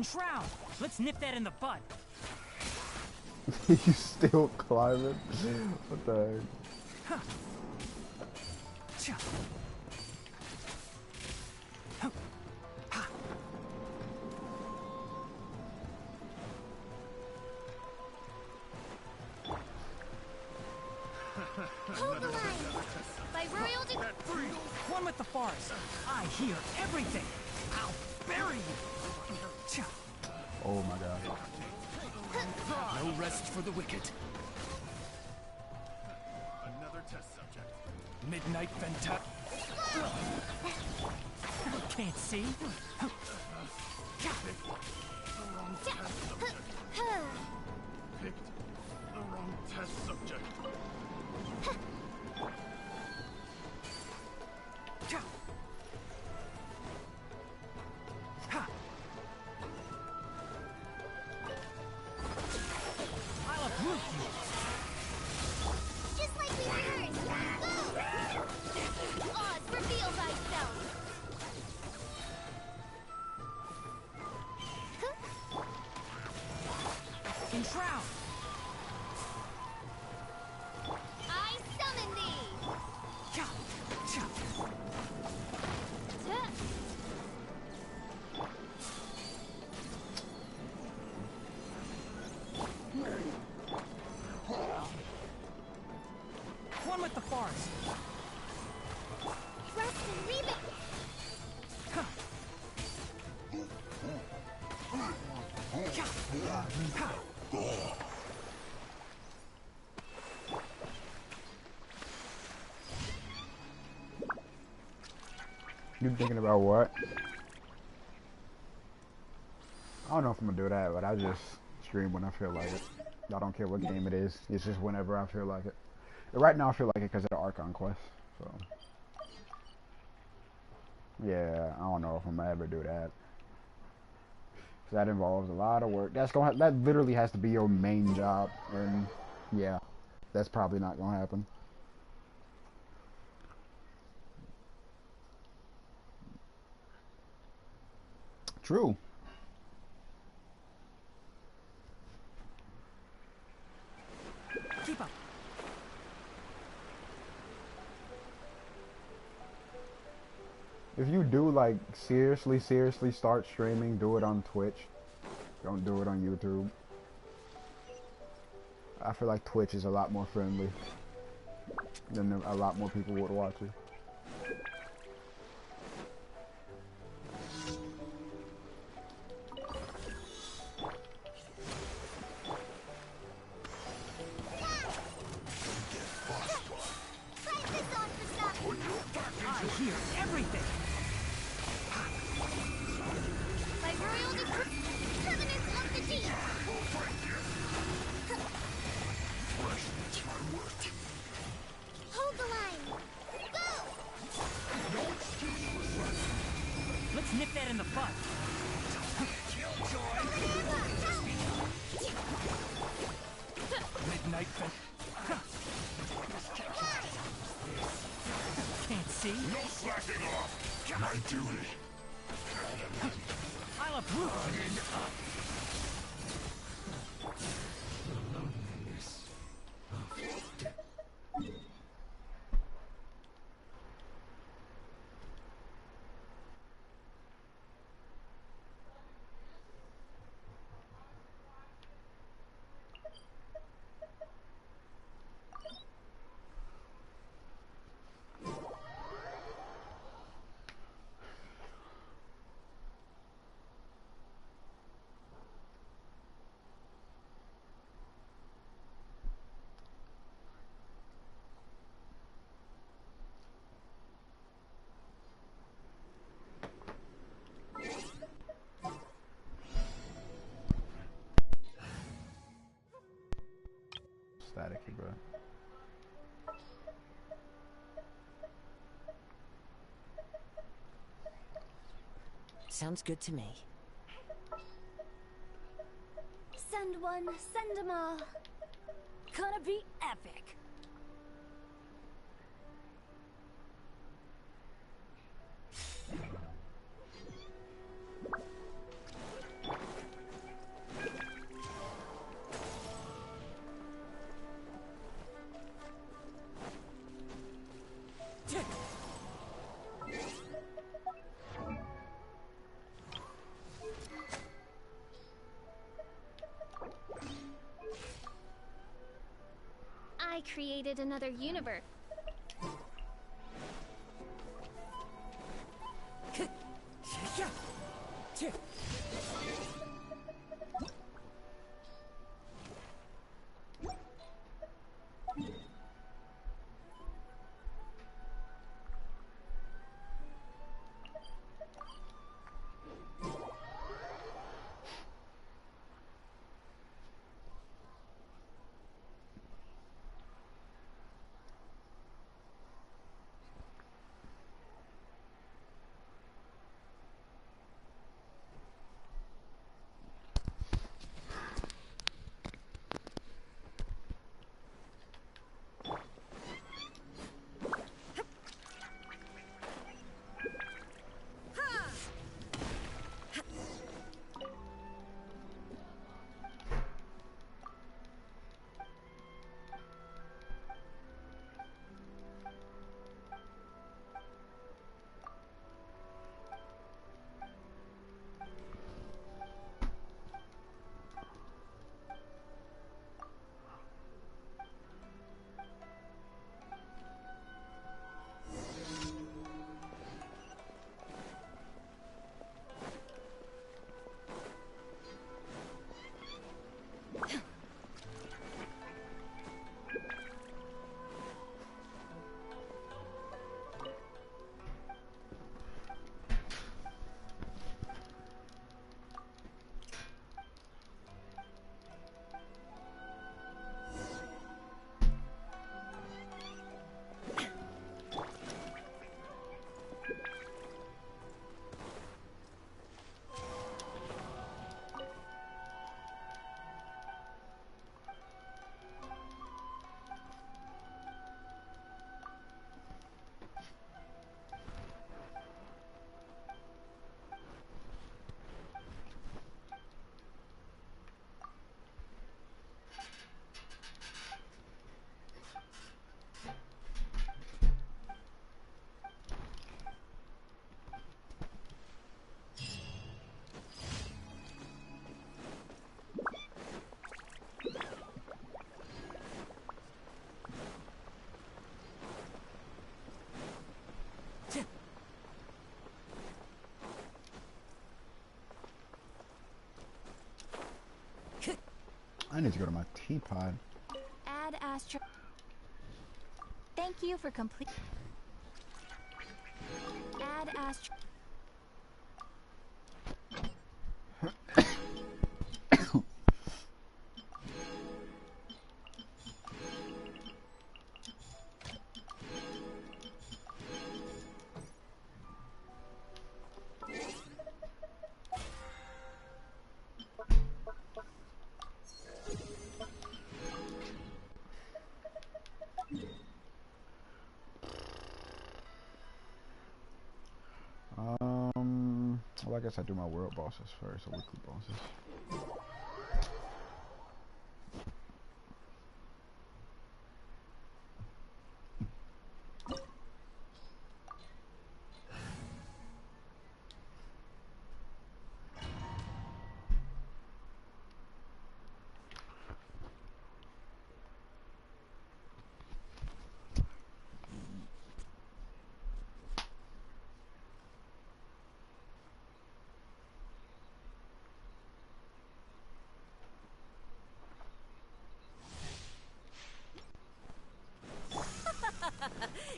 Enshroud! Let's nip that in the bud. You still climbing? What the heck? Huh. Cha. Huh. Ha. Hold the line. By royal decree. One with the forest. I hear everything. I'll bury you. Cha. Oh my god. No rest for the wicked. Another test subject. Midnight Venta. Can't see. Picked the wrong test subject. Picked the wrong test subject. Ha. I'll uproot you. Just like we rehearsed. Go! Oz, reveal thyself. Enshroud. I summon thee. Cha. Cha. Tuh. One with the forest. Rest and leave it. Huh. Cha. Ha. You thinking about what? I don't know if I'm gonna do that, but I just stream when I feel like it. I don't care what game it is. It's just whenever I feel like it. Right now I feel like it because of the Archon quest. So yeah, I don't know if I'm gonna ever do that. 'Cause that involves a lot of work. That literally has to be your main job, and yeah, that's probably not gonna happen. True. Keep up. If you do like seriously start streaming, do it on Twitch. Don't do it on YouTube. I feel like Twitch is a lot more friendly. Then a lot more people would watch it. I hear everything. By royal decree. Covenants of the deep. Hold the line. Go! Let's nip that in the bud. Midnight Venta. Can't see. No slacking off. My duty. I'll uproot you. Staticky, bro. Sounds good to me. Send one, send them all. Gonna be epic. created another universe. I need to go to my teapot. Add Astro. Thank you for complete. Add Astro. Well, I guess I do my world bosses first, or weekly bosses.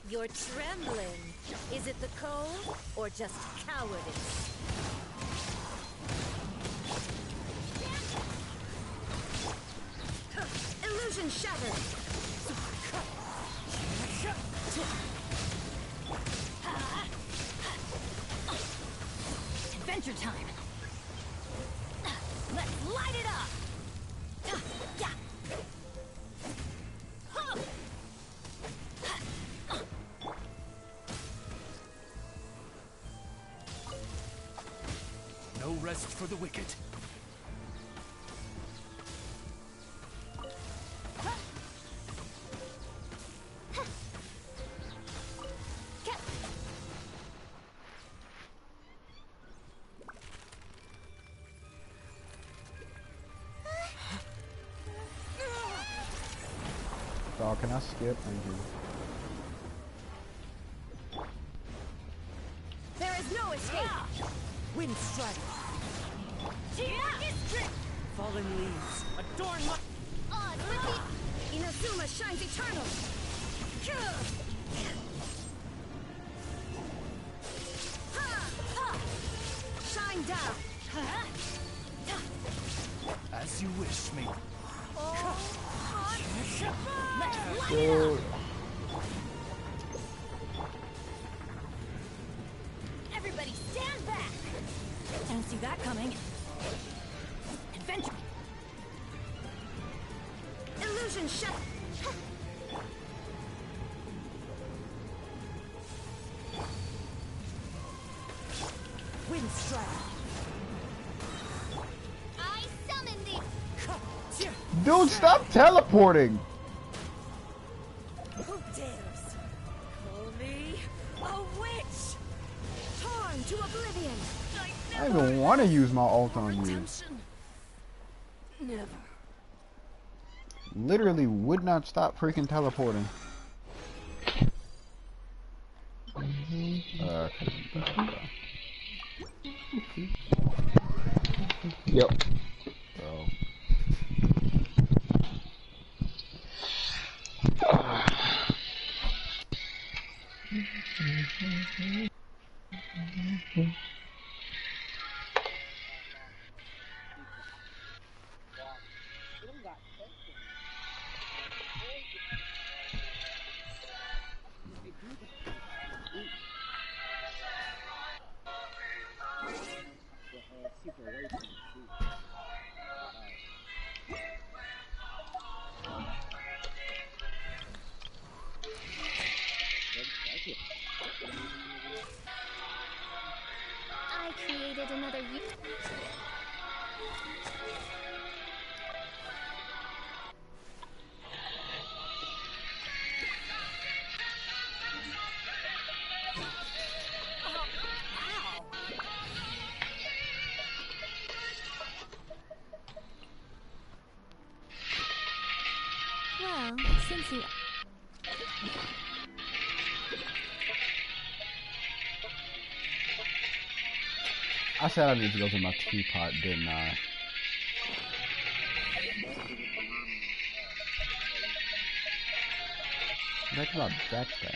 You're trembling. Is it the cold or just cowardice? Illusion shattered. Adventure time. Let's light it up. Yeah. No rest for the wicked. Dog can I skip? Thank you. There is no escape. Wind strike. Fallen leaves. Adorn my... Odds reveal. Inazuma shines eternal. Shine down. As you wish, me. Let's light it up. Everybody stand back. Didn't see that coming. Adventure. Illusion shut. Wind strike. I summon thee. Dude, stop teleporting! Who dares call me a witch? Torn to oblivion. I don't even want to use my ult on you. Redemption. Never. Literally would not stop freaking teleporting. Yep. Bro. I created another you. Well, since you... I said I need to go to my teapot, didn't I? That's my backpack.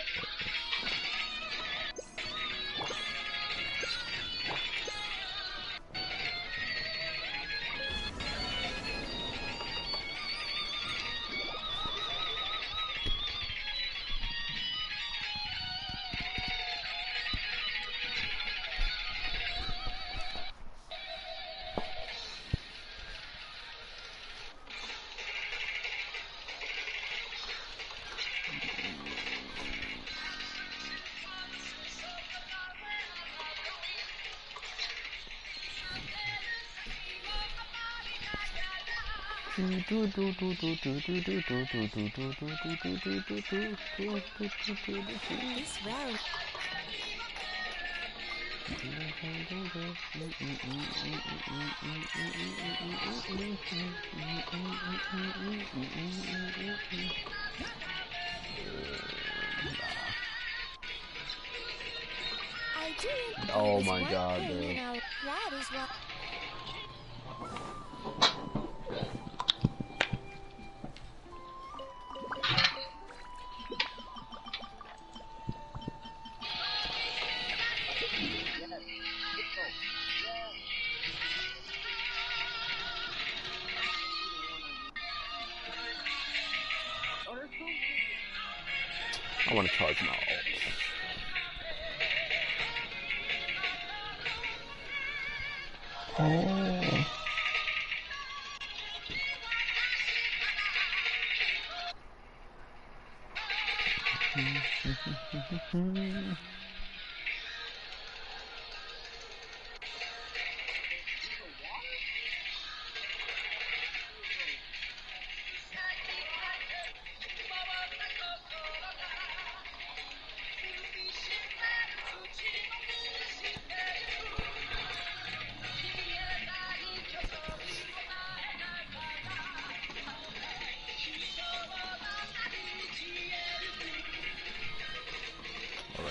This round. I do. Oh my god, dude. That is what... I want to charge my ult. Oh.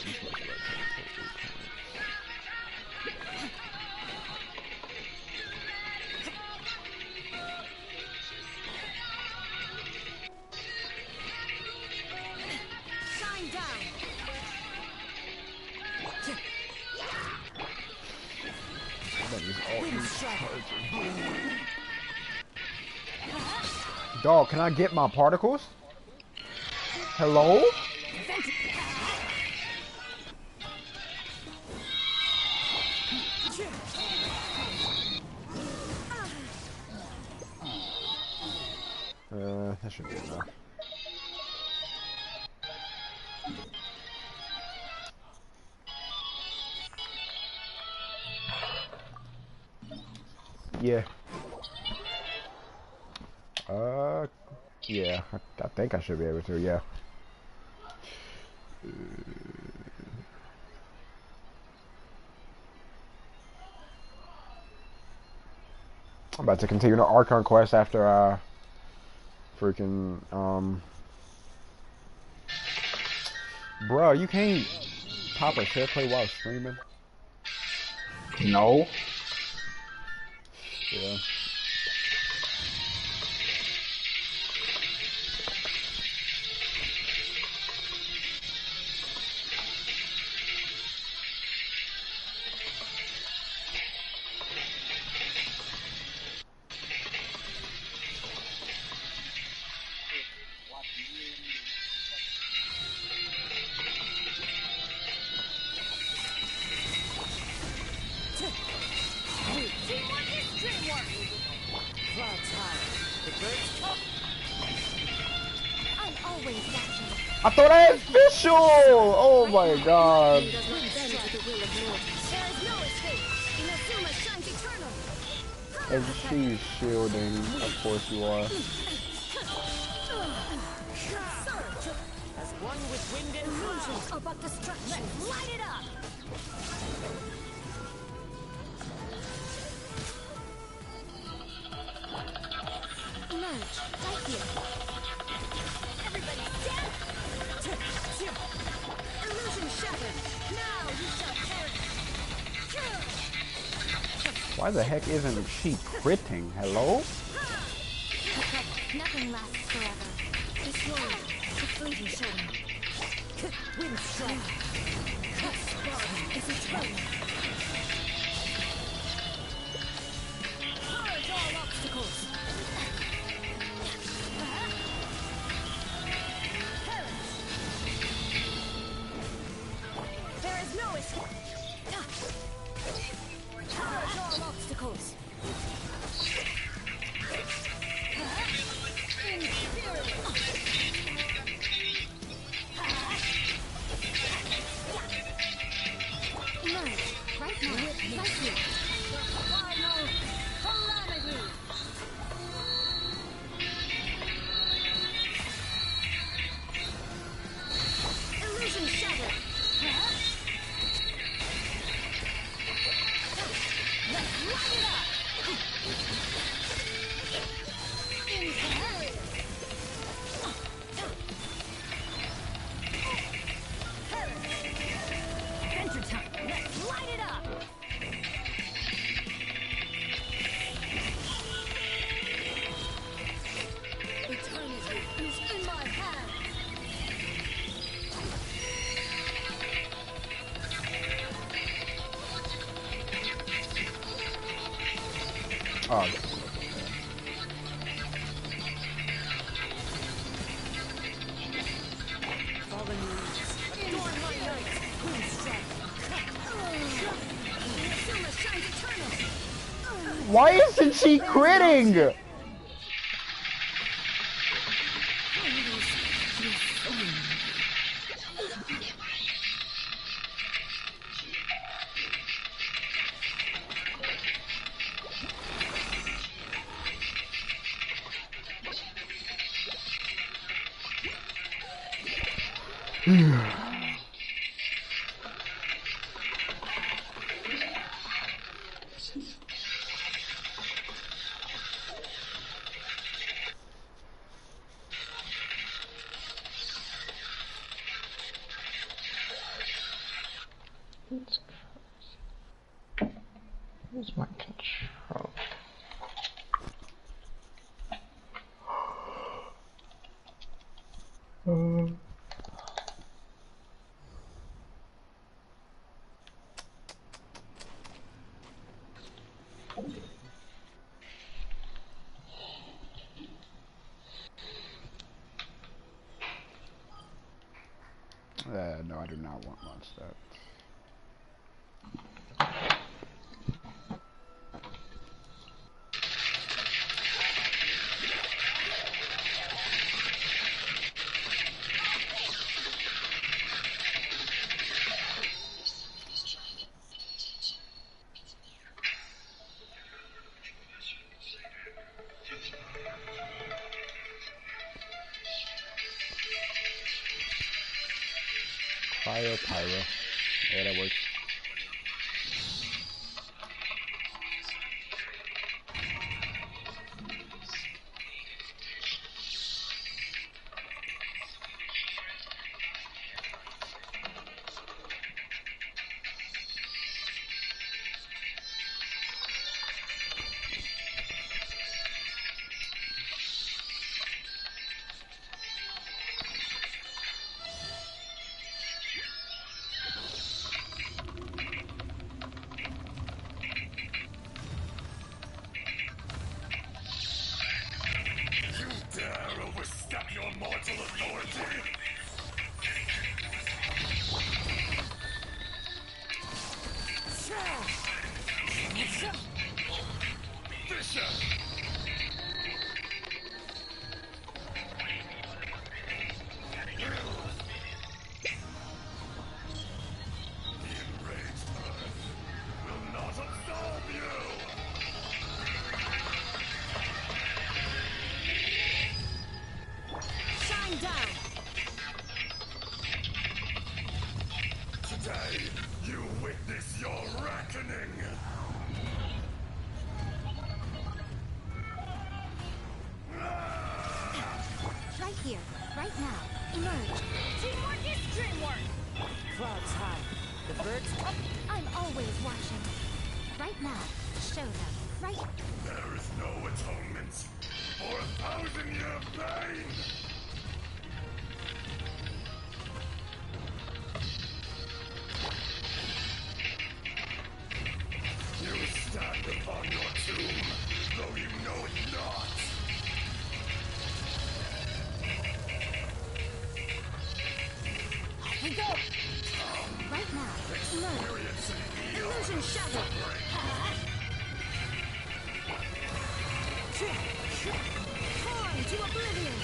button, push button, Shine down. That is all Wind you strike. charging. Dog, can I get my particles? Hello? That should be enough. Yeah. Yeah, I think I should be able to, yeah. I'm about to continue the Archon quest after, freaking, Bruh, you can't pop a share play while streaming? No. Yeah. Teamwork is dreamwork. Clouds high. The birds talk. I'm always watching. I thought I had official! Oh my god. Does not bend to the will of mortals. There is no escape. Inazuma shines eternal. And she's shielding. Of course you are. Surge. As one with wind and illusions of but destruction. Light it up. Merge. Right here. Everybody stand. Illusion shattered. Now you shall perish. Why the heck isn't she critting? Hello? Nothing lasts forever. This world, it's fleeting showing. Wind strike. Spartan is eternal. Purge all obstacles. There is no escape. Purge all obstacles. Merge. Right now. Right here. Final calamity. Illusion shattered. Let's light it up. Imperative. Adventure time. Let's light it up. Eternity is in my hands. Oh, Fallen leaves. Adorn my night. Wind strike. Inazuma shines eternal. why isn't she critting? No, I do not want lunch that. Cryo pyro. Yeah, that works. You dare overstep your mortal authority? Fisher! The enraged earth will not absolve you! Shine down! Today, you witness your reckoning! Right here, right now. Emerge. Teamwork is dreamwork! Clouds high. The birds come. I'm always watching. Right now. Show them. Right. There is no atonement for 1,000-year pain! You stand upon your tomb, though you know it not! We go! Right now. Emerge. Experience an eon Illusion of shattered! suffering! Torn to oblivion!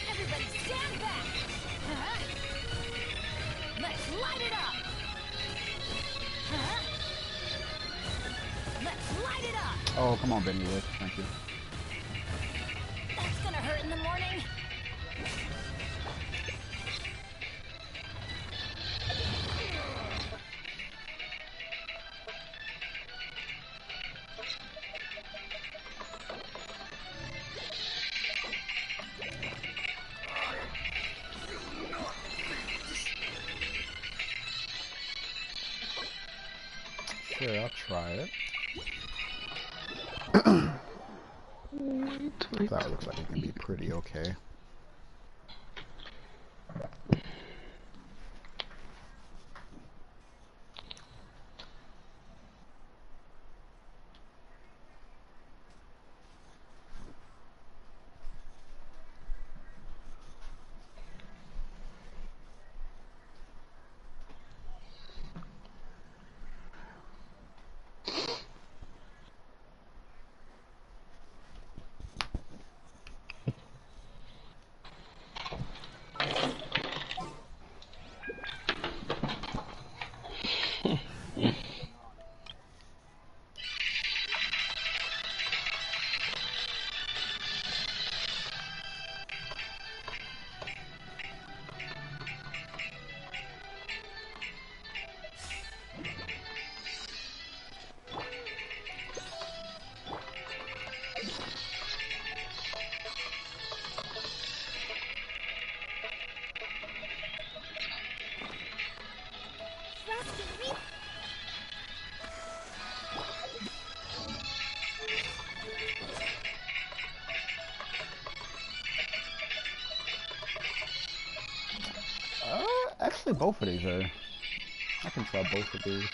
Everybody stand back! Let's light it up! Let's light it up! Oh, come on, Benny Lick. Thank you. That's gonna hurt in the morning! Sure, I'll try it. That looks like it can be pretty okay. Actually, both of these are. I can try both of these.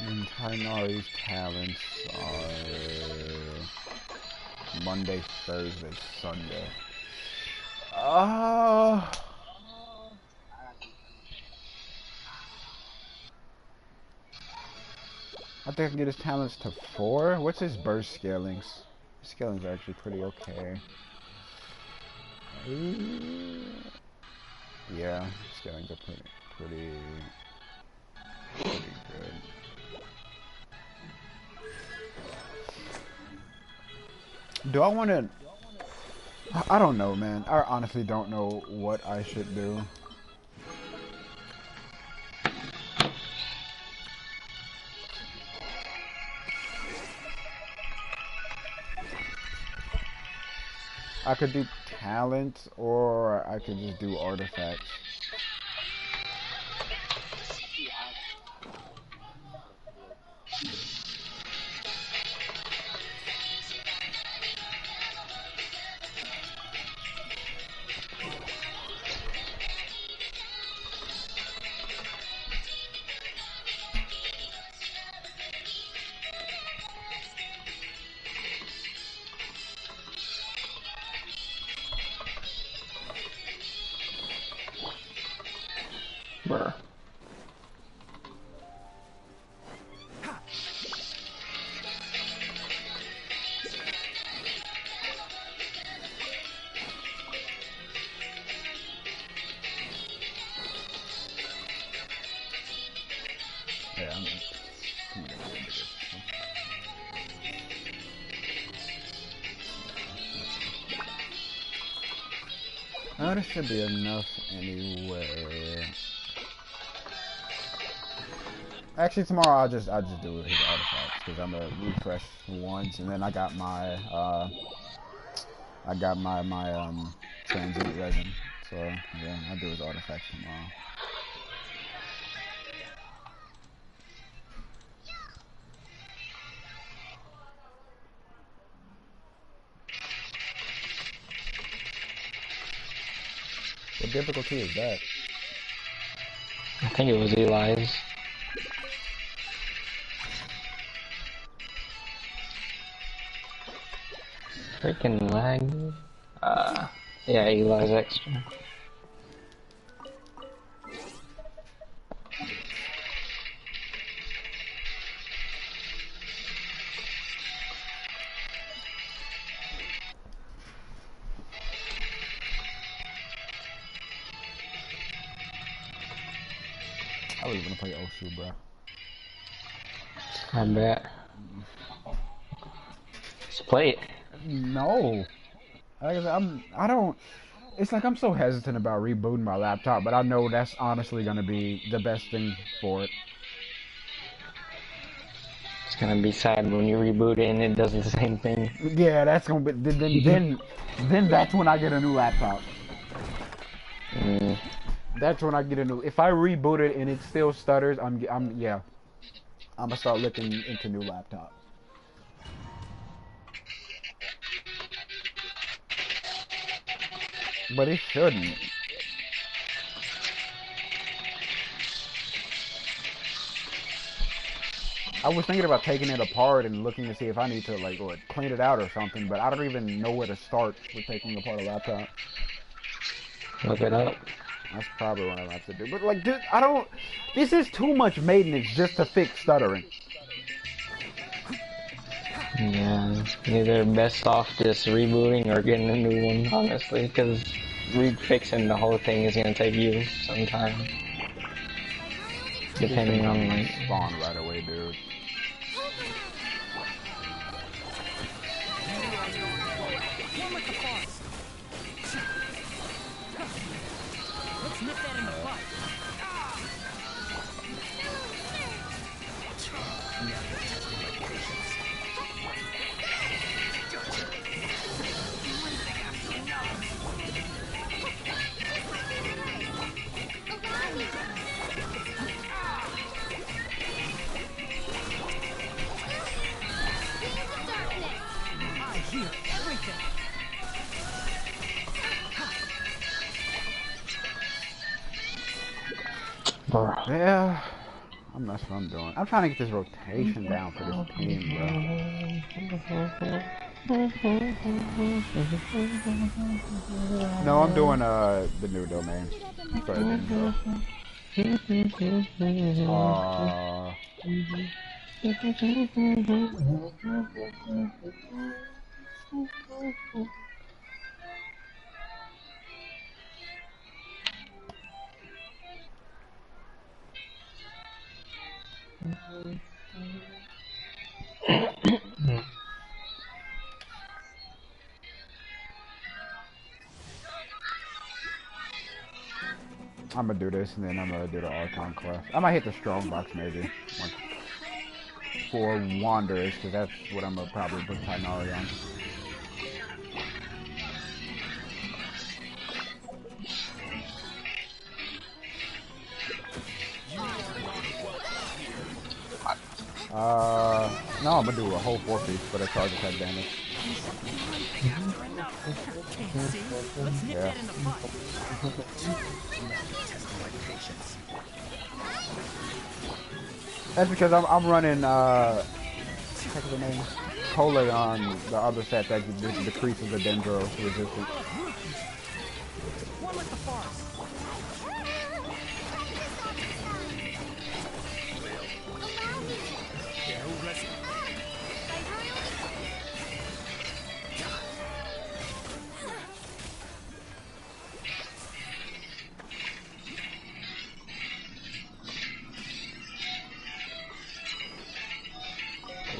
And Tainari's talents are Monday, Thursday, Sunday. I think I can get his talents to 4. What's his burst scalings? His scalings are actually pretty okay. Yeah, scalings are pretty good. Do I want to? I don't know, man. I honestly don't know what I should do. I could do talent, or I could just do artifacts. Bruh. Yeah, I'm gonna get this. Oh, this should be enough anyway. Actually, tomorrow I'll just do his artifacts because I'm gonna refresh once, and then I got my transient resin. So yeah, I'll do his artifacts tomorrow. What difficulty is that? I think it was Eli's. Freaking lag. Yeah, Eli's extra. I was gonna play Osu, bro. I bet. Let's play it. No. Like I said, I don't. It's like I'm so hesitant about rebooting my laptop, but I know that's honestly gonna be the best thing for it. It's gonna be sad when you reboot it and it does the same thing. Yeah, that's gonna be then that's when I get a new laptop. That's when I get a new. If I reboot it and it still stutters, I'm gonna start looking into new laptop. But it shouldn't. I was thinking about taking it apart and looking to see if I need to like clean it out or something, but I don't even know where to start with taking apart a laptop. Look it up. That's probably what I have to do. But like, dude, I don't. This is too much maintenance just to fix stuttering. Yeah, either best off just rebooting or getting a new one, honestly, because refixing the whole thing is gonna take you some time. Depending on like spawn right away, dude. Let's nip that in the bud. Bruh. Yeah, that's what I'm doing. I'm trying to get this rotation down for this team, bro. No, I'm doing the new domain for Dendro. I'm gonna do this and then I'm gonna do the Archon class. I might hit the strong box maybe once for Wanderers because that's what I'm gonna probably put Tainari on. No, I'm gonna do a whole 4-piece for the charge attack damage. After another. Can't see. Let's nip Yeah. that in the bud. Testing my patience. That's because I'm running what's the name? Cole on the other set that decreases the Dendro resistance. One like the forest. No rest.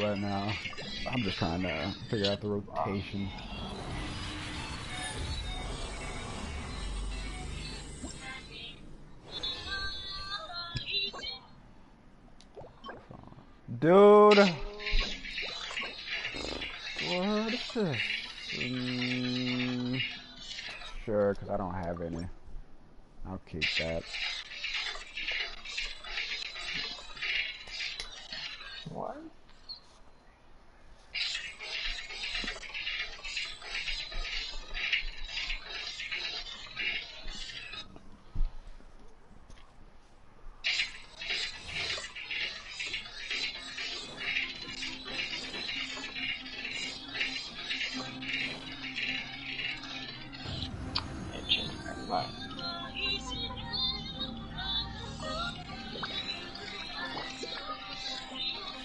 Right now, I'm just trying to figure out the rotation. Dude! What is this? Sure, because I don't have any. I'll keep that. What?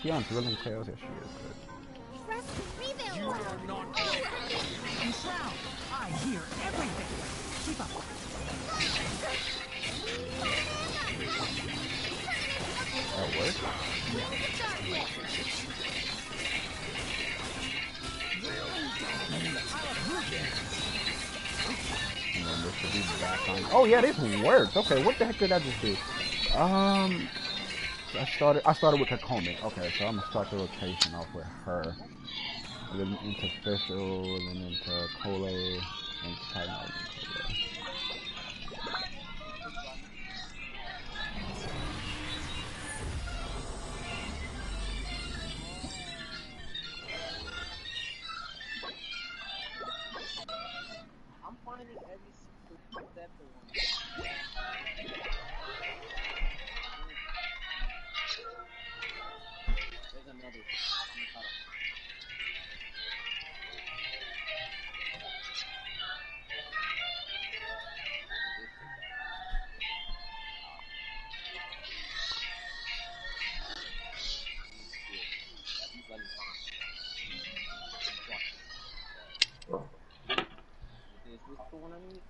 She on Thrilling Tales? Yes, she is good. Trust rebuild. You are not And Shroud, I hear everything. Keep up. That works? And then this should be back on. Oh yeah, this works. Okay, what the heck did I just do? I started with Kakome. Okay, so I'm gonna start the rotation off with her. And then into Fischl, and then into Cole, and Tainari. I'm finding every single step of one. There's another. Is this the one I need?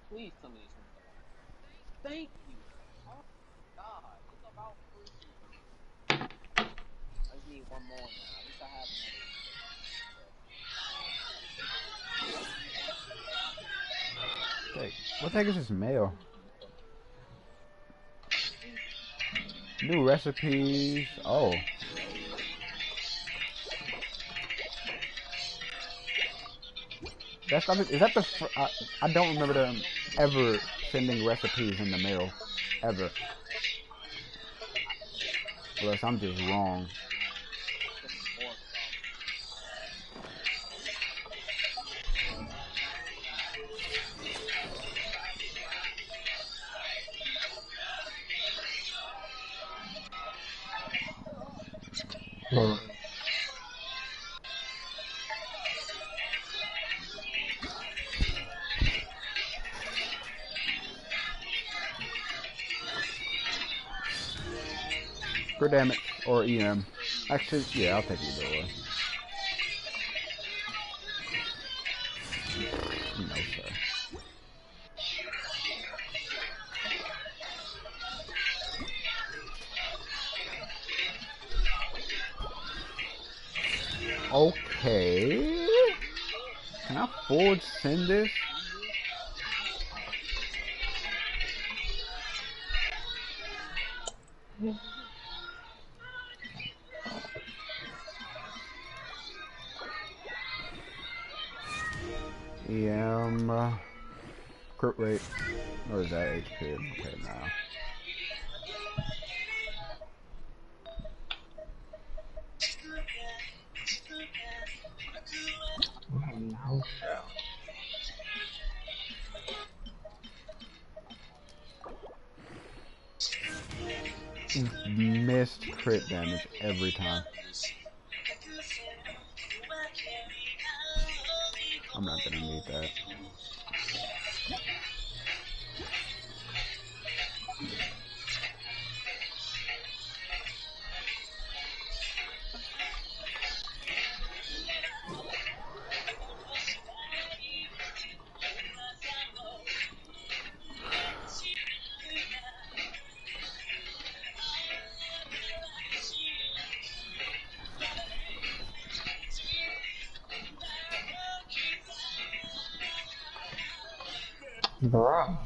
Please tell me this one's the one. Thank you. Oh God, it's about freaking. I just need one more now. At least I have another. Hey, what the heck is this mail? New recipes. Oh. Is that the? I don't remember them ever sending recipes in the mail, ever. Unless I'm just wrong. Hmm. Crit damage or EM. Actually, yeah, I'll take either or. No, sir. Okay. Can I forward send this? Crit rate. Or is that HP? Okay, nah. No. Missed crit damage every time. I'm not gonna need that. Bruh.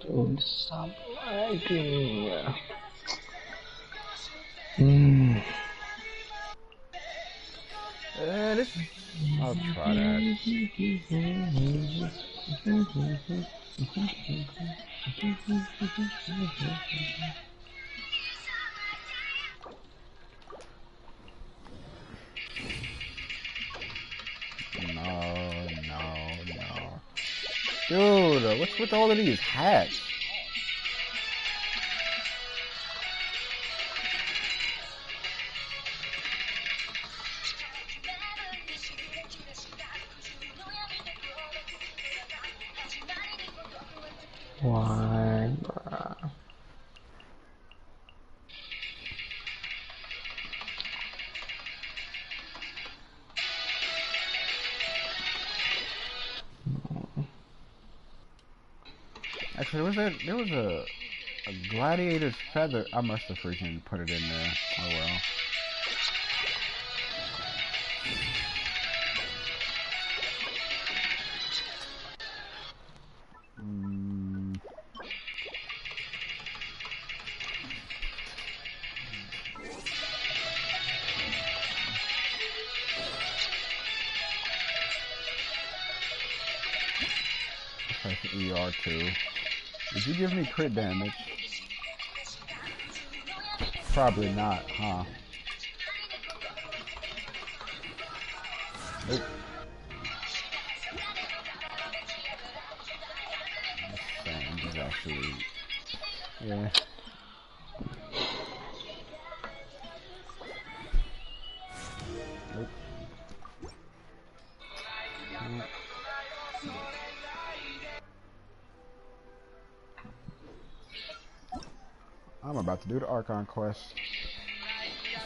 Dude, stop lagging. This. I'll try that. No. Dude, what's with all of these hats? Why, bruh? Actually, there was a gladiator's feather. I must have freaking put it in there. Oh well. That's ER2. Did you give me crit damage? Probably not, huh? Nope. This is actually... Yeah. Nope. I'm about to do the Archon quest. If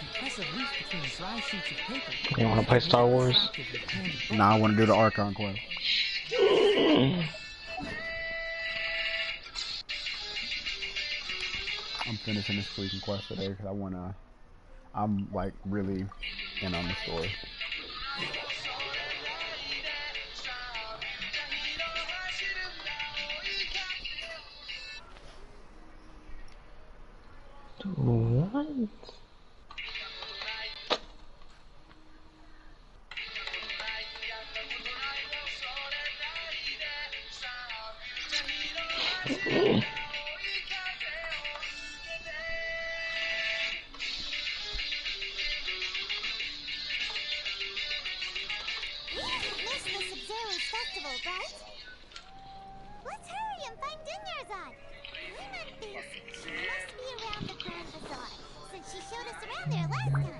you press a leaf between dry sheets of paper, You wanna play Star Wars? Nah, I want to do the Archon quest. I'm finishing this freaking quest today because I wanna. I'm like really in on the story. What? Miss the Sub-Zero's festival, right? Let's hurry and find Dunyarzad. Paimon thinks she must be around the Grand Bazaar, since she showed us around there last time.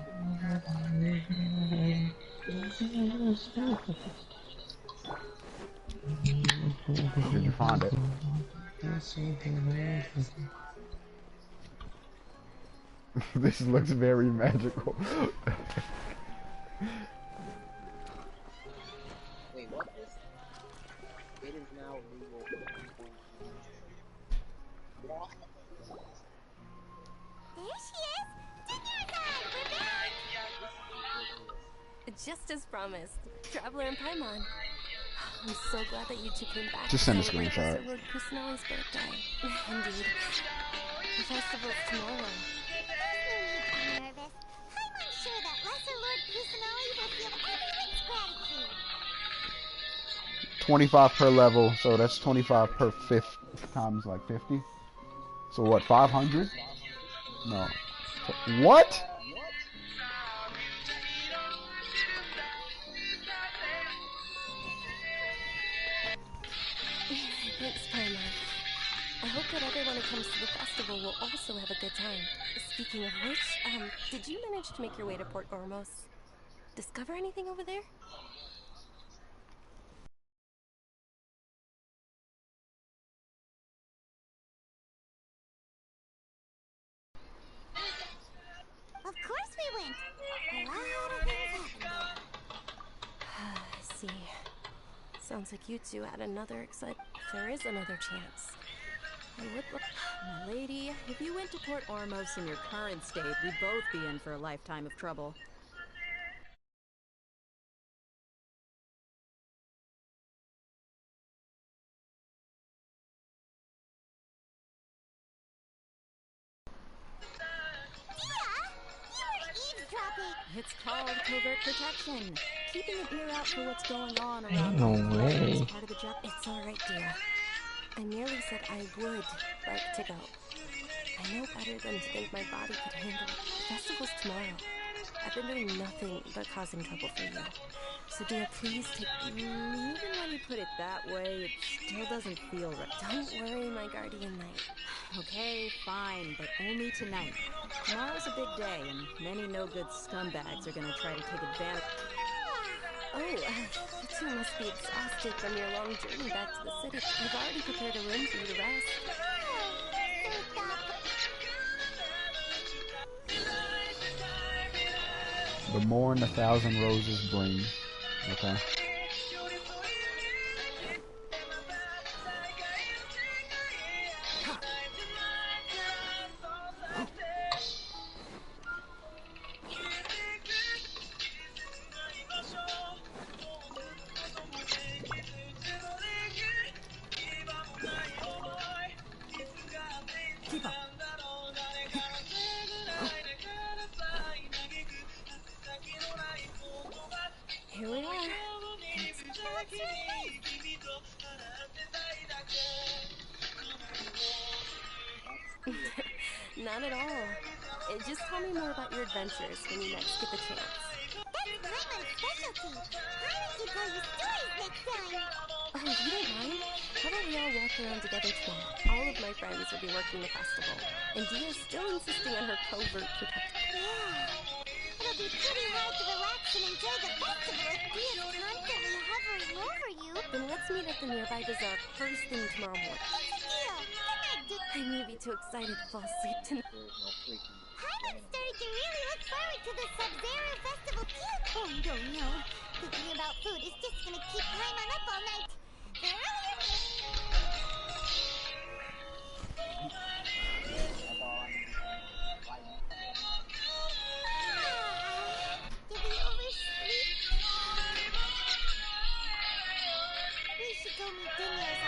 Did you find it? This looks very magical. Wait, what is? It is now legal for people. What? There she is! Dunyarzad, we're back! Just as promised, Traveler and Paimon. I'm so glad that you two came back. Just send a to celebrate screenshot. Lesser Lord Kusanali's birthday. Indeed. The festival's tomorrow. There's no need to be nervous. Paimon's sure that Lesser Lord Kusanali will feel everyone's gratitude. 25 per level, so that's 25 per 5 times like 50. So what, 500? No. What? Thanks, Paimon. I hope that everyone who comes to the festival will also have a good time. Speaking of which, did you manage to make your way to Port Ormos? Discover anything over there? Of course we went. A lot of things happened. I see. Sounds like you two had another there is another chance. I would look. My lady, if you went to Port Ormos in your current state, we'd both be in for a lifetime of trouble. It's called covert protection. Keeping an ear out for what's going on around No the way. is part of the job. It's alright, dear. I merely said I would like to go. I know better than to think my body could handle it. The festival's tomorrow. I've been doing nothing but causing trouble for you. So dear, please take... Even when you put it that way, it still doesn't feel right. Don't worry, my guardian knight. Okay, fine, but only tonight. Tomorrow's a big day, and many no-good scumbags are gonna try to take advantage. Oh, you two must be exhausted from your long journey back to the city. I've already prepared a room for you to rest. The morn 1,000 roses bring. Okay. Keep up. Here we are. Not at all. Just tell me more about your adventures when you next get the chance. That's Paimon's specialty. Paimon can tell you stories next time. Oh, if you don't mind, how about we all walk around together tomorrow? All of my friends will be working the festival, and Dia's still insisting on her covert protection. Yeah. It'll be pretty hard to relax and enjoy the festival if Dia's constantly hovering over you. Then let's meet at the nearby bazaar first thing tomorrow morning. Deal. Good night, I may be too excited to fall asleep tonight. There's no freaking I'm starting to really look forward to the Sub-Zero Festival too. Oh no. Thinking about food is just gonna keep Paimon up all night. The did we oversleep? We should go meet Dinya's.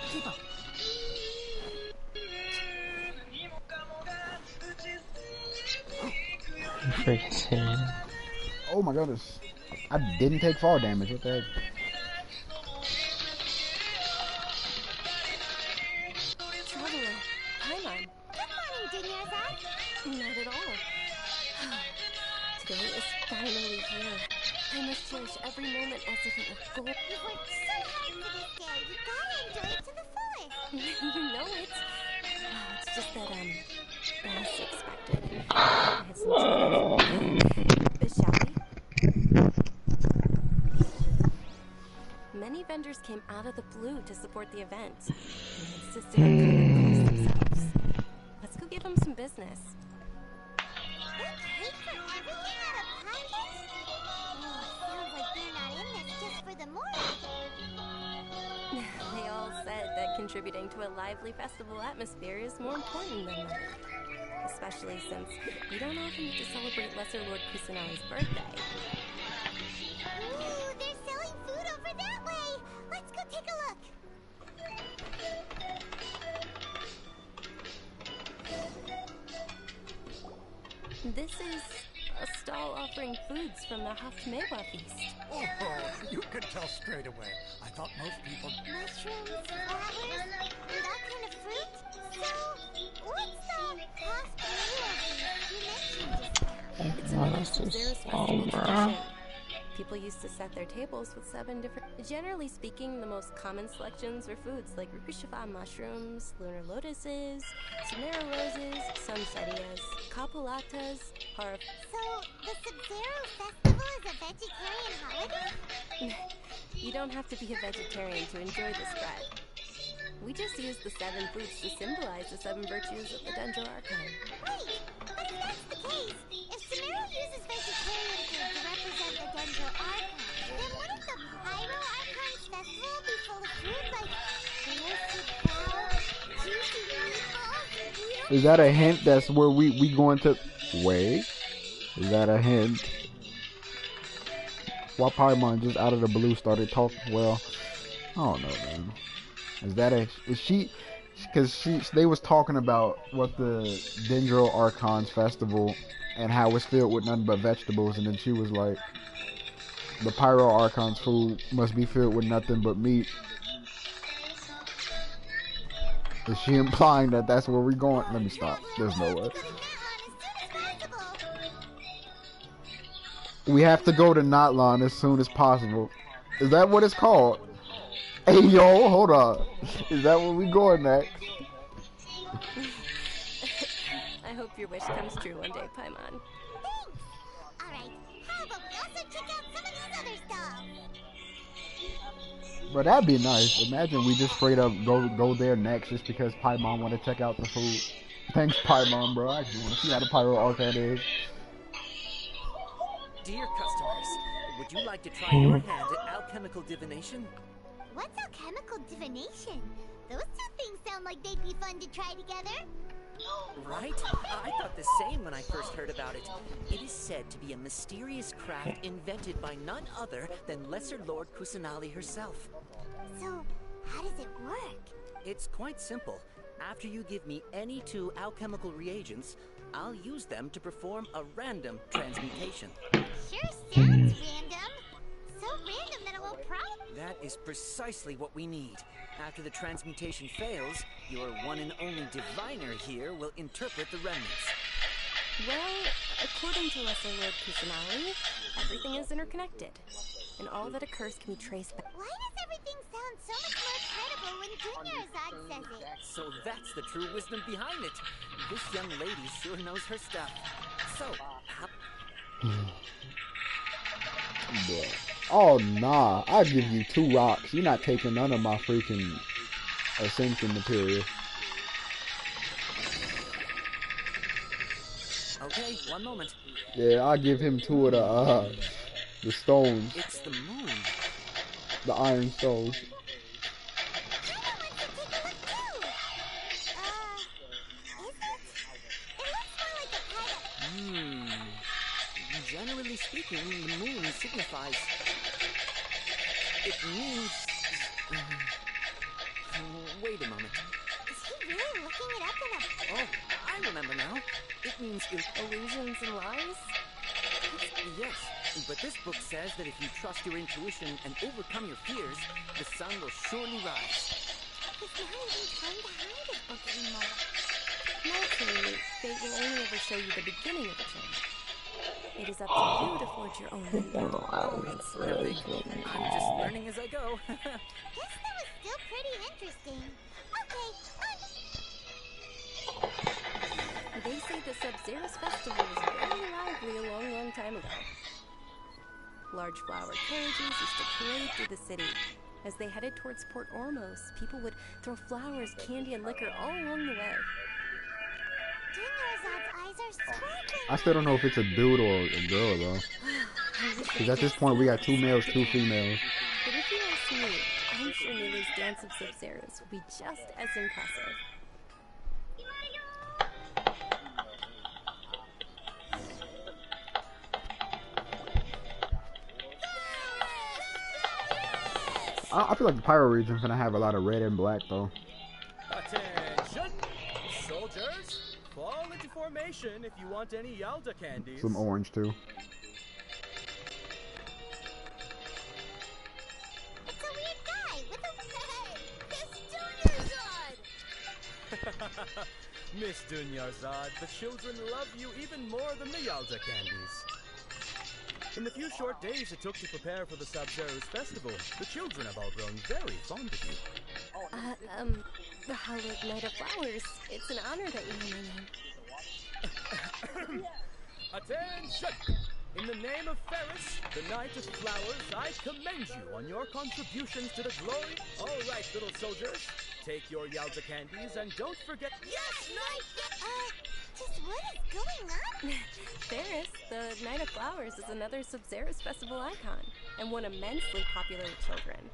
Keep up. Freaking serious. Oh my goodness. I didn't take fall damage. What the heck? Traveler, Paimon. Good morning, Dinya's. Not at all. Today is finally here. I must cherish every moment as if it were gold. You worked so hard for this day. You gotta enjoy it to the fullest. You know it. It's just that, as expected. I had some shall we? Many vendors came out of the blue to support the event. And they insisted on covering the costs themselves. Let's go give them some business. They paid for everything out of pocket? Oh, sounds like they're not in this just for the morning. They all said that contributing to a lively festival atmosphere is more important than money. Especially since we don't often get to celebrate Lesser Lord Kusanali's birthday. Ooh, they're selling food over that way. Let's go take a look. This is a stall offering foods from the Haftmewa feast. Oh, you could tell straight away. I thought most people... Mushrooms, flowers, and all kind of fruit. So, what's the cost you mentioned just now? It's another Sub-Zero's festival tradition. People used to set their tables with 7 different... Generally speaking, the most common selections were foods like Rukushifa mushrooms, lunar lotuses, Sumera roses, sunsettias, capulatas, harp... So, the Sub-Zero Festival is a vegetarian holiday? You don't have to be a vegetarian to enjoy this bread. We just use the 7 foods to symbolize the 7 virtues of the Dendro Archon. Wait, but if that's the case, if Sumera uses vegetarian food to represent the Dendro Archon, then wouldn't the Pyro Archon's festival be full of food like roasted cow, juicy meatballs, Is that a hint? That's where we going to... Wait. Is that a hint? Why Paimon just out of the blue started talking? Well, I don't know, man. Is that a... Is she... Because they was talking about what the Dendro Archon's festival and how it's filled with nothing but vegetables, and then she was like, the Pyro Archon's food must be filled with nothing but meat. Is she implying that that's where we're going? Let me stop. There's no way. We have to go to Notlon as soon as possible. Is that what it's called? Hey, yo, hold on. Is that where we going next? I hope your wish comes true one day, Paimon. Thanks! Alright, how about we also check out some of these other stalls? But that'd be nice. Imagine we just straight up go there next just because Paimon want to check out the food. Thanks, Paimon, bro. I actually want to see how the Pyro Archon is. Dear customers, would you like to try your hand at alchemical divination? What's alchemical divination? Those two things sound like they'd be fun to try together. Right? I thought the same when I first heard about it. It is said to be a mysterious craft invented by none other than Lesser Lord Kusanali herself. So, how does it work? It's quite simple. After you give me any 2 alchemical reagents, I'll use them to perform a random transmutation. Sure sounds random. So random that it will probably... That is precisely what we need. After the transmutation fails, your one and only diviner here will interpret the remnants. Well, according to Lesser Lord Kusanali, everything is interconnected, and all that occurs can be traced back. Why does everything sound so much more credible when Dunyarzad says it? So that's the true wisdom behind it. This young lady sure knows her stuff. So, how... Yeah. Oh nah, I'll give you 2 rocks. You're not taking none of my freaking ascension material. Okay, one moment. Yeah, I'll give him 2 of the stones, It's the moon. the iron stones. Paima wants to take a look too. Is it? It looks more like a kind of... Generally speaking, the moon signifies... It means... Wait a moment. Is he really looking it up in a... Oh, I remember now. It means Illusions and lies? yes, but this book says that if you trust your intuition and overcome your fears, the sun will surely rise. He's not even trying to hide his book anymore. Naturally, fate will only ever show you the beginning of a change. It is up to you to forge your own path. It's nothing. I'm just learning as I go. Guess that was still pretty interesting. Okay, They say the Sub-Zero's festival was very lively a long, long time ago. Large flower carriages used to parade through the city. As they headed towards Port Ormos, people would throw flowers, candy, and liquor all along the way. Dunyarzad's eyes are sparkling. I still don't know if it's a dude or a girl though. Because at this point we got 2 males, 2 females. But if you ask me, I'm sure Milu's dance of Sub-Zeros will be just as impressive. I feel like the Pyro region's gonna have a lot of red and black though. Attention! Soldiers, fall into formation if you want any Yalda candies. Some orange too. It's a weird guy with a... It's Dunyarzad! Miss Dunyarzad, the children love you even more than the Yalda candies. In the few short days it took to prepare for the Sub-Zero's festival, the children have all grown very fond of you. The Hallowed Night of Flowers. It's an honor that you know my name. Attention! In the name of Ferris, the Knight of Flowers, I commend you on your contributions to the glory. All right, little soldiers, take your Yalda candies and don't forget... Yes, Knight! Just what is going on? Ferris, the Night of Flowers, is another Sub-Zero's festival icon, and one immensely popular with children.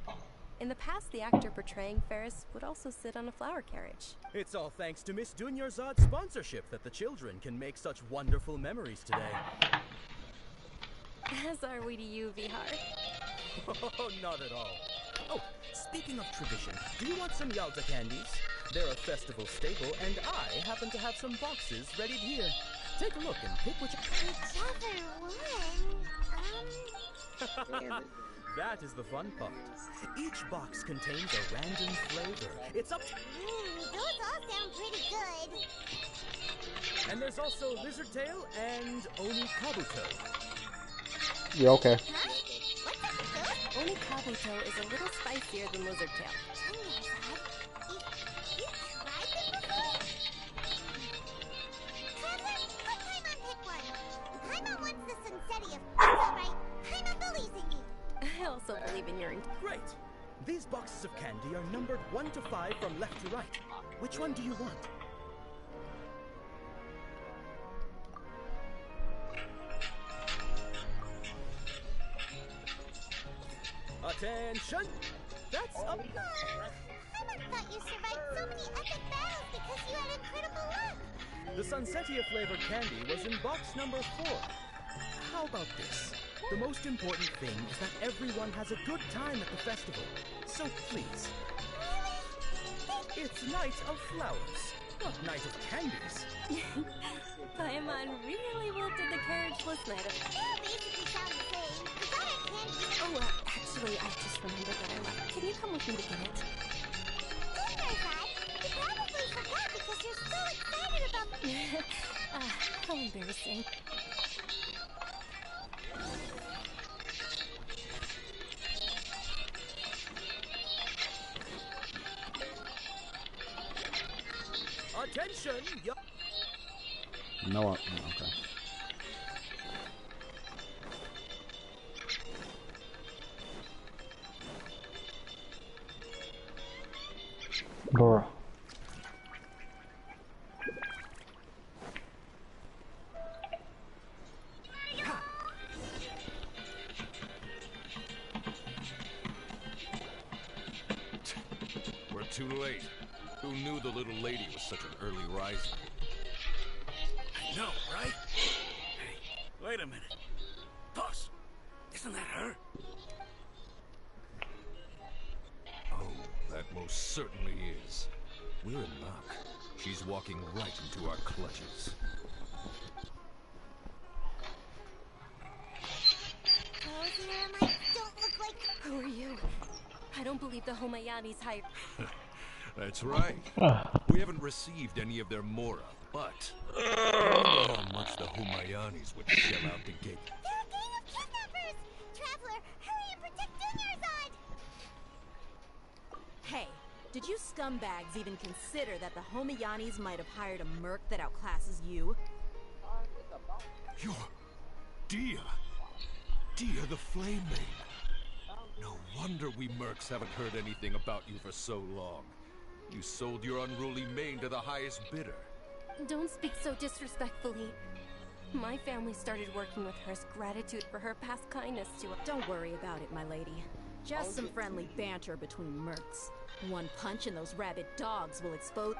In the past, the actor portraying Ferris would also sit on a flower carriage. It's all thanks to Miss Dunyarzad's sponsorship that the children can make such wonderful memories today. As are we to you, Vihar. Oh, not at all. Oh, speaking of tradition, do you want some Yalda candies? They're a festival staple, and I happen to have some boxes ready here. Take a look and pick Whichever one. That is the fun part. Each box contains a random flavor. It's up to... Those all sound pretty good. And there's also Lizard Tail and Oni Kabuto. Yeah, okay. Huh? What's up with those? Oni Kabuto is a little spicier than Lizard Tail. You tried them before? Traveler, let Paimon pick one. Paimon wants the Sunsetia. That's alright. Paimon believes in you. I also believe in your... Great! These boxes of candy are numbered 1 to 5 from left to right. Which one do you want? Attention! That's up. Paimon thought you survived so many epic battles because you had incredible luck. The Sunsetia flavored candy was in box number 4. How about this? The most important thing is that everyone has a good time at the festival. So please. It's Night of Flowers, not Night of Candies. Paimon really wilted the carriageless night of... They basically sound the same. We got our candy. Oh, actually, I just remembered that I left. Can you come with me to get it? Dunyarzad, you probably forgot because you're so excited about the... How embarrassing. Attention! No, okay. Bruh. We're too late. Who knew the little lady was such an early riser? I know, right? Hey, wait a minute. Boss, isn't that her? Oh, that most certainly is. We're in luck. She's walking right into our clutches. Those Eremites don't look like... Who are you? I don't believe the Homayani's hired. That's right. We haven't received any of their mora, but I don't know how much the Humayanis would shell out to get. They're a gang of kidnappers! Traveler, hurry and protect Dinyarzad! Hey, did you scumbags even consider that the Homayanis might have hired a merc that outclasses you? You're Dia. Dia the Flame Maid. No wonder we mercs haven't heard anything about you for so long. You sold your unruly mane to the highest bidder. Don't speak so disrespectfully. My family started working with her as gratitude for her past kindness to us. Don't worry about it, my lady. Just some friendly banter between mercs. One punch and those rabid dogs will explode.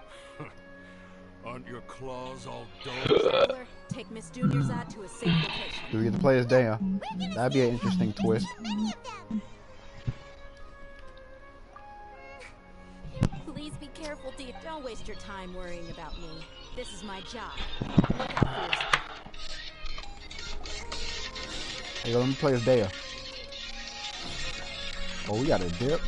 Aren't your claws all dull? Traveler, take Miss Dinyarzad to a safe location. Do we get to play as Daya? That'd be an interesting twist. Please be careful, dear. Don't waste your time worrying about me. This is my job. Look out for yourself. Hey, let me play as Daya. Oh, we got a dip.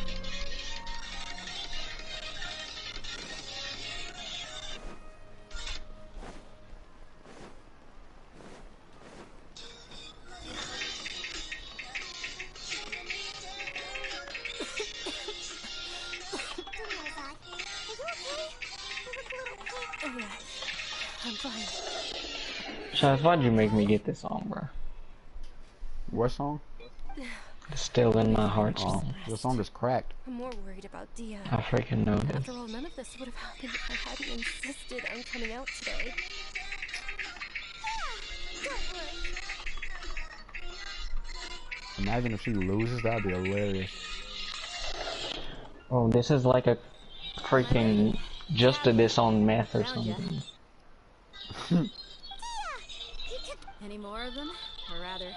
I'm fine. Chaz, why'd you make me get this song, bro? What song? It's Still in My Heart song. The song is cracked. I'm more worried about Dia. I freaking know this. After all, none of this would have happened if I hadn't insisted on coming out today. Imagine if she loses, that'd be hilarious. Oh, this is like a freaking just a this on meth or something. Any more of them? Or rather,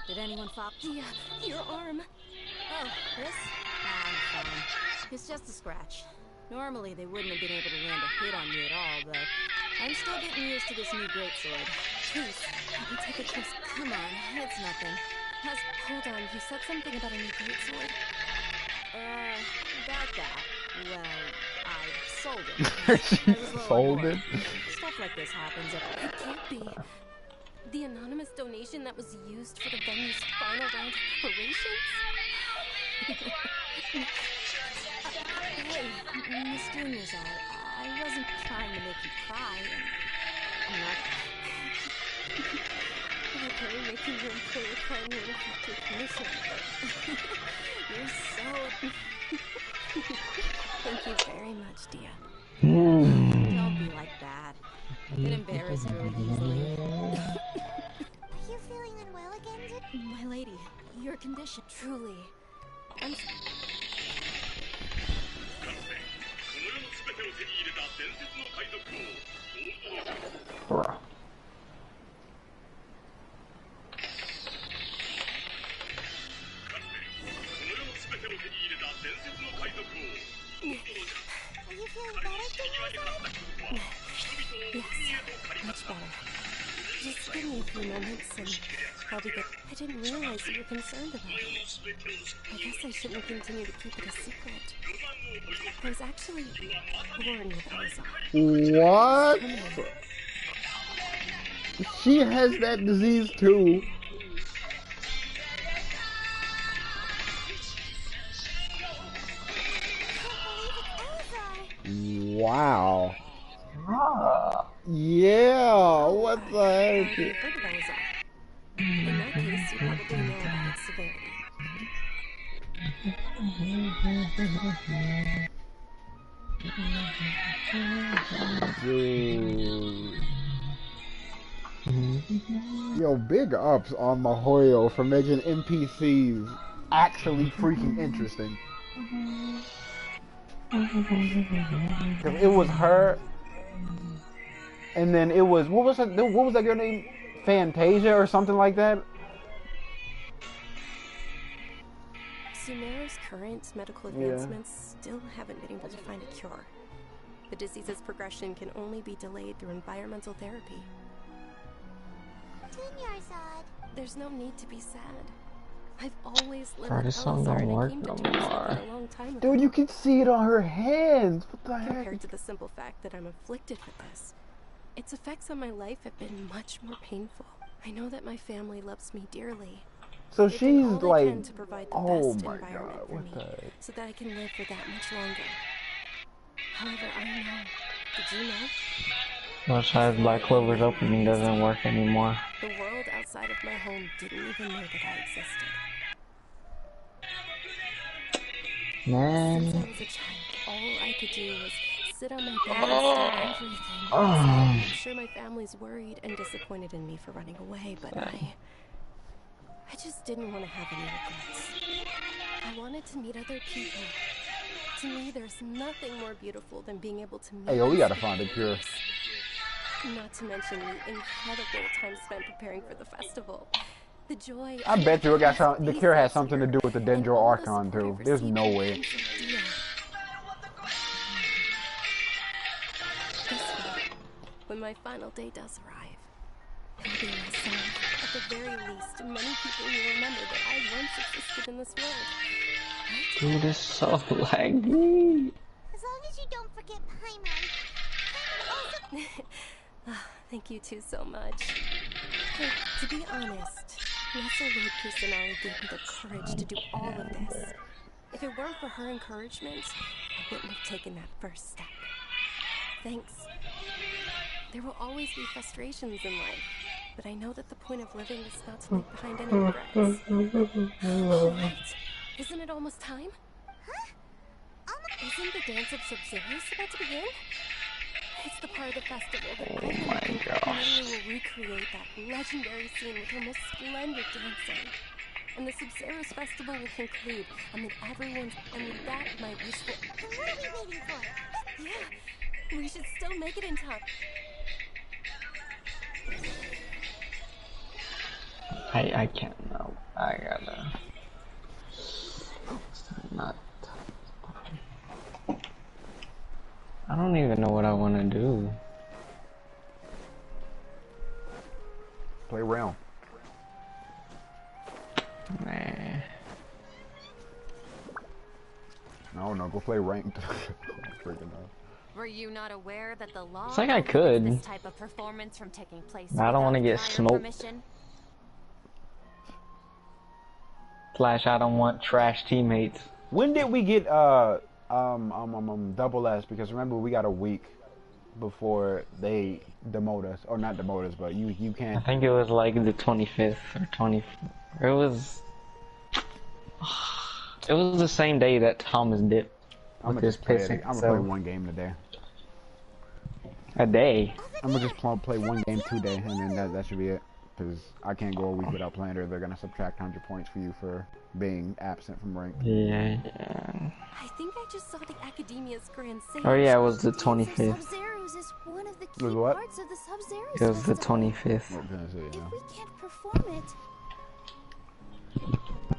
did anyone fall? Dia, your arm. Oh, this? I'm fine. It's just a scratch. Normally, they wouldn't have been able to land a hit on me at all, but I'm still getting used to this new greatsword. Please, let me take a kiss. Come on, it's nothing. Hold on, you said something about a new greatsword. About that. Well, I sold it. I was low on Sold ore. it? Stuff like this happens at... It can't be. The anonymous donation that was used for the venue's final round of preparations? Hey, Miss Dinyarzad, I wasn't trying to make you cry. I'm not... Okay, making your employer cry won't affect your commission, but you're so... Thank you very much, Dia. Don't be like that. I get embarrassed really easily. Are you feeling unwell again? My lady, your condition... Truly. I'm... Bruh. Are you feeling better, Dinyarzad? Yes, much better. Just give me a few moments and I'll be good. I didn't realize you were concerned about it. I guess I shouldn't continue to keep it a secret. I was actually born with Elazar. What? She has that disease too. Wow. Yeah, what the heck? Heard of Elazar. In that case, you probably know about its severity. Dude. Yo, big ups on Mahoyo for making NPCs actually freaking interesting. Cause it was her, and then it was what was that girl name? Fantasia or something like that. Sumeru's current medical advancements still haven't been able to find a cure. The disease's progression can only be delayed through environmental therapy. Dunyarzad. There's no need to be sad. I've always lived Bro, with this song Elazar, don't and I work came to no terms with more. it a long time ago. Dude, you can see it on her hands. What the heck? Compared to the simple fact that I'm afflicted with this, its effects on my life have been much more painful. I know that my family loves me dearly. So They've done she's all they like, can to provide the oh best my environment god, for what me, the heck? so that I can live for that much longer. However, I know. Did you know? Most times Black Clover's opening doesn't work anymore. The world outside of my home didn't even know that I existed. Man. Since I was a child, all I could do was sit on my bed and stare at everything. I'm sure my family's worried and disappointed in me for running away, but I just didn't want to have any regrets. I wanted to meet other people. To me, there's nothing more beautiful than being able to meet. Hey, yo, we gotta find a cure. Not to mention the incredible time spent preparing for the festival. The joy. I bet you it got some. The cure has something to do with the Dendro Archon too. There's no way. This fall, when my final day does arrive, it'll be my son. At the very least, many people will remember that I once existed in this world. Right? Dude, it's so laggy. As long as you don't forget Paimon. Thank you two so much. Hey, to be honest, Lesser Lord Kusanali gave me the courage to do all of this. If it weren't for her encouragement, I wouldn't have taken that first step. Thanks. There will always be frustrations in life, but I know that the point of living is not to leave behind any regrets. Oh, wait. Isn't it almost time? Huh? Isn't the dance of Sub-Zero's about to begin? It's the part of the festival that Oh my gosh. will recreate that legendary scene with her most splendid dancing. And the Sub-Zero's festival will conclude amid everyone's... And with that, my wish will... Then what are we waiting for? Yeah, we should still make it in time. I can't know. I gotta not. I don't even know what I want to do. Play round. Nah. I don't know. Go play ranked. Freaking out. Were you not aware that the law It's like I could. this type of performance from taking place? I don't want to without get prior smoked. permission? Slash, I don't want trash teammates. When did we get double S? Because remember we got a week before they demote us, or not demote us, but you I can't. think it was like the 25th or 20th. It was. It was the same day that Thomas dipped. I'm With gonna his just play it. pissing, I'm gonna so- play one game today. A day. I'm gonna just play one game today, and then that should be it. Because I can't go a week without playing, or they're gonna subtract 100 points for you for being absent from rank. Yeah. I think I just saw the Academia's Grand Sage. Oh yeah, it was the 25th. Sub-Zeros is one of the It key was what? parts of the Sub-Zeros It was the festival. 25th. What can I say, If you know? we can't perform it,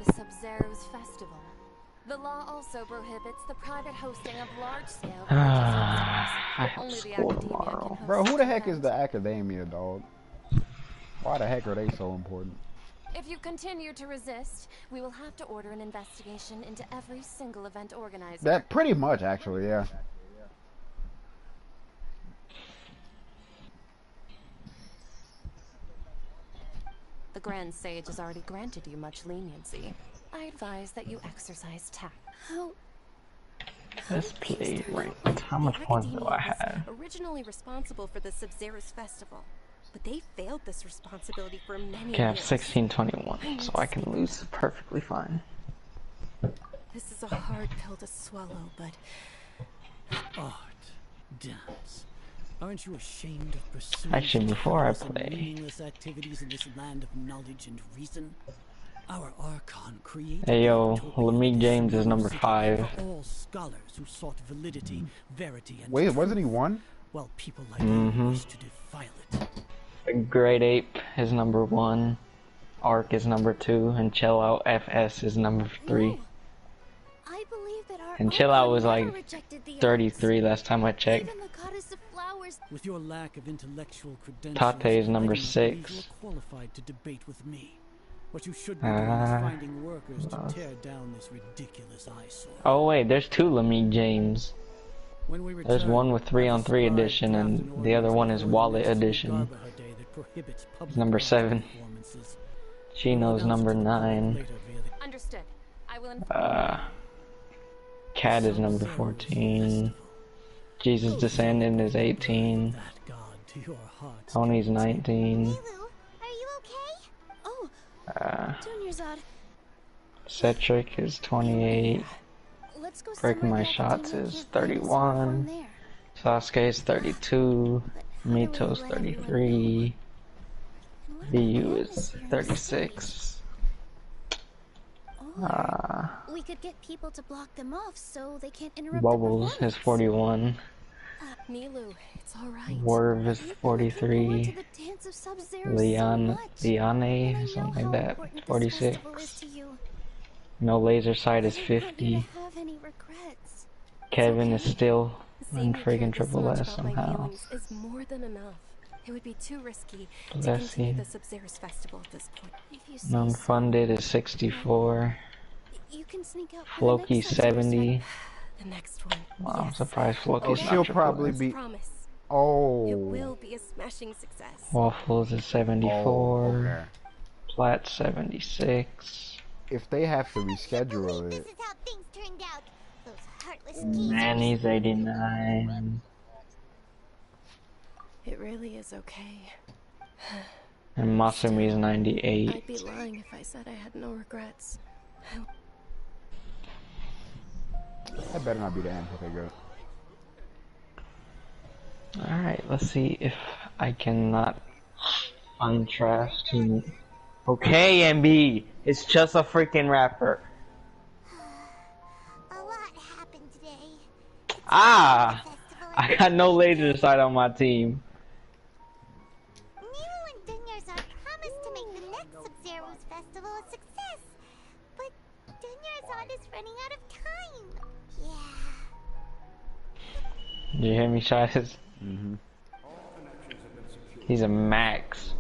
The Sub-Zero's festival. The law also prohibits the private hosting of large-scale I have Only the school Academia tomorrow. can host Bro, who the such heck is events. the Academia, dog? Why the heck are they so important? If you continue to resist, we will have to order an investigation into every single event organizer. That pretty much, actually, yeah. The Grand Sage has already granted you much leniency. I advise that you exercise tact. how Let's play ranked. How much points do I have? Originally responsible for the Sub-Zero's festival, but they failed this responsibility for many Okay, I have years. 1621, so I can lose perfectly fine. This is a hard pill to swallow, but Art, dance. Aren't you ashamed of pursuing Actually, such before I frivolous and play, meaningless activities in this land of knowledge and reason? Our Archon created hey the yo, Octopian, Lamik a James is supreme number city 5. for all scholars who sought validity, verity, and Wait, truth, wasn't he one? while people like you wish to defile it. Great Ape is number 1. Arc is number 2, and Chill Out FS is number 3. No. I believe that our And Chill Out Archon was never like rejected the 33 last time I arts. checked. Even the goddess of flowers. With your lack of intellectual credentials, Tate is I number do not believe you 6. are qualified to debate with me. What you should be doing is finding workers to tear down this ridiculous eyesore. Oh wait, there's 2 Lamik James. When we There's return, one with 3-on-3 have the edition, scribe and draft an the other one ordinance is before the Wallet next edition. Garbaha Day that prohibits public Number art 7. performances. Chino's number 9. Later via the Understood. I will inform Cat is number 14. Jesus Descendant is 18. that god to your heart. Tony's 19. Milu, are you okay? Oh, Dunyarzad. Cetric is 28. Let's go Breaking somewhere My that Shots Daniel is can't find us from 31. there. Sasuke is 32. Mito's 33. BU is 36. We could get people to block them off so they can't interrupt Bubbles the is 41. Milu, it's alright. Warv is 43. Leone, or something like that, 46. No Laser Sight is 50. Kevin is still in friggin' Triple S somehow. Is more than enough. It would be too risky to Bless continue you. the Sub-Zero's festival at this point. If you say Non-funded is 64. you can sneak out for the Floki next Sub-Zero 70. The next one. Wow, I'm Yes. surprised Oh, Floki's she'll not Triple probably S. be. Promise. It Oh. will be a smashing success. Waffles is 74. Oh, okay. Plat 76. If they have to reschedule This it, is how things turned out. Those heartless geezers. Manny's 89. It really is okay. And Masumi's 98. I'd be lying if I said I had no regrets. that better not be the end. Okay, good. Alright, let's see if I cannot find trash to. Okay, MB! It's just a freaking rapper. A lot happened today. Ah! Festival I got no laser sight on my team. Nero and Dunyarzad promised to make the next Sub-Zero's festival a success. But Dunyarzad is running out of time. Yeah. Did you hear me, Shaz? He's a max.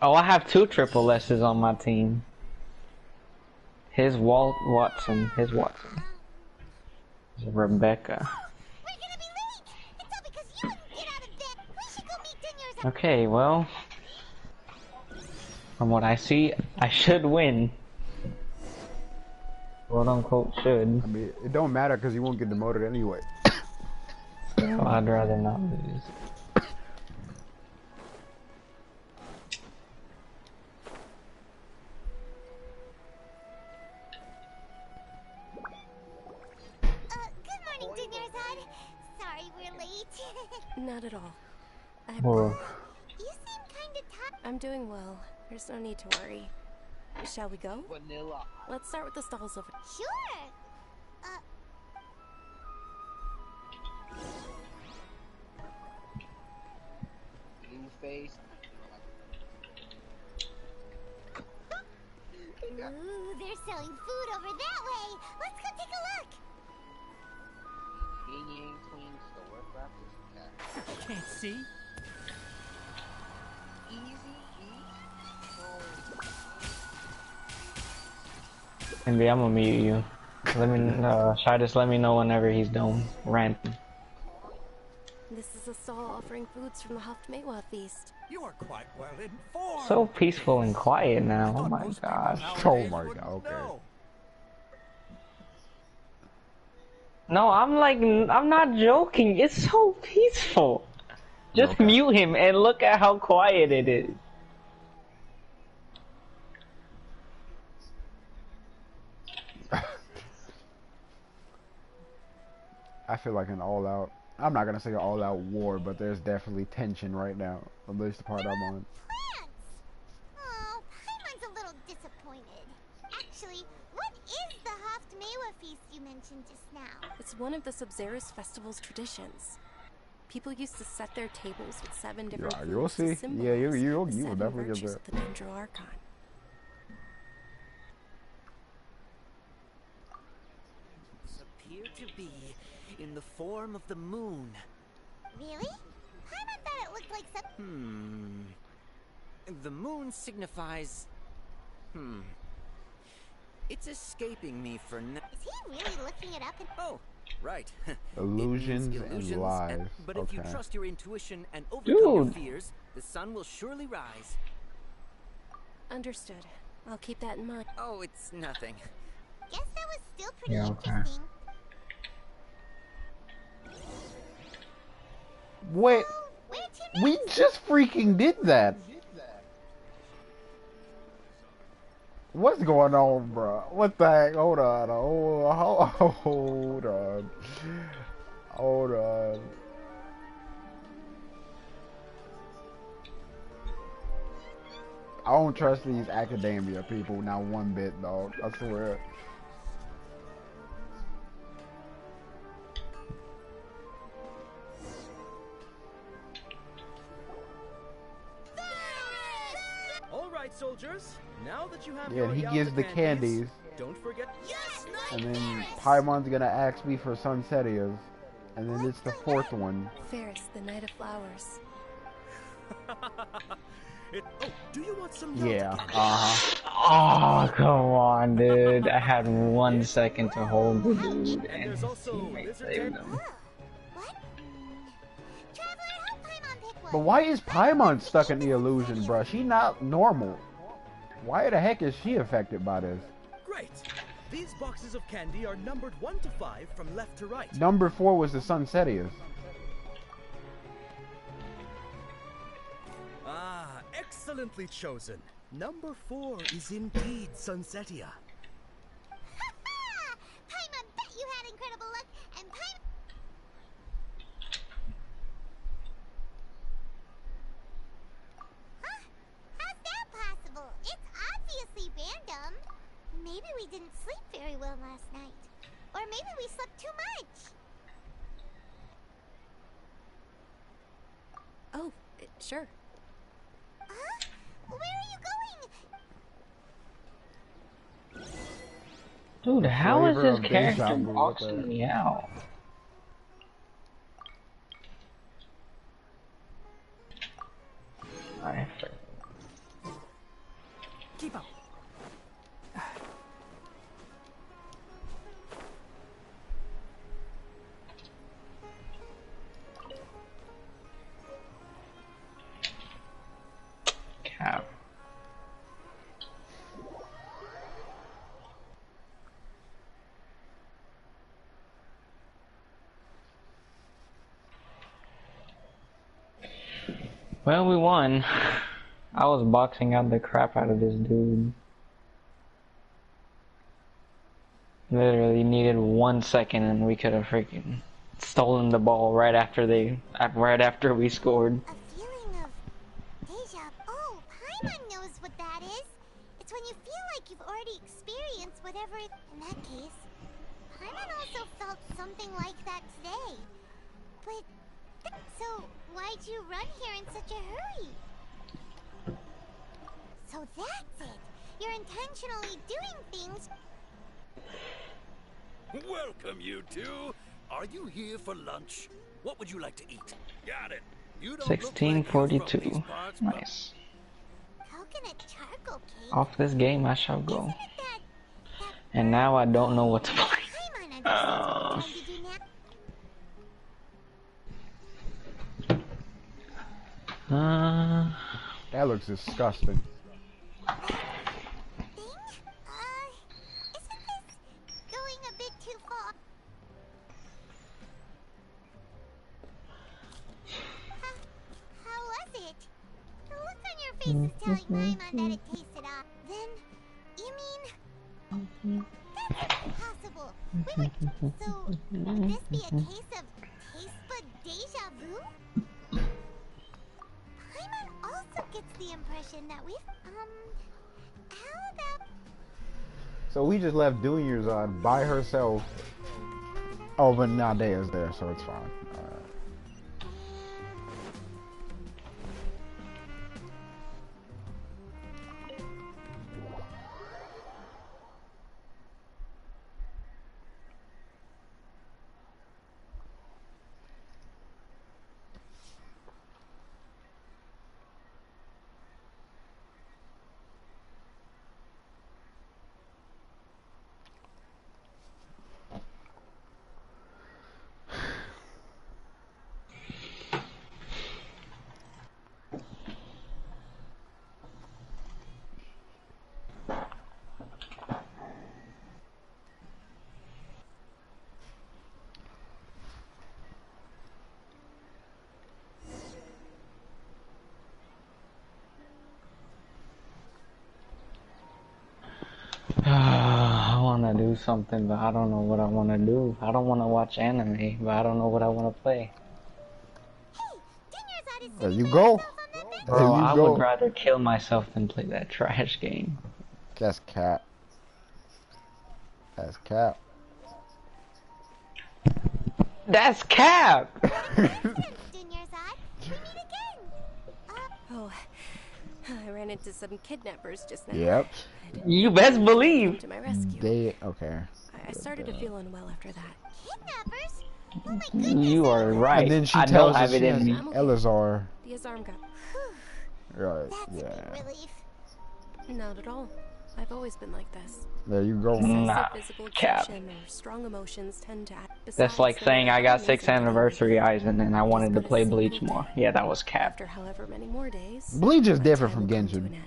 Oh, I have 2 Triple S's on my team. His Watson. His Rebecca. We're gonna be late. It's all because you wouldn't get out of bed. We should go meet Dunyarzad. Okay, well, from what I see, I should win. Quote unquote should. I mean, it don't matter because you won't get demoted anyway. So I'd rather not lose. Good morning, Dunyarzad. Sorry we're late. Not at all. Well, You seem kinda tired. I'm doing well. There's no need to worry. Shall we go? Vanilla. Let's start with the stalls over. Sure. Blue face. Ooh, they're selling food over that way. Let's go take a look. Yin Yang Twins, the work rappers. Can't see. Easy, maybe I'm gonna mute you. Let me, just let me know whenever he's done ranting. This is a stall offering foods from the Haftmewa feast. You are quite well informed. So peaceful and quiet now. Oh my gosh. Oh my god. Okay. No, I'm not joking. It's so peaceful. Just Okay. mute him and look at how quiet it is. I feel like an all-out. I'm not gonna say an all-out war, but there's definitely tension right now. At least the part I'm on. Plants! Oh, Paimon's a little disappointed. Actually, what is the Haft Mewa feast you mentioned just now? It's one of the Sub-Zerus festival's traditions. People used to set their tables with 7 different Yeah, you'll foods to see. symbolize Yeah, you the will 7 definitely get virtues that. of the Dendro Archon. Appear to be in the form of the moon. Really? Paimon thought it looked like some... The moon signifies... It's escaping me for now. Is he really looking it up? Oh, right. Illusions It means and lies. but if you Okay. trust your intuition and overcome your Dude. fears, the sun will surely rise. Understood. I'll keep that in mind. Oh, it's nothing. Guess that was still pretty Yeah, okay. interesting. Wait, Where'd you we just freaking did that. What's going on, bro? What the heck? Hold on. Hold on. Hold on. I don't trust these academia people, not one bit, dog. I swear. All right, soldiers. Now that you have Yeah, your and he Yalta gives the candies, don't forget. Yes, and then Paimon's gonna ask me for Sunsetias, and then it's the fourth one. Ferris, the Knight of Flowers. Do you want some? Yeah, Yalta candy? Oh, come on, dude. I had 1 second to hold the dude, And and there's his also teammate lizard saved tail. him. What? Traveler, help Paimon pick one. But why is Paimon stuck in the illusion, bruh? She not normal. Why the heck is she affected by this? Great. These boxes of candy are numbered 1 to 5 from left to right. Number 4 was the Sunsetias. Ah, excellently chosen. Number 4 is indeed Sunsetia. Ha! Paimon bet you had incredible luck, and Paimon... Huh? How's that possible? It's obviously random. Maybe we didn't sleep very well last night. Or maybe we slept too much. Oh, sure. Huh? Where are you going? Dude, how is Flavor this of character deja vu, what boxing the- me out? I Keep up. cap. Well, we won. I was boxing out the crap out of this dude. Literally needed 1 second and we could have freaking stolen the ball right after we scored. A feeling of deja... Oh, Paimon knows what that is. It's when you feel like you've already experienced whatever it... In that case, Paimon also felt something like that today. But... So, why'd you run here in such a hurry? So that's it. You're intentionally doing things... Welcome, you two. Are you here for lunch? What would you like to eat? Got it. You don't look like you're from 1642. these parts, but Nice. Coconut charcoal cake? Off this game I shall go. Isn't it that... And now I don't know what to play. Paimon understands what you're trying to do now. That looks disgusting. Isn't this going a bit too far? How was it? The look on your face is telling Paimon that it tasted off. Then, you mean... That's impossible. Wait, so would this be a case of taste bud deja vu? Paimon also gets the impression that we've, how about... So we just left Dunyarzad by herself. Oh, but Nadea's there, so it's fine. Alright. I want to do something, but I don't know what I want to do. I don't want to watch anime, but I don't know what I want to play. There you go. Bro, There you I go. would rather kill myself than play that trash game. That's cap. That's cap. That's cap! Oh, I ran into some kidnappers just now. Yep. You best believe. To my rescue. They okay. I started to feel unwell after that. Kidnappers? Oh my goodness. You are right. And then she I tells don't us have she it has in me. Elazar. His arm got... Right. That's Yeah. a big relief. Not at all. I've always been like this. There you go. Nah, Physical cap. exertion or strong emotions tend to act. That's like saying I got 6th anniversary eyes and then I wanted to play Bleach more. Yeah, that was cap. After however many more days, Bleach is my different time from will come to Genshin. an end.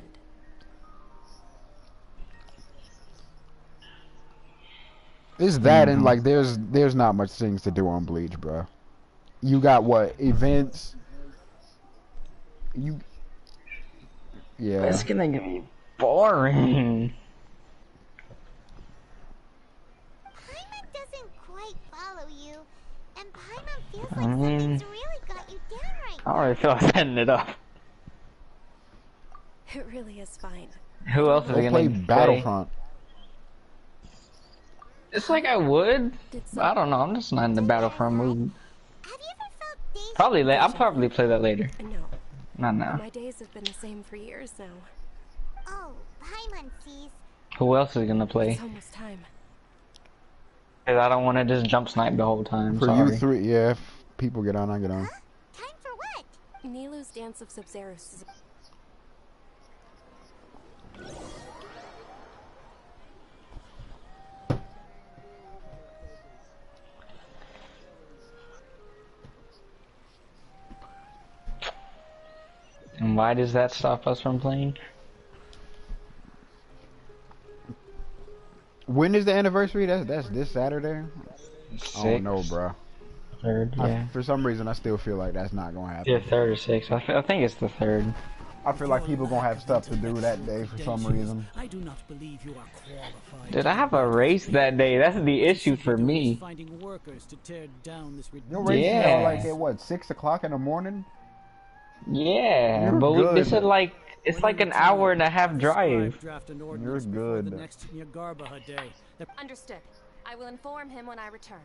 It's that and like there's not much things to do on Bleach, bro. You got what events? You yeah. It's gonna be boring. Paimon doesn't quite follow you, and Paimon feels like something's really got you down right I already feel like setting it up. It really is fine. Who else is Go gonna play play? Battlefront. It's like I would. I don't know. I'm just not in the Battlefront mood. Have you ever felt days Probably I'll probably play that later. No, Not now. my days have been the same for years now. Oh, Paimon sees. Who else is gonna play? It's almost time. 'Cause I don't want to just jump snipe the whole time. For Sorry. you three, yeah. If people get on, I get on. Time for what? Nilu's Dance of Sub-Zeros is... And why does that stop us from playing? When is the anniversary? That's this Saturday. I don't know, bro. Third, yeah. For some reason, I still feel like that's not gonna happen. Yeah, 3rd or 6th. I think it's the 3rd. I feel like people gonna have stuff to do that day for some reason. I do not believe you are qualified. Dude, I have a race that day. That's the issue for me. Finding workers to tear down this Your race is Yeah. like at what 6 o'clock in the morning? Yeah, You're but good. this is like it's like an hour and a half drive. You're good. The next Nyagarbha day. Understood. I will inform him when I return.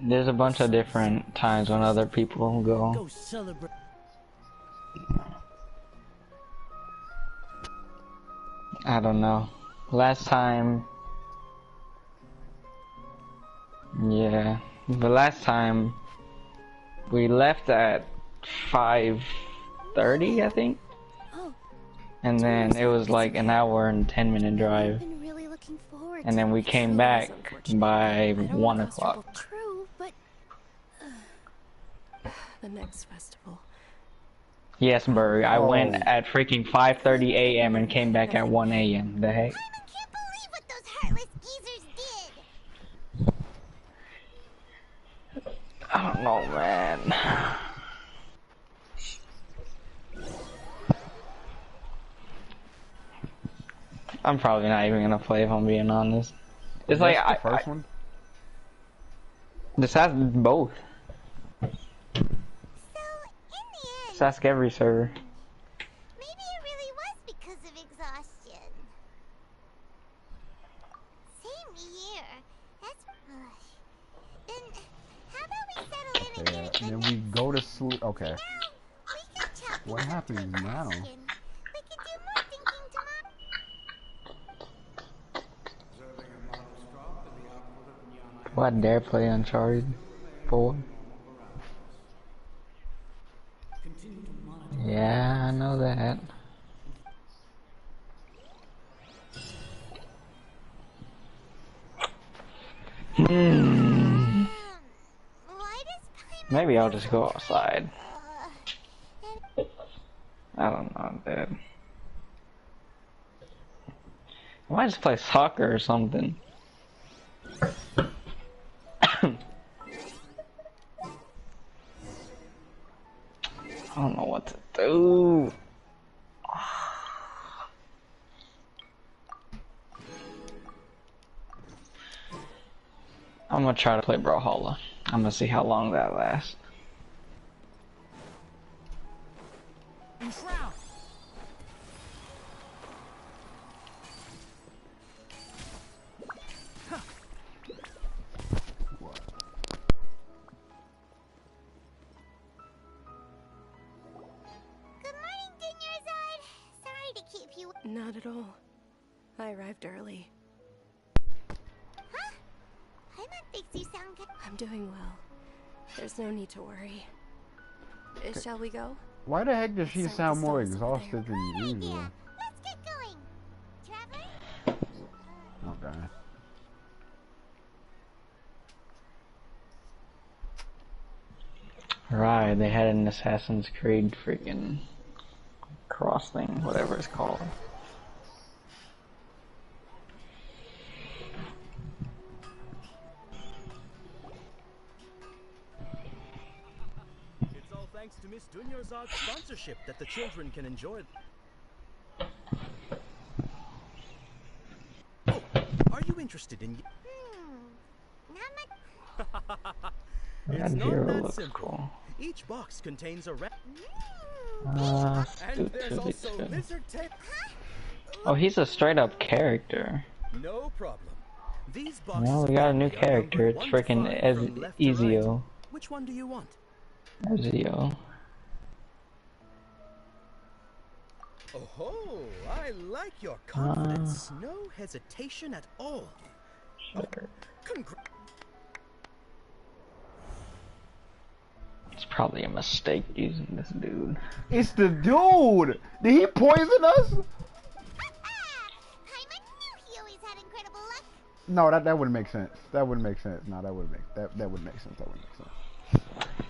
There's a bunch of different times when other people Go go. celebrate. I don't know. Last time, yeah, the last time we left at 5:30, I think, Oh, and then it was like an hour and 10-minute I've drive, been really looking forward and then we came to back this, unfortunately. by I don't 1 want to cause o'clock. trouble. True, but the next festival. Yes, Burry, I went Oh. at freaking 5:30 a.m. and came back at 1 a.m. The heck? Paimon can't believe what those heartless geezers did. I don't know, man. I'm probably not even gonna play if I'm being honest. It's like That's the first one. Just ask both. So, in the end, Just ask every server. maybe it really was because of exhaustion. Same here. That's... Then, how about we settle in and get a And good then we night's go to sleep. Okay. Now, we can chop What things up to a happens now? question. We can do more thinking tomorrow. Who I dare play Uncharted 4? Yeah, I know that. Maybe I'll just go outside. I don't know, dude. I might just play soccer or something. I don't know what to do. I'm gonna try to play Brawlhalla. I'm gonna see how long that lasts. Not at all. I arrived early. Huh? Paimon thinks you sound good. I'm doing well. There's no need to worry. Shall we go? Why the heck does she Let's sound more start with those over exhausted than usual? Let's get going. Traveler? Okay. Right, they had an Assassin's Creed freaking cross thing, whatever it's called. It's all thanks to Miss Dunyarzad's sponsorship that the children can enjoy. Oh, are you interested in? Not much. It's That not hero that looks simple. cool. Each box contains a rat. Dude, There's should be also good. lizard tape. Oh, he's a straight up character. No problem. These boxes Well, we got a new are character. numbered It's 1 to freaking 5 from left to right. Ezio. Which one do you want? Ezio. Oh, I like your confidence. No hesitation at all. Sure. Congrats. It's probably a mistake using this dude. It's the dude! Did he poison us? Paimon knew he always had incredible luck. No, that wouldn't make sense. That wouldn't make sense. No, that wouldn't make sense. That wouldn't make sense.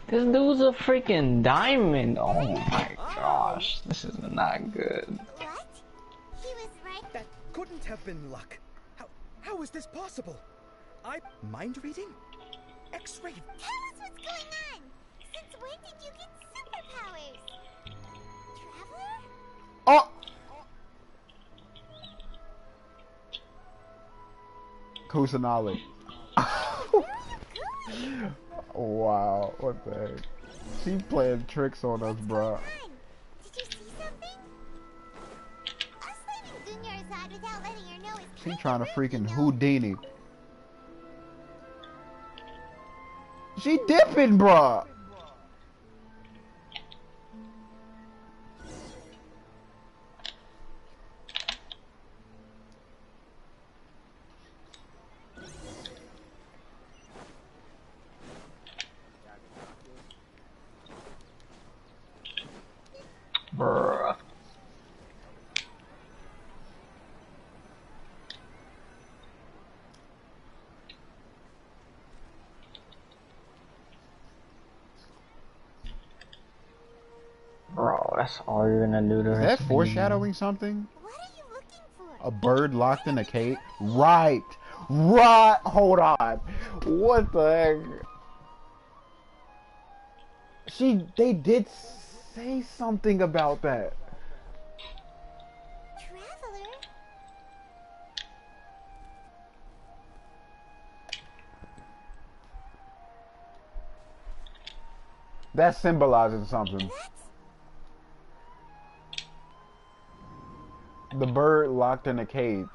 This dude's a freaking diamond. Oh my gosh. This is not good. What? He was right. That couldn't have been luck. How is this possible? Mind reading? X-ray. Tell us what's going on. Since when did you get superpowers? Traveler? Oh! Kusanali. Wow, what the heck? She playing tricks on us, bro. Did you see something? Us leaving Dunyarzad without letting her know is She trying to freaking Houdini. She dipping, bruh. Bruh. Bro, that's all you're gonna do to Is her. that foreshadowing something? What are you looking for? A bird locked in a cage? Right. Right. Hold on. What the heck? They did say something about that. Traveler? That symbolizes something. The bird locked in a cage.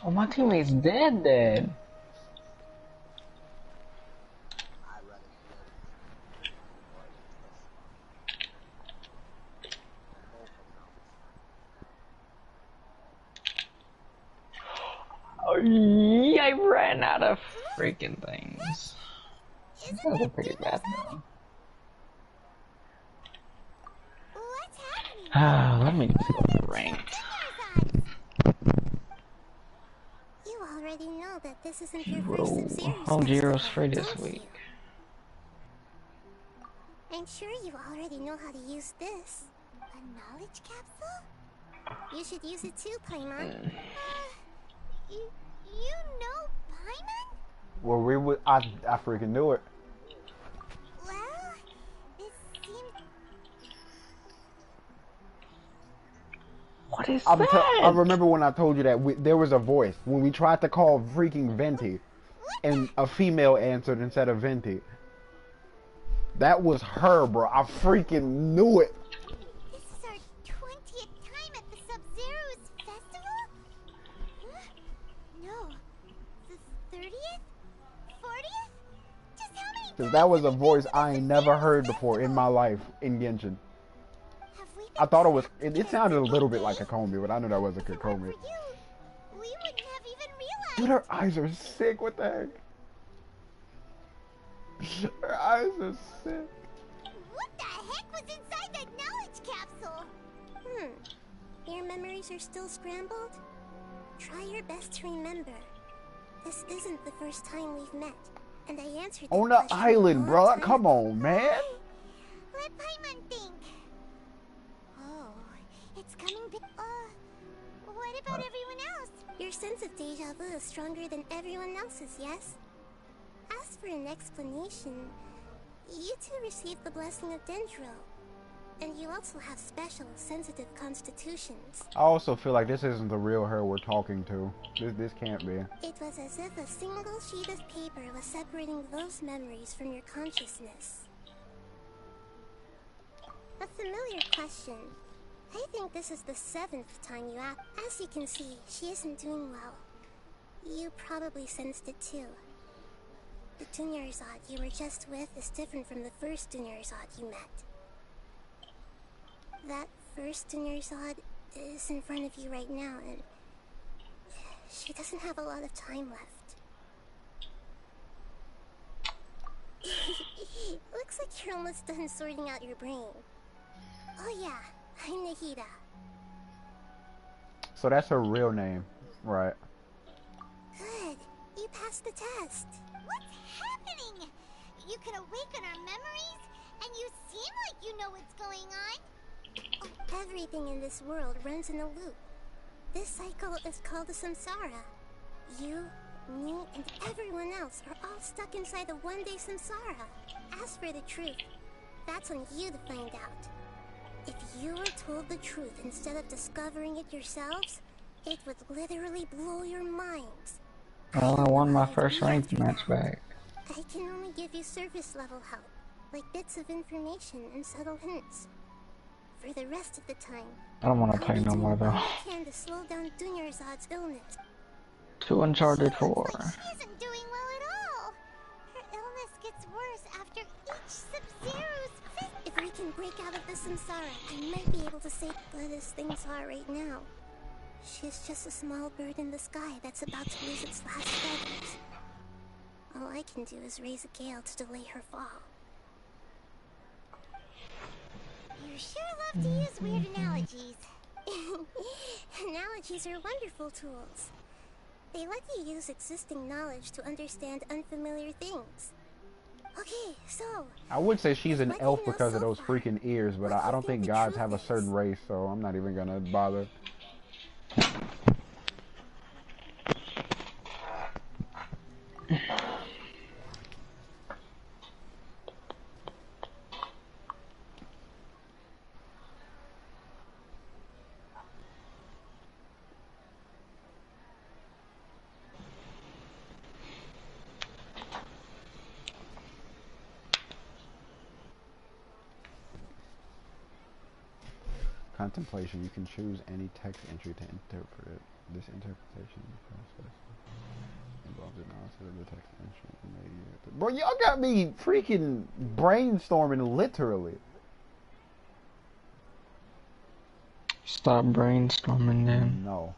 Oh, my teammate's dead. Oh, yeah, I ran out of freaking things. Those are pretty bad though. Let me just go to ranked. You already know that this isn't your first Sub-Zero's Oh, Jiro's festival, free this don't week. you? I'm sure you already know how to use this. A knowledge capsule? You should use it too, Paimon. You know Paimon? Well, we would. I freaking knew it. Well, it seemed... What is that? I remember when I told you that there was a voice when we tried to call freaking Venti, and a female answered instead of Venti. That was her, bro. I freaking knew it. This is our 20th time at the Sub-Zero's festival? Huh? No. The 30th? 40th? Just how many Because that was a voice I ain't never heard before in my life in Genshin. I thought it was. It sounded a little bit like a Kokomi, but I knew that wasn't a Kokomi. we wouldn't have even realized. Dude, her eyes are sick. What the heck? Her eyes are sick. What the heck was inside that knowledge capsule? Your memories are still scrambled? Try your best to remember. This isn't the first time we've met, and I answered the On the question island, a bro. long time Come on, man. Let Paimon think. Oh, it's coming big. What about everyone else? Your sense of deja vu is stronger than everyone else's, yes? As for an explanation, you two received the blessing of Dendro, and you also have special, sensitive constitutions. I also feel like this isn't the real her we're talking to. This can't be. It was as if a single sheet of paper was separating those memories from your consciousness. A familiar question. I think this is the 7th time you asked. As you can see, she isn't doing well. You probably sensed it too. The Dunyarzad you were just with is different from the first Dunyarzad you met. That first Dunyarzad is in front of you right now, and she doesn't have a lot of time left. Looks like you're almost done sorting out your brain. Oh yeah, I'm Nahida. So that's her real name, right? Good. You passed the test. What's happening? You can awaken our memories, and you seem like you know what's going on. Oh, everything in this world runs in a loop. This cycle is called a samsara. You, me, and everyone else are all stuck inside a one-day samsara. As for the truth, that's on you to find out. If you were told the truth instead of discovering it yourselves, it would literally blow your minds. Well, I won my first ranked match back. I can only give you surface level help, like bits of information and subtle hints. For the rest of the time, I don't want to play no more though. all you can to slow down Dunyarzad's illness. To Uncharted 4. She isn't doing well at all. Her illness gets worse after each Sub-Zero's fist. If we can break out of the samsara, I might be able to save. But as things are right now, she's just a small bird in the sky that's about to lose its last feathers. All I can do is raise a gale to delay her fall. You sure love to use weird analogies. Analogies are wonderful tools. They let you use existing knowledge to understand unfamiliar things. Okay, so... I would say she's an elf because of those freaking ears, but I don't think gods have a certain race, so I'm not even gonna bother. Contemplation. You can choose any text entry to interpret it. This interpretation process involves analysis of the text entry. Bro, y'all got me freaking brainstorming literally. Stop brainstorming then. No.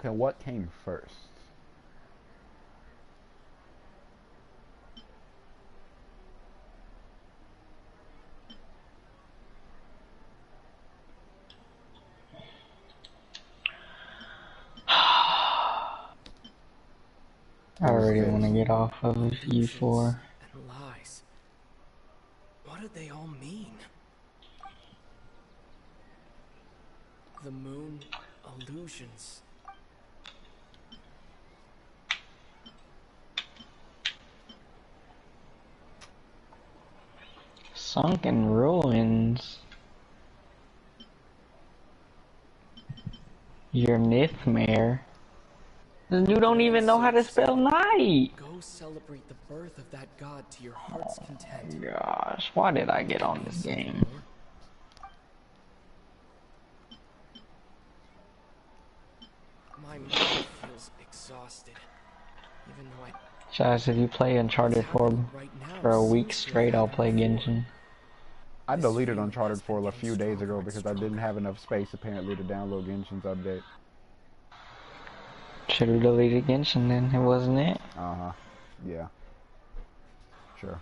Okay, what came first? I already want to get off of E4. And lies. What did they all mean? The moon, illusions. Sunken ruins. Your Nithmare. This dude don't even know how to spell night. Go celebrate the birth of that god to your heart's content. Gosh, why did I get on this game? My mind feels exhausted. Even though I... Chaz, if you play Uncharted 4 for a week straight, I'll play Genshin. I deleted Uncharted 4 a few days ago because I didn't have enough space apparently to download Genshin's update. Should've deleted Genshin then, it wasn't it? Uh-huh. Yeah. Sure.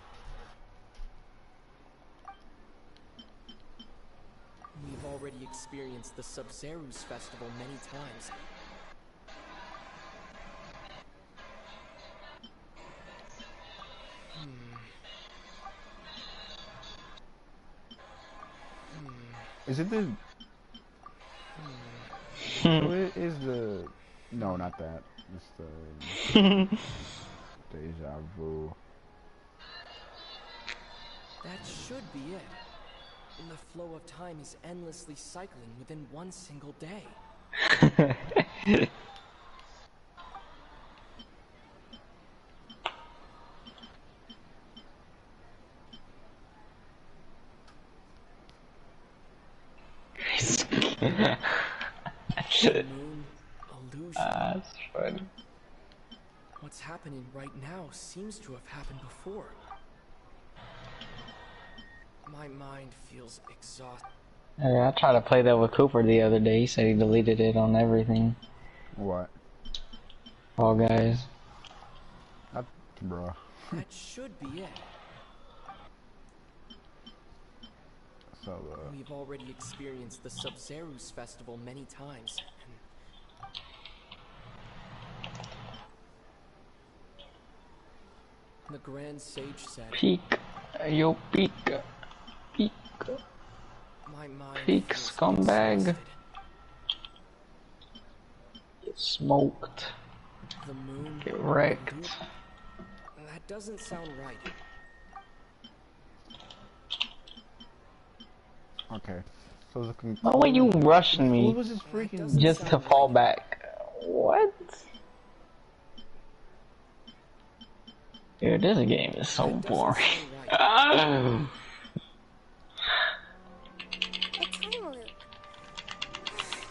We've already experienced the Sub-Zeru's festival many times. Is it the... It is the... No, not that. It's the... Deja vu. That should be it. And the flow of time is endlessly cycling within one single day. Moon, illusion. That's funny. What's happening right now seems to have happened before. My mind feels exhausted. Yeah, I tried to play that with Cooper the other day. He said he deleted it on everything. What? All Guys. Bruh. That should be it. So, We've already experienced the Sub-Zeru's festival many times. And the Grand Sage said... Peek. Yo, peek. Peek. My mind Peek, scumbag. exhausted. Get smoked. The moon... Get wrecked. That doesn't sound right. okay. So the conclusion... Why were you rushing me What was this freaking... just to fall back? What? Dude, this game is so boring. A time loop.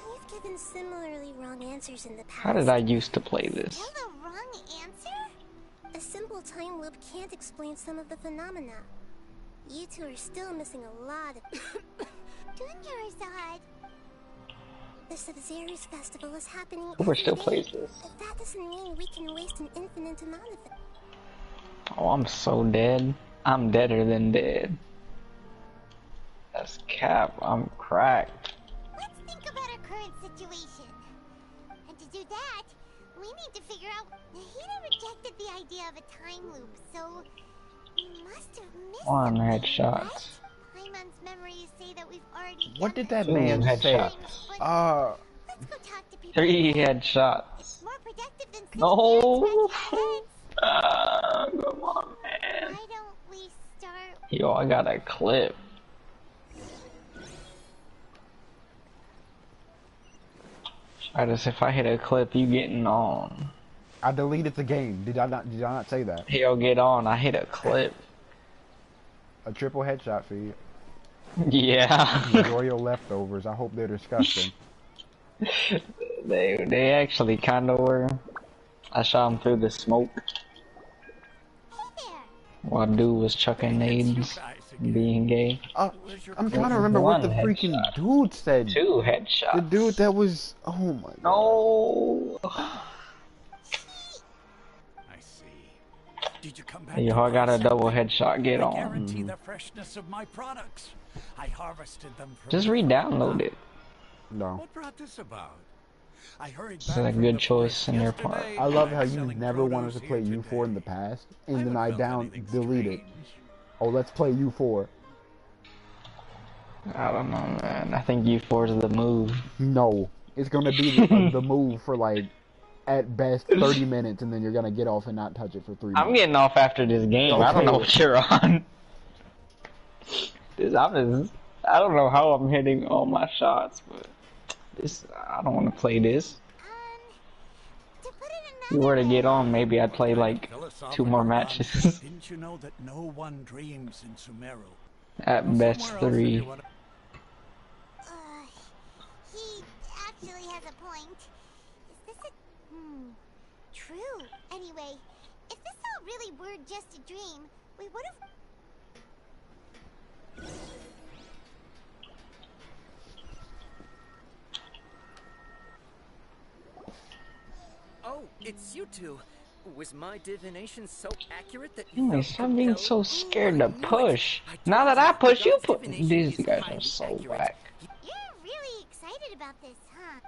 You've given similarly wrong answers in the past. How did I used to play this? Still the wrong answer? A simple time loop can't explain some of the phenomena. You two are still missing a lot of... Dunyarzad! The Sub-Zeru's festival is happening Cooper every still day, plays this. but that doesn't mean we can waste an infinite amount of it. Oh, I'm so dead. I'm deader than dead. That's cap. I'm cracked. Let's think about our current situation. And to do that, we need to figure out... Hida rejected the idea of a time loop, so... We must have missed One something, headshot. right? Paimon's memories say that What did that 2 man say? headshots. Let's go talk to people. 3 headshots. It's more productive than sitting No. here scratching our heads. Come on, man. Why don't we start? Yo, I got a clip. As if I hit a clip, you getting on. I deleted the game. Did I not say that? Yo, get on. I hit a clip. A triple headshot for you. Yeah. Enjoy your leftovers. I hope they're disgusting. They actually kind of were. I shot him through the smoke. While dude was chucking nades, being gay. I'm trying to remember what the freaking dude said. 2 headshots. The dude that was, oh my god. No. Did you come back? Yo, I got a double headshot. Get on. I guarantee the freshness of my products. I harvested them from Just re-download it. No. What brought this about? I hurried This is a good choice in their part. I love how you never wanted to play U4 in the past, and then I delete it. Oh, let's play U4. I don't know, man. I think U4 is the move. No, it's gonna be the move for like, at best 30 minutes, and then you're gonna get off and not touch it for 3 minutes. I'm getting off after this game. Okay. I don't know what you're on. I don't know how I'm hitting all my shots, but I don't want to play this. If you were to get on, maybe I'd play like 2 more matches. Didn't you know that no one dreams in Sumeru? At best 3. He actually has a point. Is this a... True. Anyway, if this all really were just a dream, we would have... Oh, it's you two. Was my divination so accurate that you Hey, stop being so scared to push. Now that I push, you put. These guys are so whack. You're really excited about this, huh?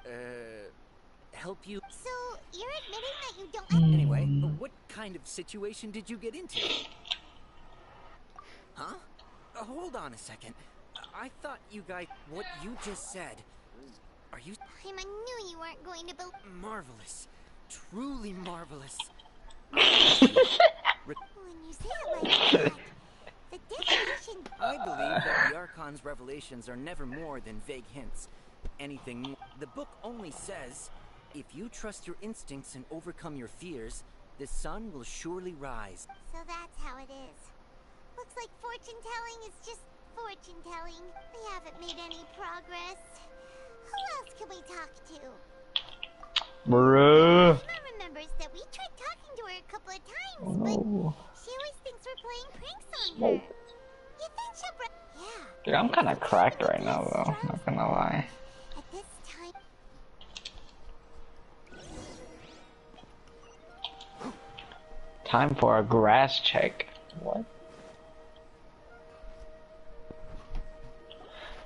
Help you? So, you're admitting that you don't... Anyway, what kind of situation did you get into? Huh? Hold on a second. I thought you guys... What you just said... Are you... I knew you weren't going to believe... Marvelous. Truly marvelous. When you say it like that, the definition... I believe that the Archon's revelations are never more than vague hints. Anything more. The book only says, if you trust your instincts and overcome your fears, the sun will surely rise. So that's how it is. Looks like fortune-telling is just fortune-telling. We haven't made any progress. Who else can we talk to? Bruh. Emma remembers that we tried talking to her a couple of times, but she always thinks we're playing pranks on her. You think she'll yeah. Dude, I'm kind of cracked right now, though. Not gonna lie. At this time... Time for a grass check. What?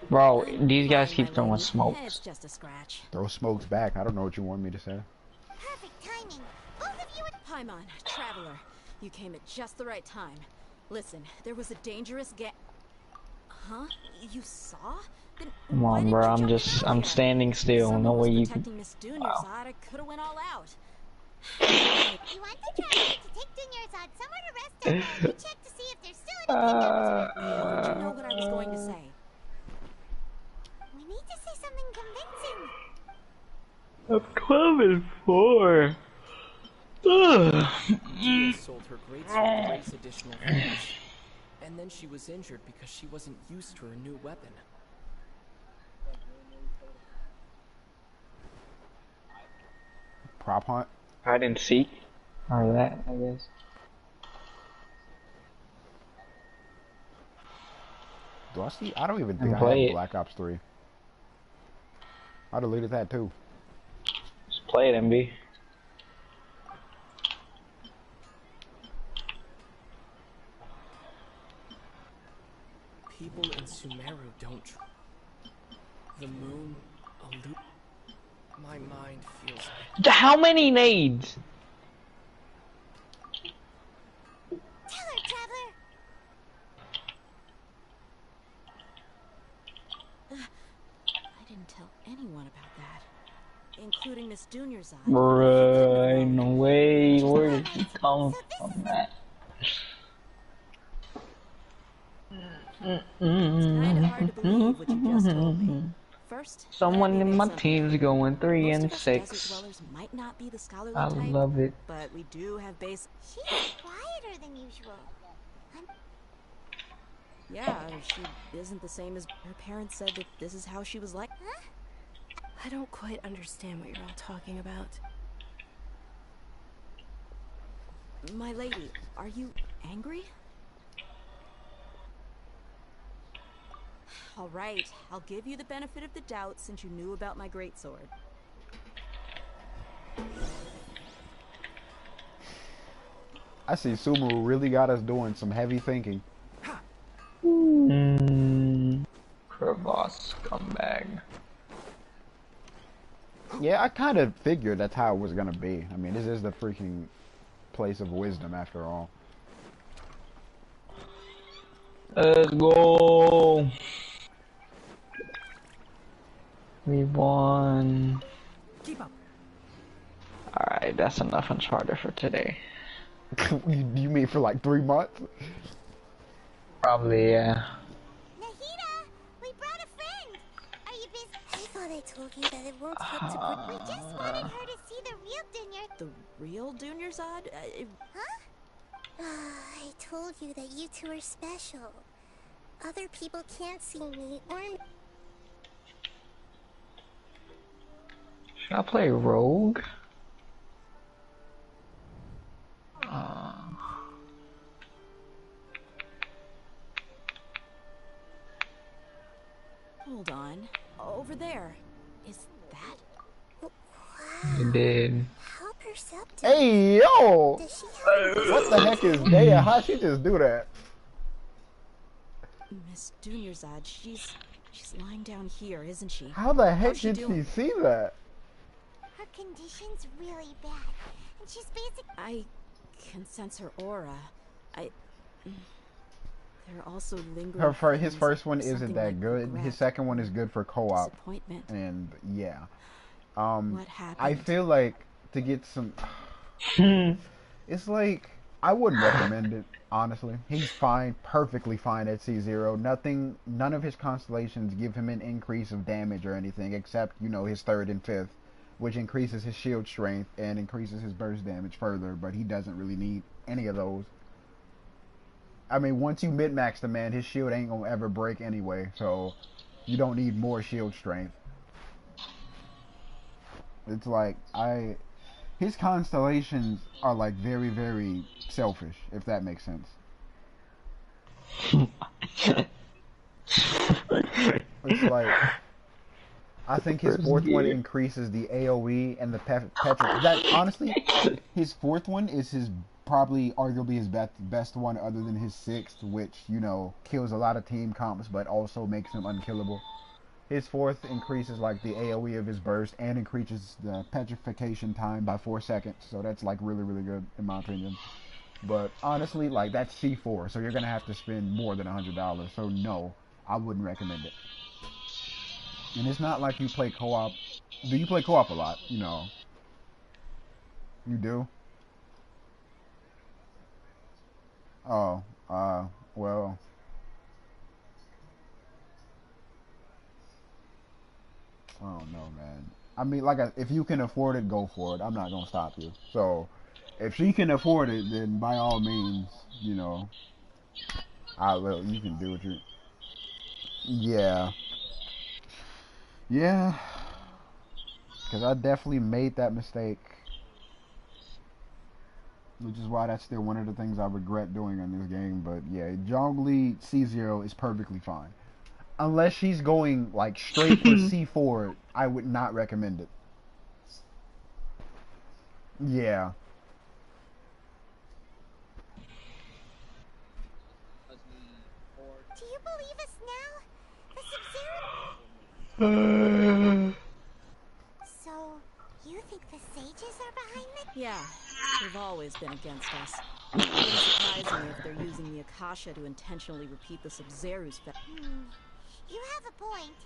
Bro, these guys keep throwing smokes. It's just a scratch. Throw smokes back. I don't know what you want me to say. Perfect timing. Both of you are... Paimon, Traveler, you came at just the right time. Listen, there was a dangerous Huh? You saw? Then Come on, bro. I'm standing still. No way you can. Protecting Miss Dunyarzad, I could have went all out. You want the Traveler to take Dunyarzad somewhere to rest up while we check to see if there's still anything else. How did you know what I was going to say? We need to say something convincing. I'm coming for. She sold her great race additional finish, and then she was injured because she wasn't used to her new weapon. Prop hunt? Hide and seek? Or that, I guess. Do I see? I don't even think I Play have it. Black Ops 3. I deleted that too. Just play it, MB. People in Sumeru don't. The moon, my mind feels. How many nades? Tell her, Traveler. didn't tell anyone about that, including Miss Dunyarzad. Bruh, ain't no way. Where did he come from that? It's kind of hard to believe what you just told me. First, Someone in my something team's going 3 Most and of us desert 6. dwellers might not be the scholarly I type, love it. but we do have base. She's quieter than usual. Yeah, she isn't the same as her parents said that this is how she was like. Huh? I don't quite understand what you're all talking about. My lady, are you angry? All right, I'll give you the benefit of the doubt since you knew about my greatsword. I see Subaru really got us doing some heavy thinking. Crevasse scumbag. Yeah, I kind of figured that's how it was gonna be. I mean, this is the freaking place of wisdom after all. Let's go. We won. Keep up. Alright, that's enough Uncharted for today. You mean for like 3 months? Probably, yeah. Nahida, we brought a friend. Are you busy? I thought I told you that it won't help to put. We just wanted her to see the real Dunyar. The real Dunyarzad? Huh? I told you that you two are special. Other people can't see me or. Should I play Rogue? Hold on. Over there. Is that? Wow. You did. How perceptive. Hey, yo! Does she have What the heck is Daya? How'd she just do that? Miss Dunyarzad, she's lying down here, isn't she? How the heck How's she did she doing? see that? Her condition's really bad, and she's basically. I can sense her aura. There are also lingering. His feelings first one of isn't something that like good. regret, His second one is good for co-op. disappointment. And yeah. What happened? I feel like to get some it's like I wouldn't recommend it, honestly. He's fine, perfectly fine at C0. None of his constellations give him an increase of damage or anything except, you know, his 3rd and 5th, which increases his shield strength and increases his burst damage further, but he doesn't really need any of those. I mean, once you min-max the man, his shield ain't gonna ever break anyway, so you don't need more shield strength. It's like, his constellations are like very, very selfish, if that makes sense. It's like, I think his 4th one increases the AoE and the petrol. That, honestly, his 4th one is his probably arguably his best one other than his 6th, which, you know, kills a lot of team comps but also makes him unkillable. His 4th increases like the AoE of his burst and increases the petrification time by 4 seconds, so that's like really, really good in my opinion. But honestly, like, that's C4, so you're gonna have to spend more than $100, so no, I wouldn't recommend it. And it's not like you play co-op. Do you play co-op a lot? You know. You do? Oh, well. I don't know, man. I mean, like, if you can afford it, go for it. I'm not gonna stop you. So, if she can afford it, then by all means, you know, you can do what you. Yeah. Yeah. Because I definitely made that mistake. Which is why that's still one of the things I regret doing in this game. But yeah, Zhongli C0 is perfectly fine. Unless she's going like straight for C4, I would not recommend it. Yeah. Do you believe us now? The Sub-Zero. So, you think the sages are behind it? Yeah, they've always been against us. It wouldn't surprise me if they're using the Akasha to intentionally repeat the Sub-Zeru's You have a point.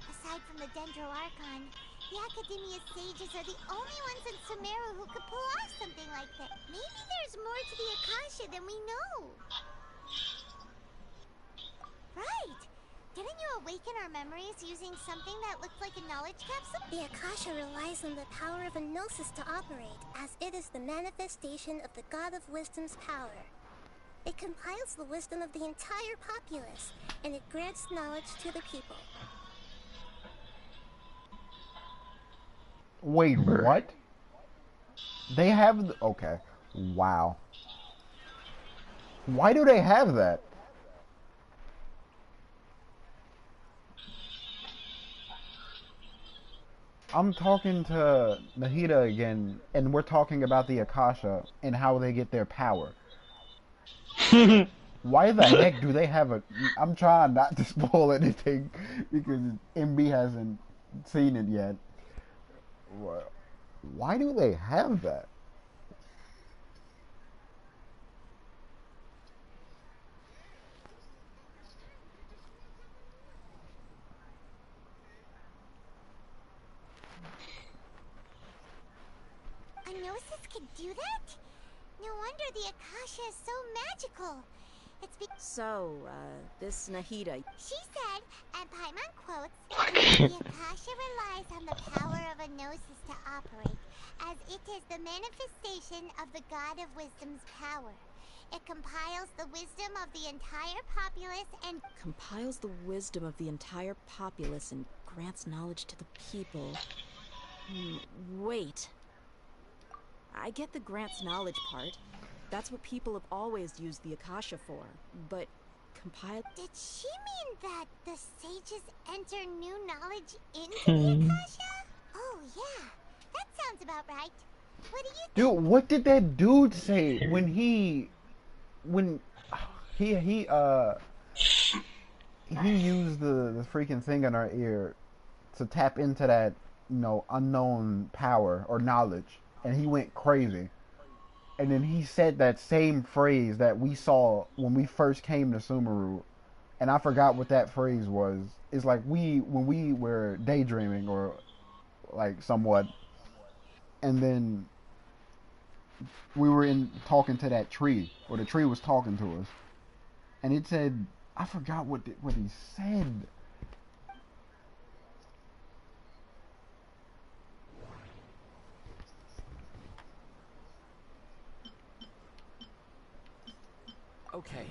Aside from the Dendro Archon, the Academia sages are the only ones in Sumeru who could pull off something like that. Maybe there's more to the Akasha than we know. Right! Didn't you awaken our memories using something that looked like a knowledge capsule? The Akasha relies on the power of a gnosis to operate, as it is the manifestation of the God of Wisdom's power. It compiles the wisdom of the entire populace, and it grants knowledge to the people. Wait, what? They have... Okay. Wow. Why do they have that? I'm talking to Nahida again, and we're talking about the Akasha and how they get their power. Why the heck do they have a... I'm trying not to spoil anything because MB hasn't seen it yet. Why do they have that? A Gnosis could do that? No wonder the Akasha is so magical. It's this Nahida. She said, and Paimon quotes, the Akasha relies on the power of a Gnosis to operate, as it is the manifestation of the God of Wisdom's power. It compiles the wisdom of the entire populace and... Compiles the wisdom of the entire populace and grants knowledge to the people. Wait. I get the grants knowledge part. That's what people have always used the Akasha for. But compile... Did she mean that the sages enter new knowledge into the Akasha? Oh yeah, that sounds about right. What do you think? Dude, what did that dude say when he used the freaking thing in our ear to tap into that, you know, unknown power or knowledge, and he went crazy. And then he said that same phrase that we saw when we first came to Sumeru, and I forgot what that phrase was. It's like when we were daydreaming or like somewhat, and then we were talking to that tree, or the tree was talking to us, and it said, I forgot what he said. Okay,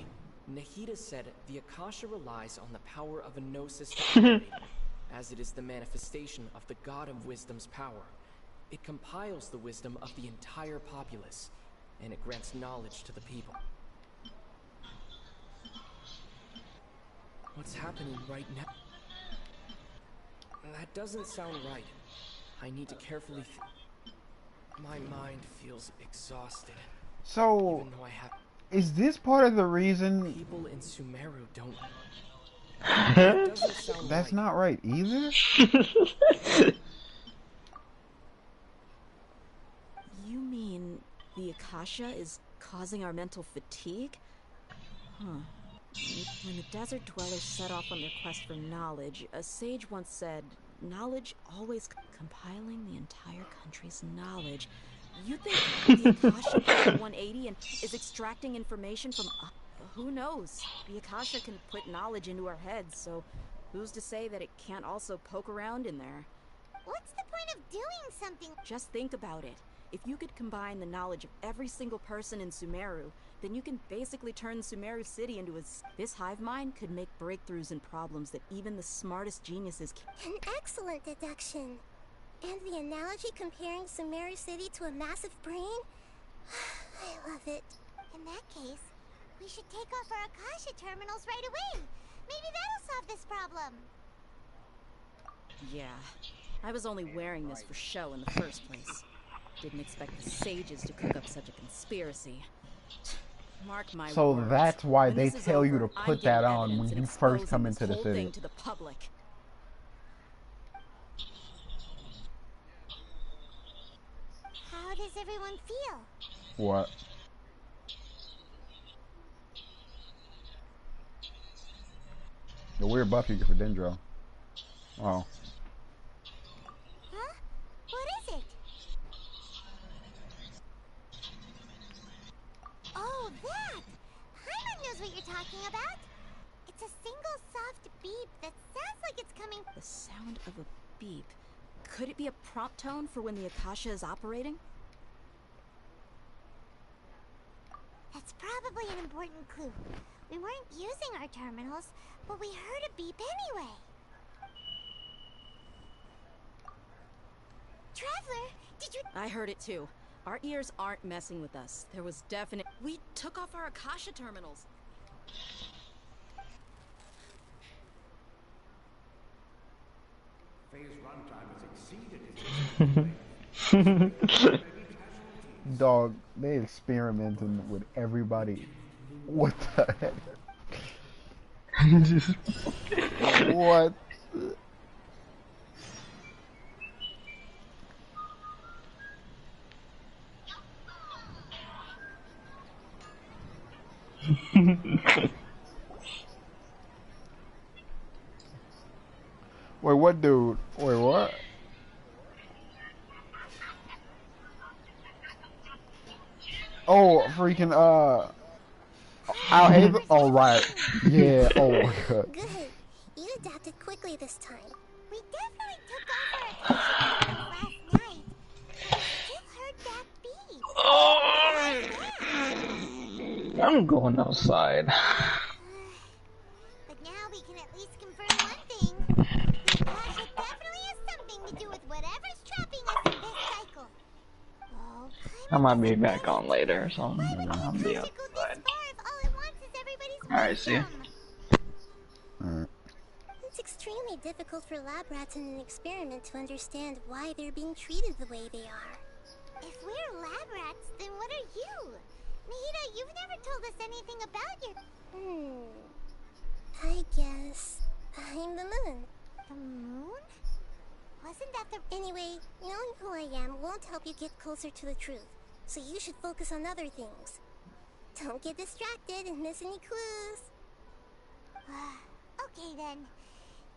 Nahida said the Akasha relies on the power of a Gnosis to operate, as it is the manifestation of the God of Wisdom's power. It compiles the wisdom of the entire populace, and it grants knowledge to the people. What's happening right now? That doesn't sound right. I need to carefully my mind feels exhausted. So... Even though I have... Is this part of the reason... People in Sumeru don't... That's right. not right either? You mean the Akasha is causing our mental fatigue? Huh. When the desert dwellers set off on their quest for knowledge, a sage once said, knowledge always compiling the entire country's knowledge. You think the Akasha did 180 and is extracting information from... who knows? The Akasha can put knowledge into our heads, so who's to say that it can't also poke around in there? What's the point of doing something? Just think about it. If you could combine the knowledge of every single person in Sumeru, then you can basically turn Sumeru City into a... This hive mind could make breakthroughs in problems that even the smartest geniuses can... An excellent deduction. And the analogy comparing Sumeru City to a massive brain? I love it. In that case, we should take off our Akasha terminals right away. Maybe that'll solve this problem. Yeah, I was only wearing this for show in the first place. Didn't expect the sages to cook up such a conspiracy. Mark my So words. that's why When they this is tell you over, to I'm put that getting on when evidence you and first come exposing into this the whole city. thing to the public. How does everyone feel? What? The weird buff you get for Dendro. Oh. Huh? What is it? Oh, that! Paimon knows what you're talking about. It's a single soft beep that sounds like it's coming. The sound of a beep. Could it be a prompt tone for when the Akasha is operating? That's probably an important clue. We weren't using our terminals, but we heard a beep anyway. Traveler, did you... I heard it too. Our ears aren't messing with us. There was definite... We took off our Akasha terminals. Phase runtime has exceeded its Dog, they experimenting with everybody. What the heck? What? Wait, what dude? Wait, what? Oh, freaking, oh, right. Yeah, oh my god. Good. You adapted quickly this time. We definitely took off our Akasha terminals last night, but we still heard that beep. I'm going outside. But now we can at least confirm one thing. The Akasha definitely has something to do with whatever's trapping us in this cycle. Oh, I might be back on later or something. I'll be outside. Alright, see ya. It's extremely difficult for lab rats in an experiment to understand why they're being treated the way they are. If we're lab rats, then what are you? Nahida, you've never told us anything about your... I guess I'm the moon. The moon? Wasn't that the... Anyway, knowing who I am won't help you get closer to the truth, so you should focus on other things. Don't get distracted and miss any clues. Okay then.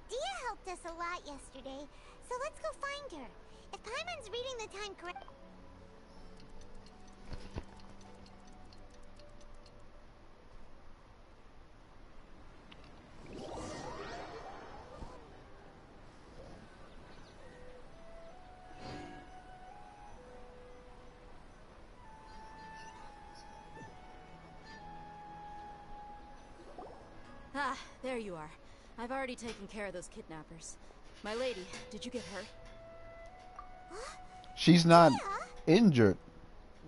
Dia helped us a lot yesterday, so let's go find her. If Paimon's reading the time correct... Ah, there you are. I've already taken care of those kidnappers. My lady, did you get hurt? She's not injured.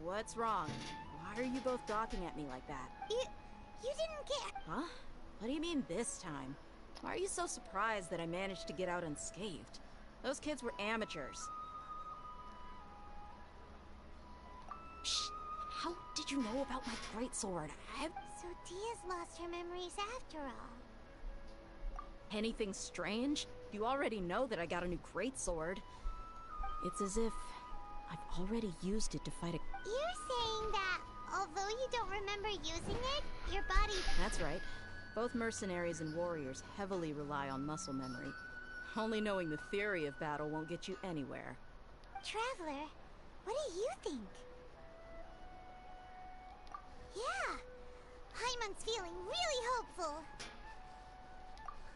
What's wrong? Why are you both gawking at me like that? You didn't get... Huh? What do you mean this time? Why are you so surprised that I managed to get out unscathed? Those kids were amateurs. Shh! How did you know about my greatsword? So Dia's lost her memories after all. Anything strange? You already know that I got a new greatsword. It's as if I've already used it to fight a... You're saying that, although you don't remember using it, your body... That's right. Both mercenaries and warriors heavily rely on muscle memory. Only knowing the theory of battle won't get you anywhere. Traveler, what do you think? Yeah, Paimon's feeling really hopeful.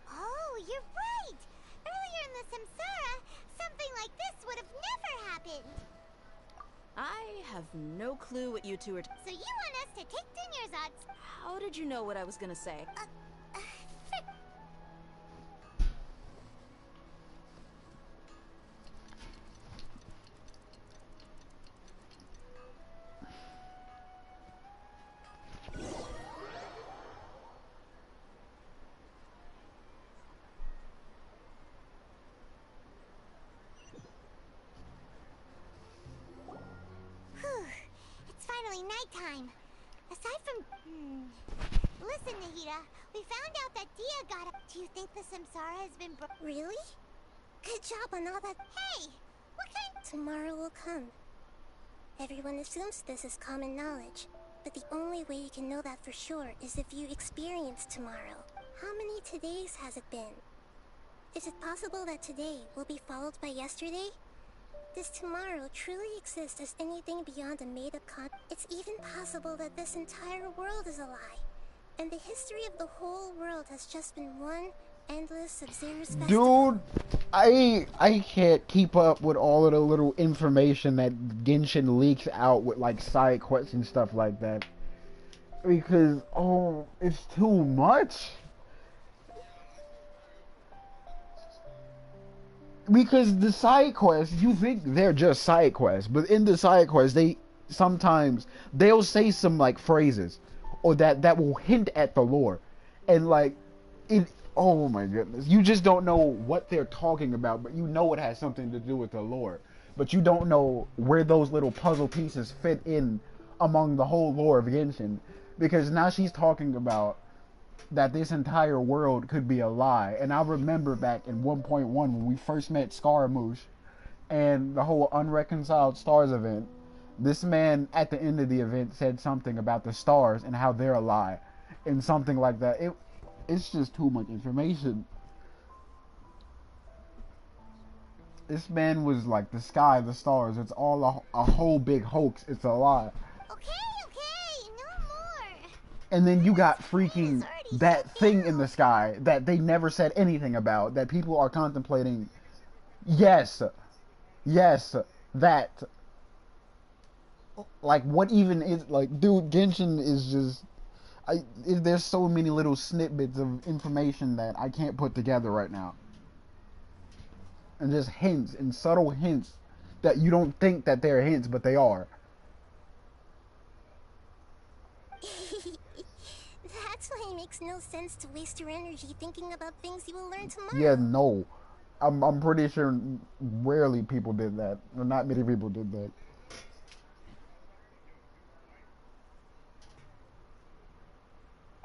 Oh, you're right! Earlier in the Samsara, something like this would have never happened. I have no clue what you two are... So you want us to take Dinya's odds? How did you know what I was gonna say? It's finally nighttime. Aside from... Listen, Nahida, we found out that Dia got up. Do you think the Samsara has been Really? Good job on all that. Hey! What kind... Tomorrow will come. Everyone assumes this is common knowledge, but the only way you can know that for sure is if you experience tomorrow. How many todays has it been? Is it possible that today will be followed by yesterday? Does tomorrow truly exist as anything beyond a made-up It's even possible that this entire world is a lie, and the history of the whole world has just been one endless Sub-Zero's festival. Dude, I can't keep up with all of the little information that Genshin leaks out with like side quests and stuff like that. Because, oh, it's too much. Because the side quests, you think they're just side quests, but in the side quests, sometimes they'll say some like phrases, or that will hint at the lore, and like it. Oh my goodness, you just don't know what they're talking about, but you know it has something to do with the lore, but you don't know where those little puzzle pieces fit in among the whole lore of Genshin, because now she's talking about that this entire world could be a lie. And I remember back in 1.1 when we first met Scaramouche and the whole Unreconciled Stars event, this man at the end of the event said something about the stars and how they're a lie and something like that. It's just too much information. This man was like, the sky, the stars, it's all a whole big hoax. It's a lie. Okay, no more. And then you got freaking that thing in the sky that they never said anything about, that people are contemplating. Yes, that. Like, what even is, like, dude, Genshin is just, there's so many little snippets of information that I can't put together right now. And just hints and subtle hints that you don't think that they're hints, but they are. That's why it makes no sense to waste your energy thinking about things you will learn tomorrow. Yeah, no. I'm pretty sure rarely people did that. Or not many people did that.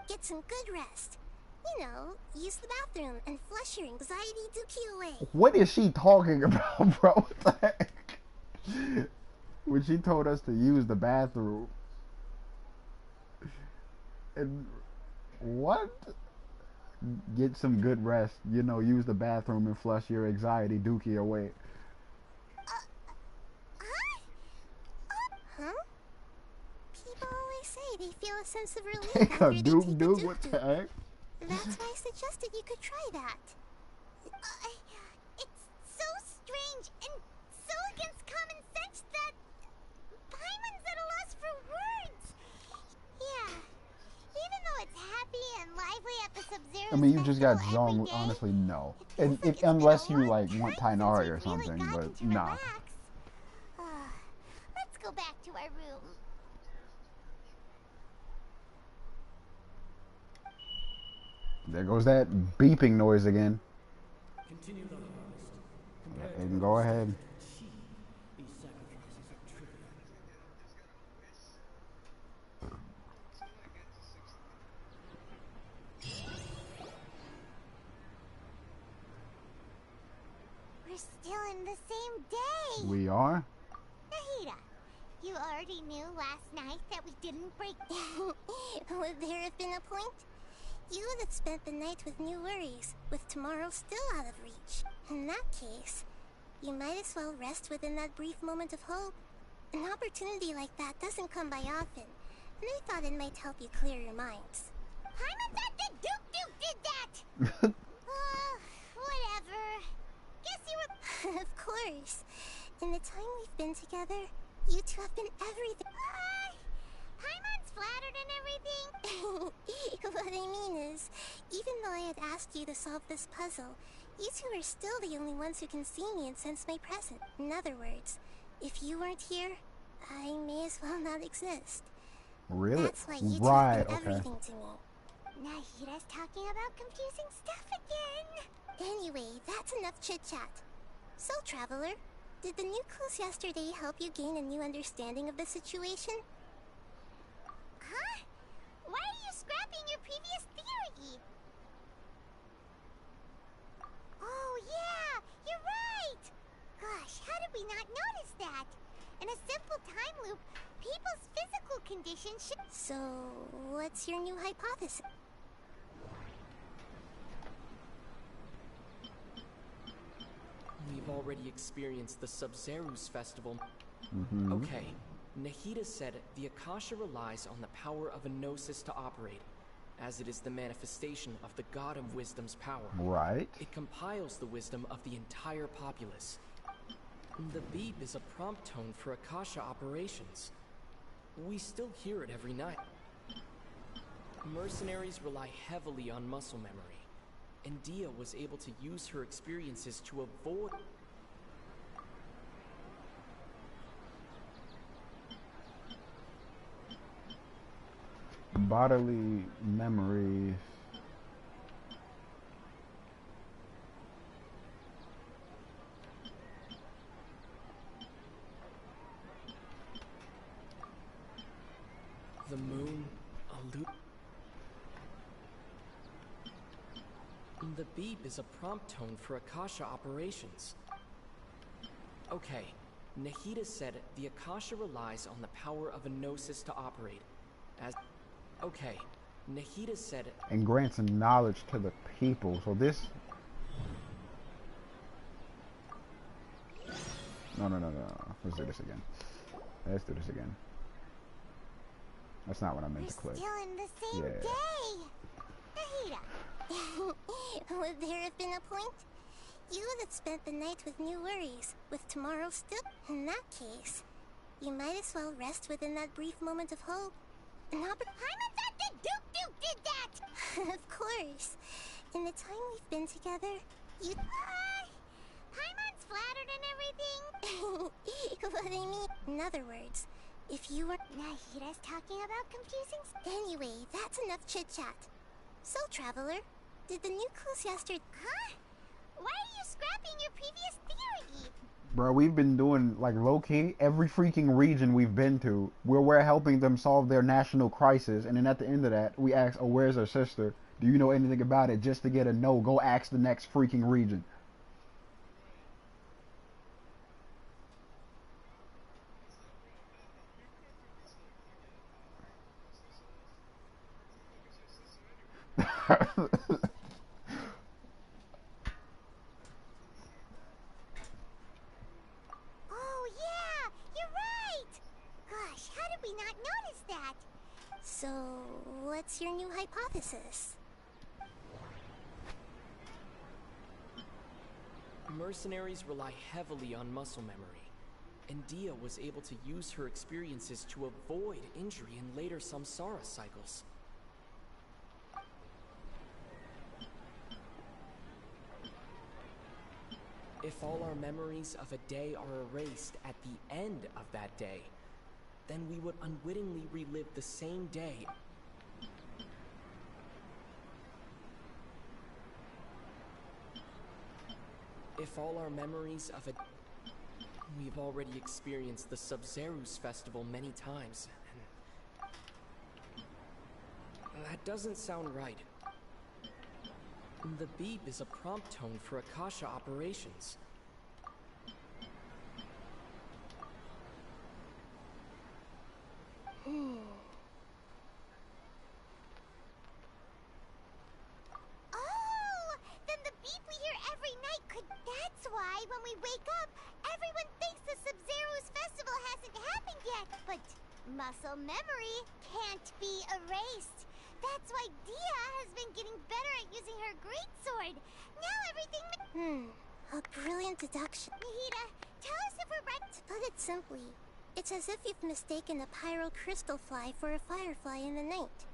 Get some good rest. You know, use the bathroom and flush your anxiety dookie away. What is she talking about, bro? What the heck? When she told us to use the bathroom. And what? Get some good rest. You know, use the bathroom and flush your anxiety dookie away. Huh? People always say they feel a sense of relief Take after a they duke, take a dude. duke What the duke. heck? That's why I suggested you could try that. It's so strange and so against common sense that Paimon's at a loss for words. Yeah, even though it's happy and lively at the Sub-Zero. I mean, you just got Zong. Honestly, no. Unless you like want Tainari or something, but nah. Let's go back to our room. There goes that beeping noise again. Continue the harvest. And go ahead. These sacrifices are trivial. We're still in the same day. We are? Nahida, you already knew last night that we didn't break. Would there have been a point? You would have spent the night with new worries, with tomorrow still out of reach. In that case, you might as well rest within that brief moment of hope. An opportunity like that doesn't come by often, and I thought it might help you clear your minds. Paimon thought that Duke did that! Whatever. Guess you were... Of course. In the time we've been together, you two have been everything. Paimon's flattered and everything. What I mean is, even though I had asked you to solve this puzzle, you two are still the only ones who can see me and sense my presence. In other words, if you weren't here, I may as well not exist. Really? That's why you two Right, have been okay. everything to me. Nahida's talking about confusing stuff again. Anyway, that's enough chit-chat. So, Traveler, did the new clues yesterday help you gain a new understanding of the situation? Huh? Why are you scrapping your previous theory? Oh yeah, you're right! Gosh, how did we not notice that? In a simple time loop, people's physical condition should... So, what's your new hypothesis? already experienced the Sub-Zeru's festival. Mm-hmm. Okay, Nahida said the Akasha relies on the power of a gnosis to operate, as it is the manifestation of the God of Wisdom's power. Right. It compiles the wisdom of the entire populace. The beep is a prompt tone for Akasha operations. We still hear it every night. Mercenaries rely heavily on muscle memory, and Dia was able to use her experiences to avoid... Bodily memories. The moon, The beep is a prompt tone for Akasha operations. Okay, Nahida said the Akasha relies on the power of a gnosis to operate, as... Okay, Nahida said... And grants knowledge to the people. So this... No. Let's do this again. That's not what I meant to click. Still in the same day. Nahida. Would there have been a point? You would have spent the night with new worries, with tomorrow still. In that case, you might as well rest within that brief moment of hope. Paimon the Duke did that! Of course. In the time we've been together, you... Paimon's flattered and everything. What I mean... In other words, if you were... Nahida's talking about confusing... Anyway, that's enough chit-chat. So, Traveler, did the new clues yesterday... Huh? Why are you scrapping your previous theory? Bro, we've been doing, like, low-key, every freaking region we've been to, where we're helping them solve their national crisis, and then at the end of that, we ask, oh, where's her sister? Do you know anything about it? Just to get a no, go ask the next freaking region. Oh, yeah! You're right! Gosh, how did we not notice that? So, what's your new hypothesis? Mercenaries rely heavily on muscle memory, and Dia was able to use her experiences to avoid injury in later samsara cycles. If all our memories of a day are erased at the end of that day, then we would unwittingly relive the same day. If all our memories of a... We've already experienced the Sub-Zeru's festival many times, and... That doesn't sound right. The beep is a prompt tone for Akasha operations. Oh! Then the beep we hear every night could... That's why when we wake up, everyone thinks the Sub-Zeru's festival hasn't happened yet. But muscle memory can't be erased. That's why Dia has been getting better at using her greatsword. Now everything... A brilliant deduction. Nahida, tell us if we're right. To put it simply, it's as if you've mistaken a pyro crystal fly for a firefly in the night.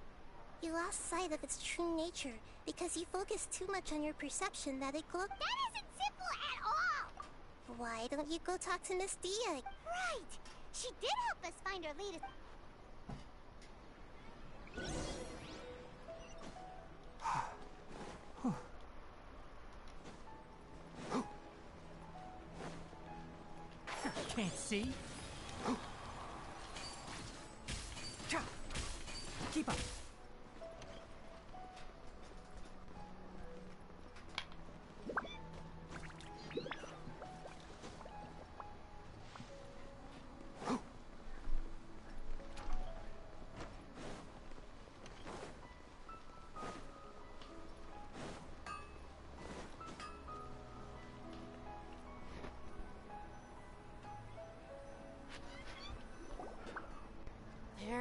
You lost sight of its true nature because you focused too much on your perception that it glowed. That isn't simple at all! Why don't you go talk to Miss Dia? Right! She did help us find our latest... Can't see? Keep up.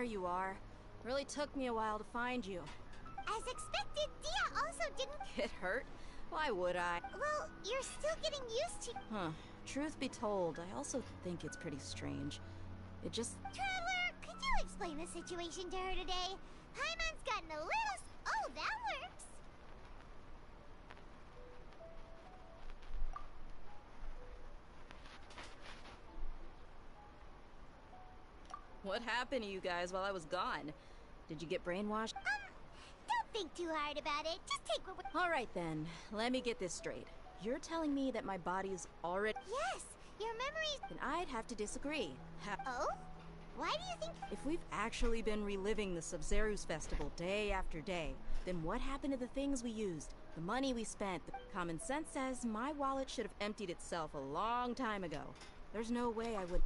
there you are. Really took me a while to find you. As expected, Dia also didn't Get hurt? Why would I? Well, you're still getting used to... Huh. Truth be told, I also think it's pretty strange. It just... Traveler, could you explain the situation to her today? Paimon's gotten a little... Oh, that works! What happened to you guys while I was gone? Did you get brainwashed? Don't think too hard about it. Just take what we're... Alright then, let me get this straight. You're telling me that my body's already... Yes, your memories... Then I'd have to disagree. Oh? Why do you think... If we've actually been reliving the Sub-Zero's festival day after day, then what happened to the things we used? The money we spent? The common sense says my wallet should have emptied itself a long time ago. There's no way I would...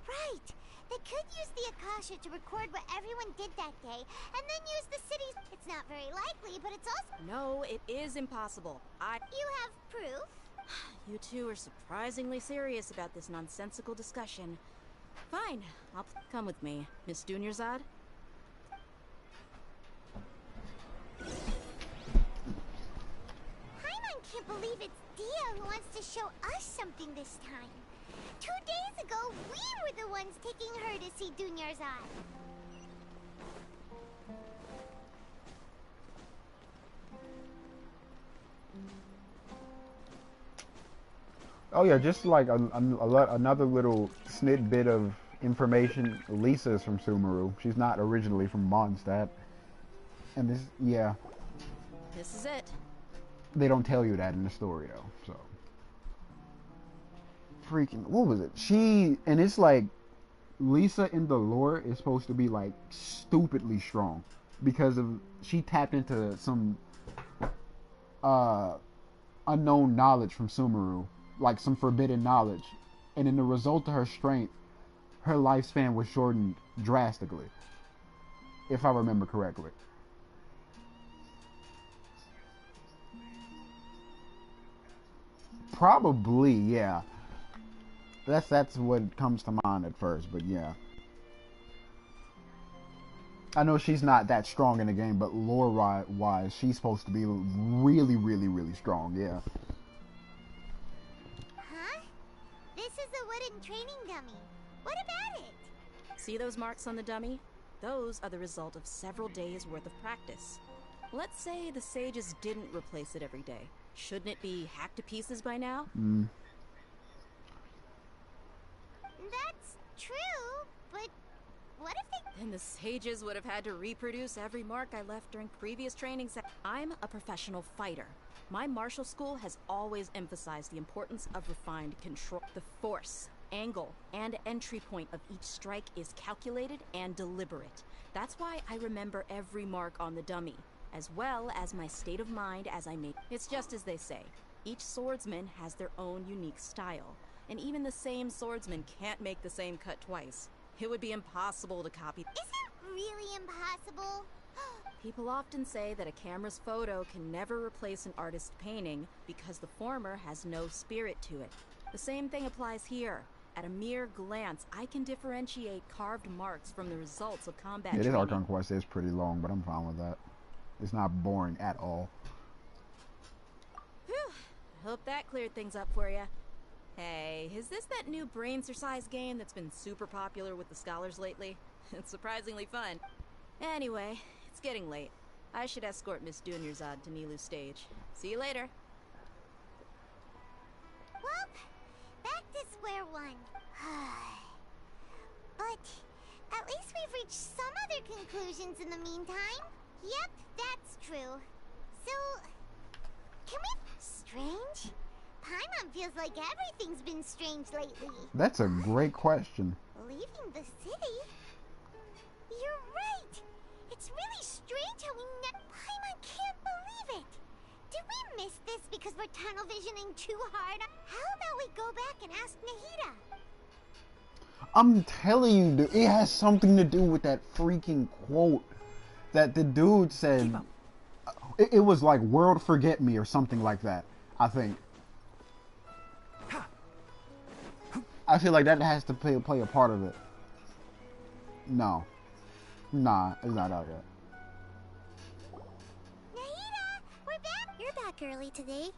Right! They could use the Akasha to record what everyone did that day, and then use the city's... It's not very likely, but it's also... No, it is impossible. You have proof? You two are surprisingly serious about this nonsensical discussion. Fine, I'll come with me. Miss Dunyarzad? Paimon can't believe it's Dia who wants to show us something this time. 2 days ago, we were the ones taking her to see Dunyarzad. Oh yeah, just like another little bit of information. Lisa's from Sumeru. She's not originally from Mondstadt. And this, yeah. This is it. They don't tell you that in the story though, so. Freaking, what was it? And it's like, Lisa in the lore is supposed to be like stupidly strong. Because she tapped into some unknown knowledge from Sumeru. Like some forbidden knowledge, and in the result of her strength, her lifespan was shortened drastically, if I remember correctly. Probably, yeah. That's what comes to mind at first, but yeah. I know she's not that strong in the game, but lore-wise, she's supposed to be really, really, really strong, yeah. This is a wooden training dummy. What about it? See those marks on the dummy? Those are the result of several days' worth of practice. Let's say the sages didn't replace it every day. Shouldn't it be hacked to pieces by now? That's true, but what if they... Then the sages would have had to reproduce every mark I left during previous training sessions. I'm a professional fighter. My martial school has always emphasized the importance of refined control. The force, angle, and entry point of each strike is calculated and deliberate. That's why I remember every mark on the dummy, as well as my state of mind as I make. It's just as they say. Each swordsman has their own unique style, and even the same swordsman can't make the same cut twice. It would be impossible to copy. Is it really impossible? People often say that a camera's photo can never replace an artist's painting because the former has no spirit to it. The same thing applies here. At a mere glance, I can differentiate carved marks from the results of combat Yeah, this training. Archon quest is pretty long, but I'm fine with that. It's not boring at all. Whew. I hope that cleared things up for you. Hey, is this that new brain exercise game that's been super popular with the scholars lately? It's surprisingly fun. Anyway, it's getting late. I should escort Miss Dunyarzad to Nilu's stage. See you later. Well, back to square one. But at least we've reached some other conclusions in the meantime. Yep, that's true. So, can we... Strange? Paimon feels like everything's been strange lately. That's a great question. Leaving the city? You're right! It's really strange how we Paimon can't believe it! Did we miss this because we're tunnel visioning too hard? How about we go back and ask Nahida? I'm telling you, dude, it has something to do with that freaking quote that the dude said. It was like, world forget me or something like that, I think. I feel like that has to play a part of it. No. Nah, it's not out yet. Nahida, we're back. You're back early today.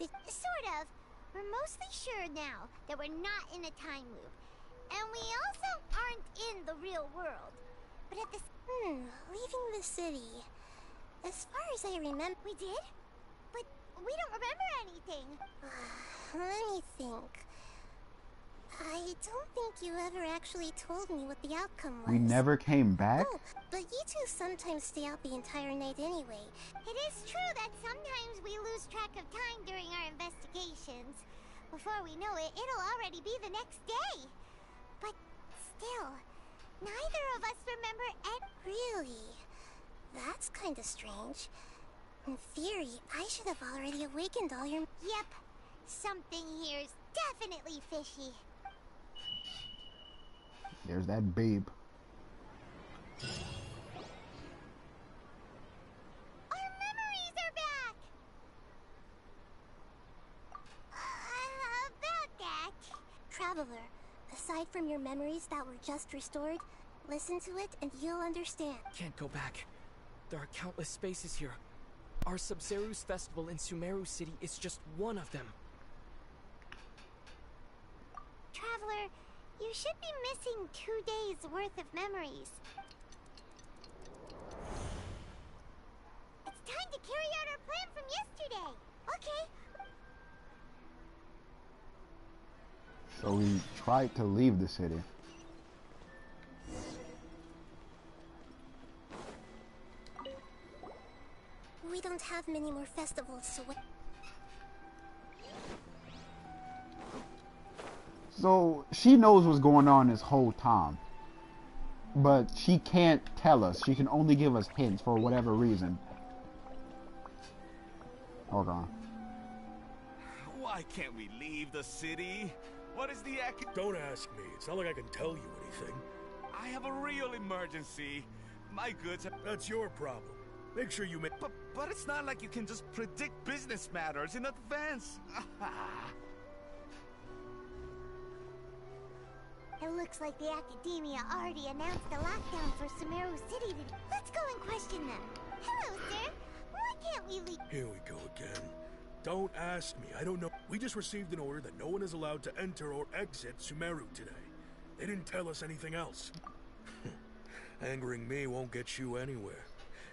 Sort of. We're mostly sure now that we're not in a time loop. And we also aren't in the real world. But at this... leaving the city. As far as I remember... We did? But we don't remember anything. Let me think. I don't think you ever actually told me what the outcome was. We never came back? Oh, but you two sometimes stay out the entire night anyway. It is true that sometimes we lose track of time during our investigations. Before we know it, it'll already be the next day. But still, neither of us remember Really? That's kinda strange. In theory, I should have already awakened all your... Yep. Something here's definitely fishy. There's that babe. Our memories are back! About that... Traveler, aside from your memories that were just restored, listen to it and you'll understand. Can't go back. There are countless spaces here. Our Sub-Zeru's festival in Sumeru City is just one of them. Traveler, you should be missing 2 days worth of memories. It's time to carry out our plan from yesterday. Okay. So we tried to leave the city. We don't have many more festivals, so... So she knows what's going on this whole time. But she can't tell us. She can only give us hints for whatever reason. Hold on. Why can't we leave the city? What is the Don't ask me. It's not like I can tell you anything. I have a real emergency. My goods are... That's your problem. Make sure you make... But it's not like you can just predict business matters in advance. It looks like the Academia already announced a lockdown for Sumeru City today. Let's go and question them. Hello, sir. Why can't we leave? Here we go again. Don't ask me. I don't know. We just received an order that no one is allowed to enter or exit Sumeru today. They didn't tell us anything else. Angering me won't get you anywhere.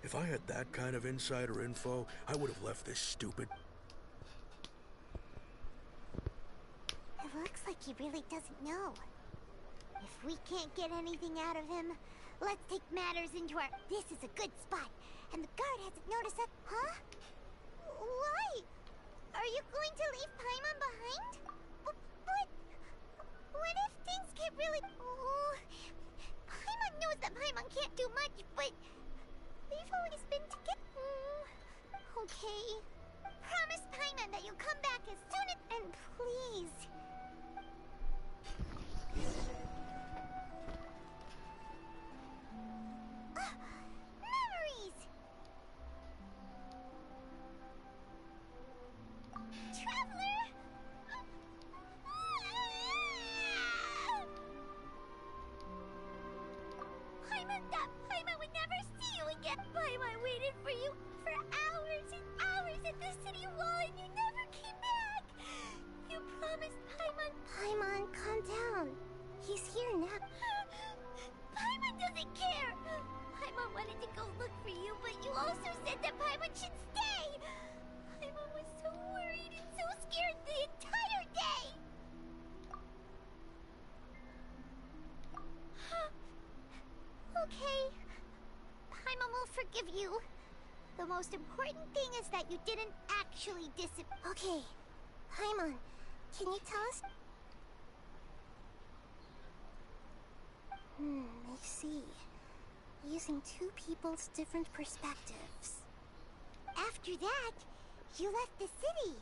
If I had that kind of insider info, I would have left this stupid... It looks like he really doesn't know. If we can't get anything out of him, let's take matters into our... This is a good spot, and the guard hasn't noticed us. Huh? Why? Are you going to leave Paimon behind? But... What if things get really... Oh, Paimon knows that Paimon can't do much, but... We've always been together. Okay. Promise Paimon that you'll come back as soon as... And please... Memories! Traveler! Paimon would never see you again! Paimon waited for you for hours and hours at the city wall and you never came back! You promised Paimon... Paimon, calm down. He's here now. Paimon doesn't care! Paimon wanted to go look for you, but you also said that Paimon should stay! Paimon was so worried and so scared the entire day! Okay. Paimon will forgive you. The most important thing is that you didn't actually disappear. Okay. Paimon, can you tell us? I see. Using two people's different perspectives. After that, you left the city.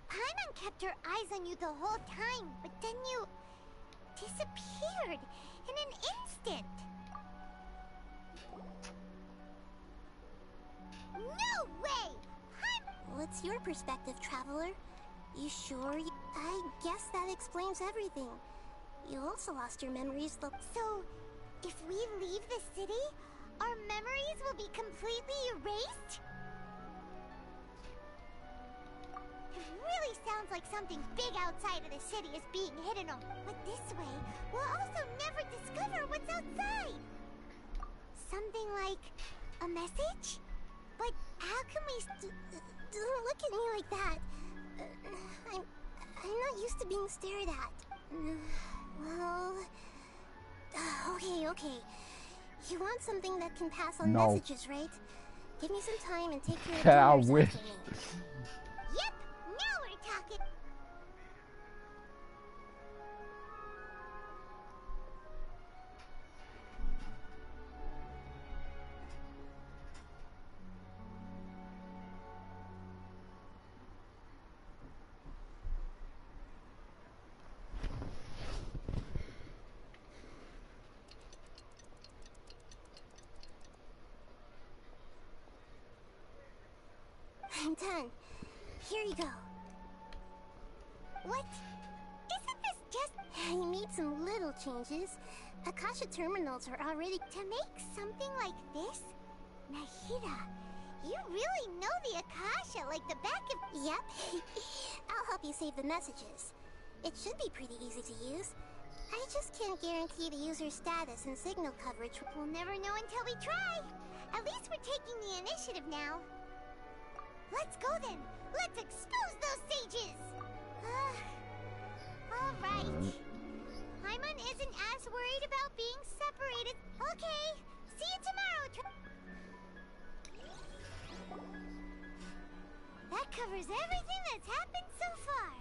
Paimon kept her eyes on you the whole time, but then you... disappeared in an instant. No way! What's your perspective, Traveler? You sure? I guess that explains everything. You also lost your memories, though. So, if we leave the city, our memories will be completely erased? It really sounds like something big outside of the city is being hidden on. But this way, we'll also never discover what's outside. Something like a message? But how can we Don't look at me like that. I'm not used to being stared at. Well... Okay. You want something that can pass on No. messages, right? Give me some time and take care of Yeah, I dinner wish. after me. Yep, now we're talking. I'm done. Here you go. What? Isn't this just I made some little changes. Akasha terminals are already... to make something like this? Nahida, you really know the Akasha like the back of... Yep. I'll help you save the messages. It should be pretty easy to use. I just can't guarantee the user's status and signal coverage. We'll never know until we try. At least we're taking the initiative now. Let's go then. Let's expose those sages. All right. Paimon isn't as worried about being separated. Okay. See you tomorrow. That covers everything that's happened so far.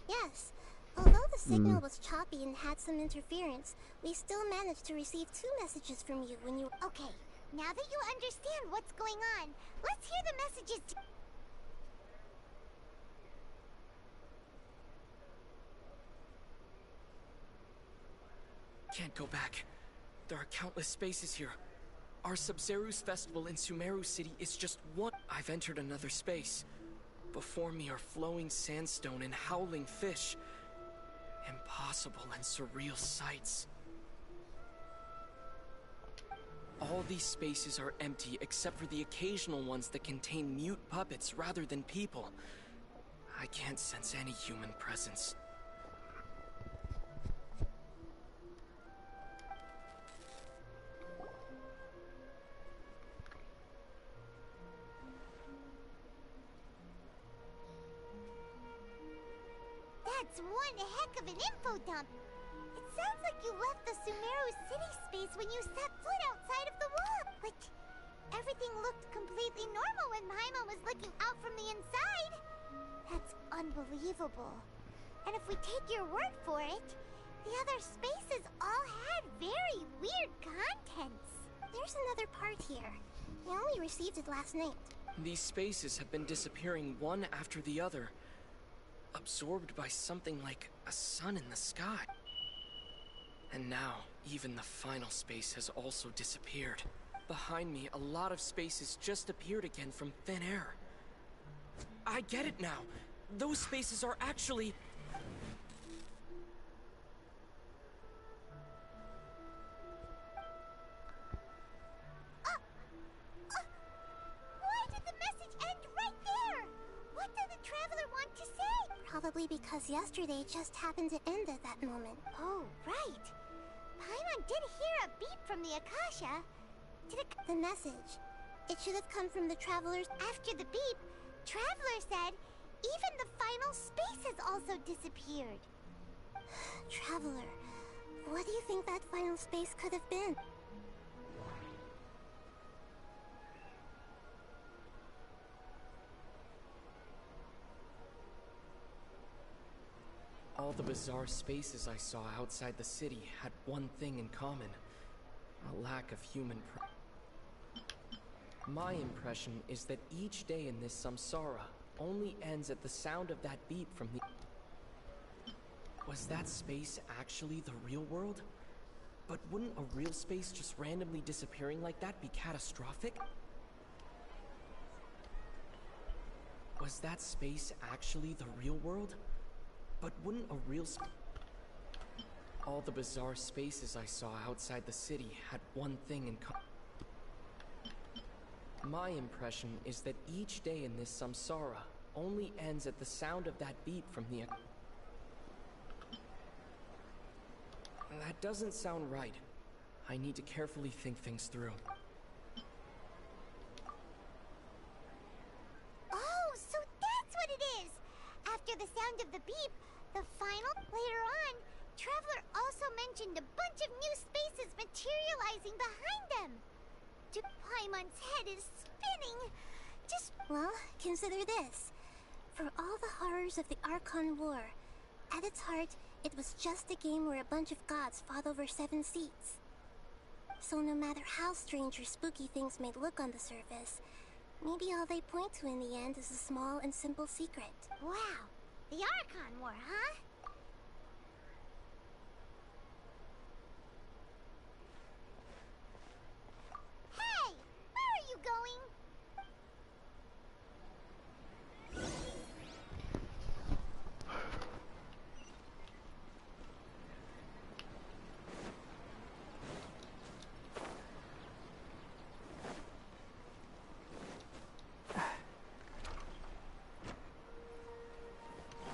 Yes. Although the signal was choppy and had some interference, we still managed to receive 2 messages from you when you... Okay, now that you understand what's going on, let's hear the messages. Can't go back. There are countless spaces here. Our Sub-Zeru's festival in Sumeru City is just one. I've entered another space. Before me are flowing sandstone and howling fish. Impossible and surreal sights. All these spaces are empty except for the occasional ones that contain mute puppets rather than people. I can't sense any human presence. That's one heck of an info dump. It sounds like you left the Sumeru city space when you set foot outside of the wall. But everything looked completely normal when Paimon was looking out from the inside. That's unbelievable. And if we take your word for it, the other spaces all had very weird contents. There's another part here. I only received it last night. These spaces have been disappearing one after the other, absorbed by something like a sun in the sky. And now, even the final space has also disappeared. Behind me, a lot of spaces just appeared again from thin air. I get it now. Those spaces are actually... Why did the message end right there? What did the traveler want to say? Probably because yesterday just happened to end at that moment. Oh, right. Paimon did hear a beep from the Akasha. The message. It should have come from the travelers. After the beep, Traveler said even the final space has also disappeared. Traveler, what do you think that final space could have been? All the bizarre spaces I saw outside the city had one thing in common: a lack of human My impression is that each day in this samsara only ends at the sound of that beep from the... Was that space actually the real world? But wouldn't a real space just randomly disappearing like that be catastrophic? Was that space actually the real world? But wouldn't a real all the bizarre spaces I saw outside the city had one thing in common. My impression is that each day in this samsara only ends at the sound of that beat from the... That doesn't sound right. I need to carefully think things through. Oh, so that's what it is! After the sound of the beep, the final... Later on, Traveler also mentioned a bunch of new spaces materializing behind them. Paimon's head is spinning. Well, consider this. For all the horrors of the Archon War, at its heart, it was just a game where a bunch of gods fought over 7 seats. So no matter how strange or spooky things may look on the surface, maybe all they point to in the end is a small and simple secret. Wow, the Archon War, huh? Hey, where are you going?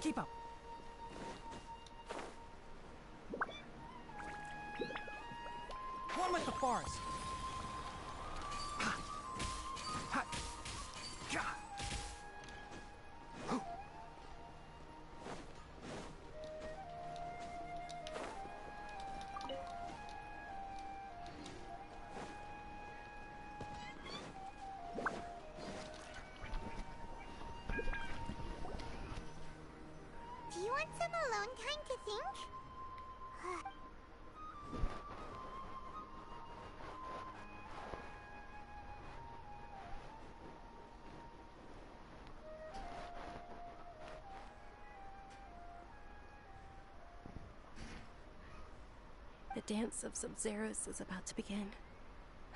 Keep up. One with the forest. Ha. Ha. Ja. Hoo. Do you want some alone time to think? The dance of Sub-Zeros is about to begin.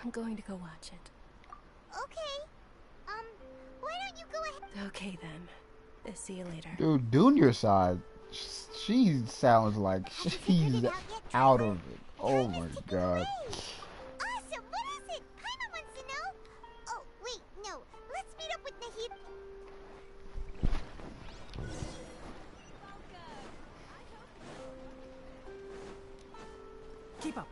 I'm going to go watch it. Okay. Why don't you go ahead? Okay then. See you later. Dude, Junior side, she sounds like she's out of it. Oh my god. Awesome, what is it? Paimon wants to know. Oh, wait, no. Let's meet up with Nahid. Keep up.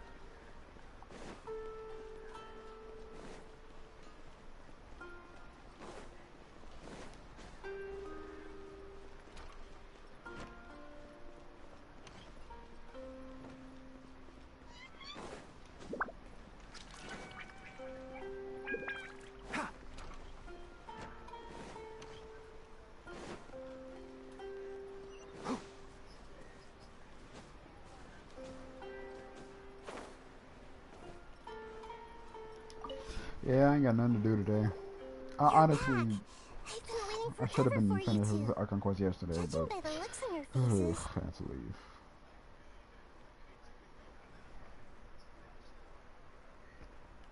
Yeah, I ain't got nothing to do today. Honestly, I should have been finished with Archon Quest yesterday, but By the looks on your ugh, faces. I had to leave.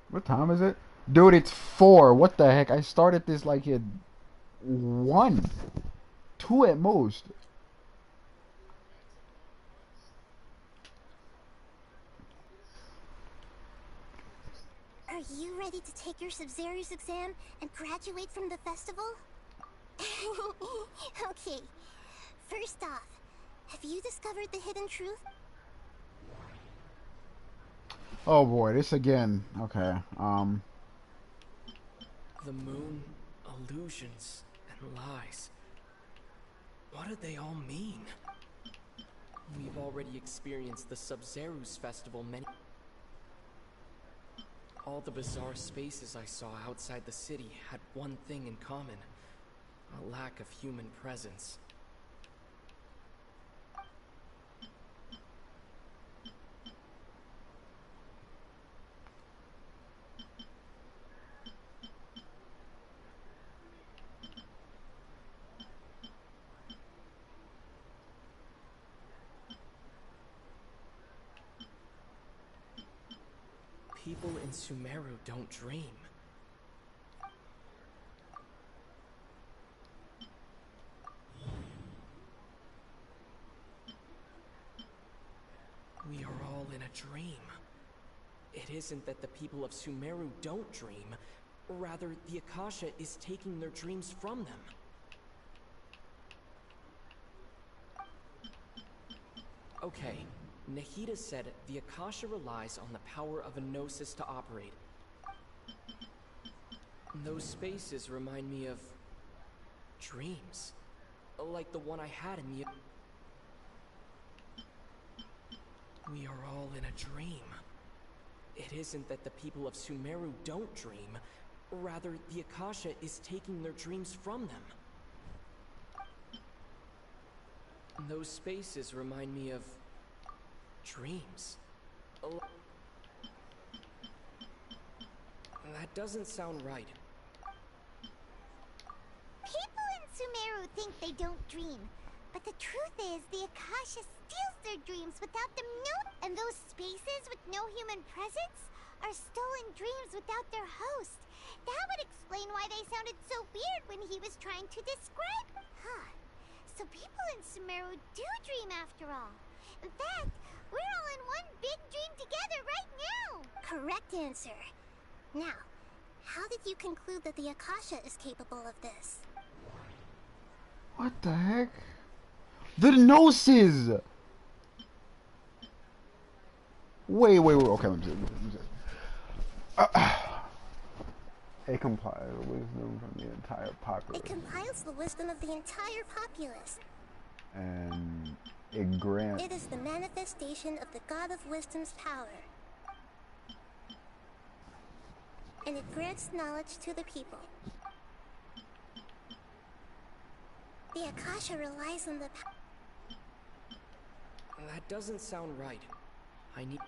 What time is it? Dude, it's 4. What the heck? I started this like at 1. 2 at most. Are you ready to take your Sub-Zero's exam and graduate from the festival? Okay. First off, have you discovered the hidden truth? Oh boy, this again. Okay. The moon, illusions, and lies. What do they all mean? We've already experienced the Sub-Zero's festival many... All the bizarre spaces I saw outside the city had one thing in common. A lack of human presence. People in Sumeru don't dream. It isn't that the people of Sumeru don't dream. Rather, the Akasha is taking their dreams from them. Okay, Nahida said the Akasha relies on the power of a gnosis to operate. Those spaces remind me of dreams, like the one I had in the... We are all in a dream. It isn't that the people of Sumeru don't dream. Rather, the Akasha is taking their dreams from them. Those spaces remind me of dreams. That doesn't sound right. People in Sumeru think they don't dream, but the truth is the Akasha steals their dreams without them knowing. And those spaces with no human presence are stolen dreams without their host. That would explain why they sounded so weird when he was trying to describe. Huh. So people in Sumeru do dream after all. In fact, we're all in one big dream together right now. Correct answer. Now, how did you conclude that the Akasha is capable of this? What the heck? The Gnosis! Wait. Okay, let me see. It compiles wisdom from the entire populace. It compiles the wisdom of the entire populace. And it grants... It is the manifestation of the God of Wisdom's power. And it grants knowledge to the people. The Akasha relies on the... That doesn't sound right. I need...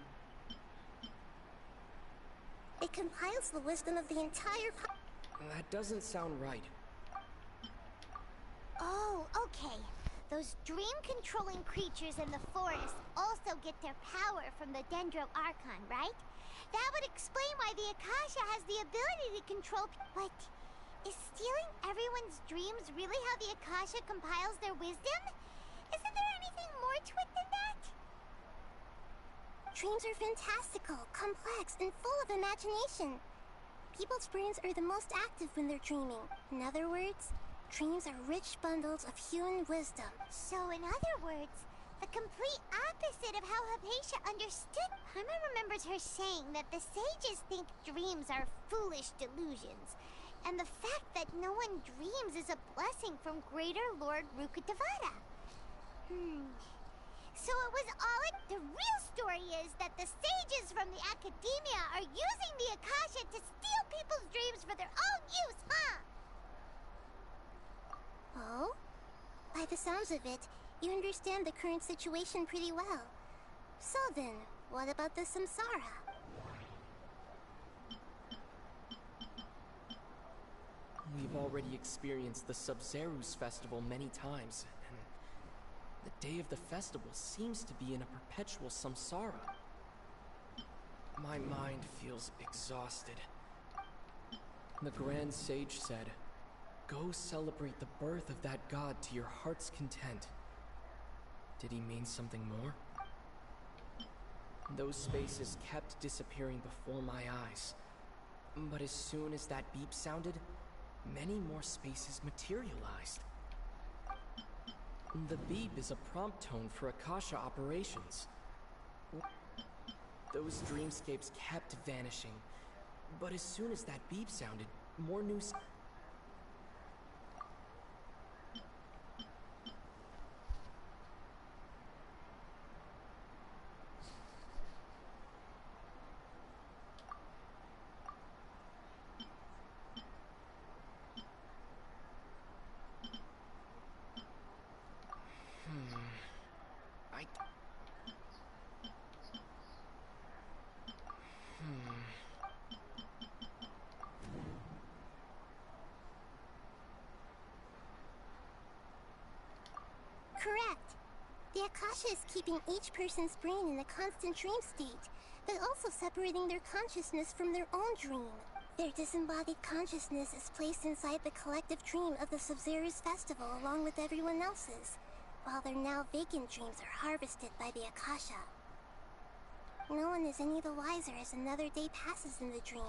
It compiles the wisdom of the entire That doesn't sound right. Oh, okay. Those dream-controlling creatures in the forest also get their power from the Dendro Archon, right? That would explain why the Akasha has the ability to control... But is stealing everyone's dreams really how the Akasha compiles their wisdom? Isn't there anything more to it than that? Dreams are fantastical, complex, and full of imagination. People's brains are the most active when they're dreaming. In other words, dreams are rich bundles of human wisdom. So in other words, the complete opposite of how Hypatia understood. Paimon remembers her saying that the sages think dreams are foolish delusions, and the fact that no one dreams is a blessing from Greater Lord Rukkhadevata. So it was all the real story is that the sages from the academia are using the Akasha to steal people's dreams for their own use, huh? Oh? By the sounds of it, you understand the current situation pretty well. So then, what about the samsara? We've already experienced the Sub-Zerus festival many times, and the day of the festival seems to be in a perpetual samsara. My mind feels exhausted. The Grand Sage said, "Go celebrate the birth of that god to your heart's content." Did he mean something more? Those spaces kept disappearing before my eyes. But as soon as that beep sounded, many more spaces materialized. The beep is a prompt tone for Akasha operations. Those dreamscapes kept vanishing, but as soon as that beep sounded, more new... Correct. The Akasha is keeping each person's brain in a constant dream state, but also separating their consciousness from their own dream. Their disembodied consciousness is placed inside the collective dream of the Sub-Zerus festival along with everyone else's, while their now vacant dreams are harvested by the Akasha. No one is any the wiser as another day passes in the dream,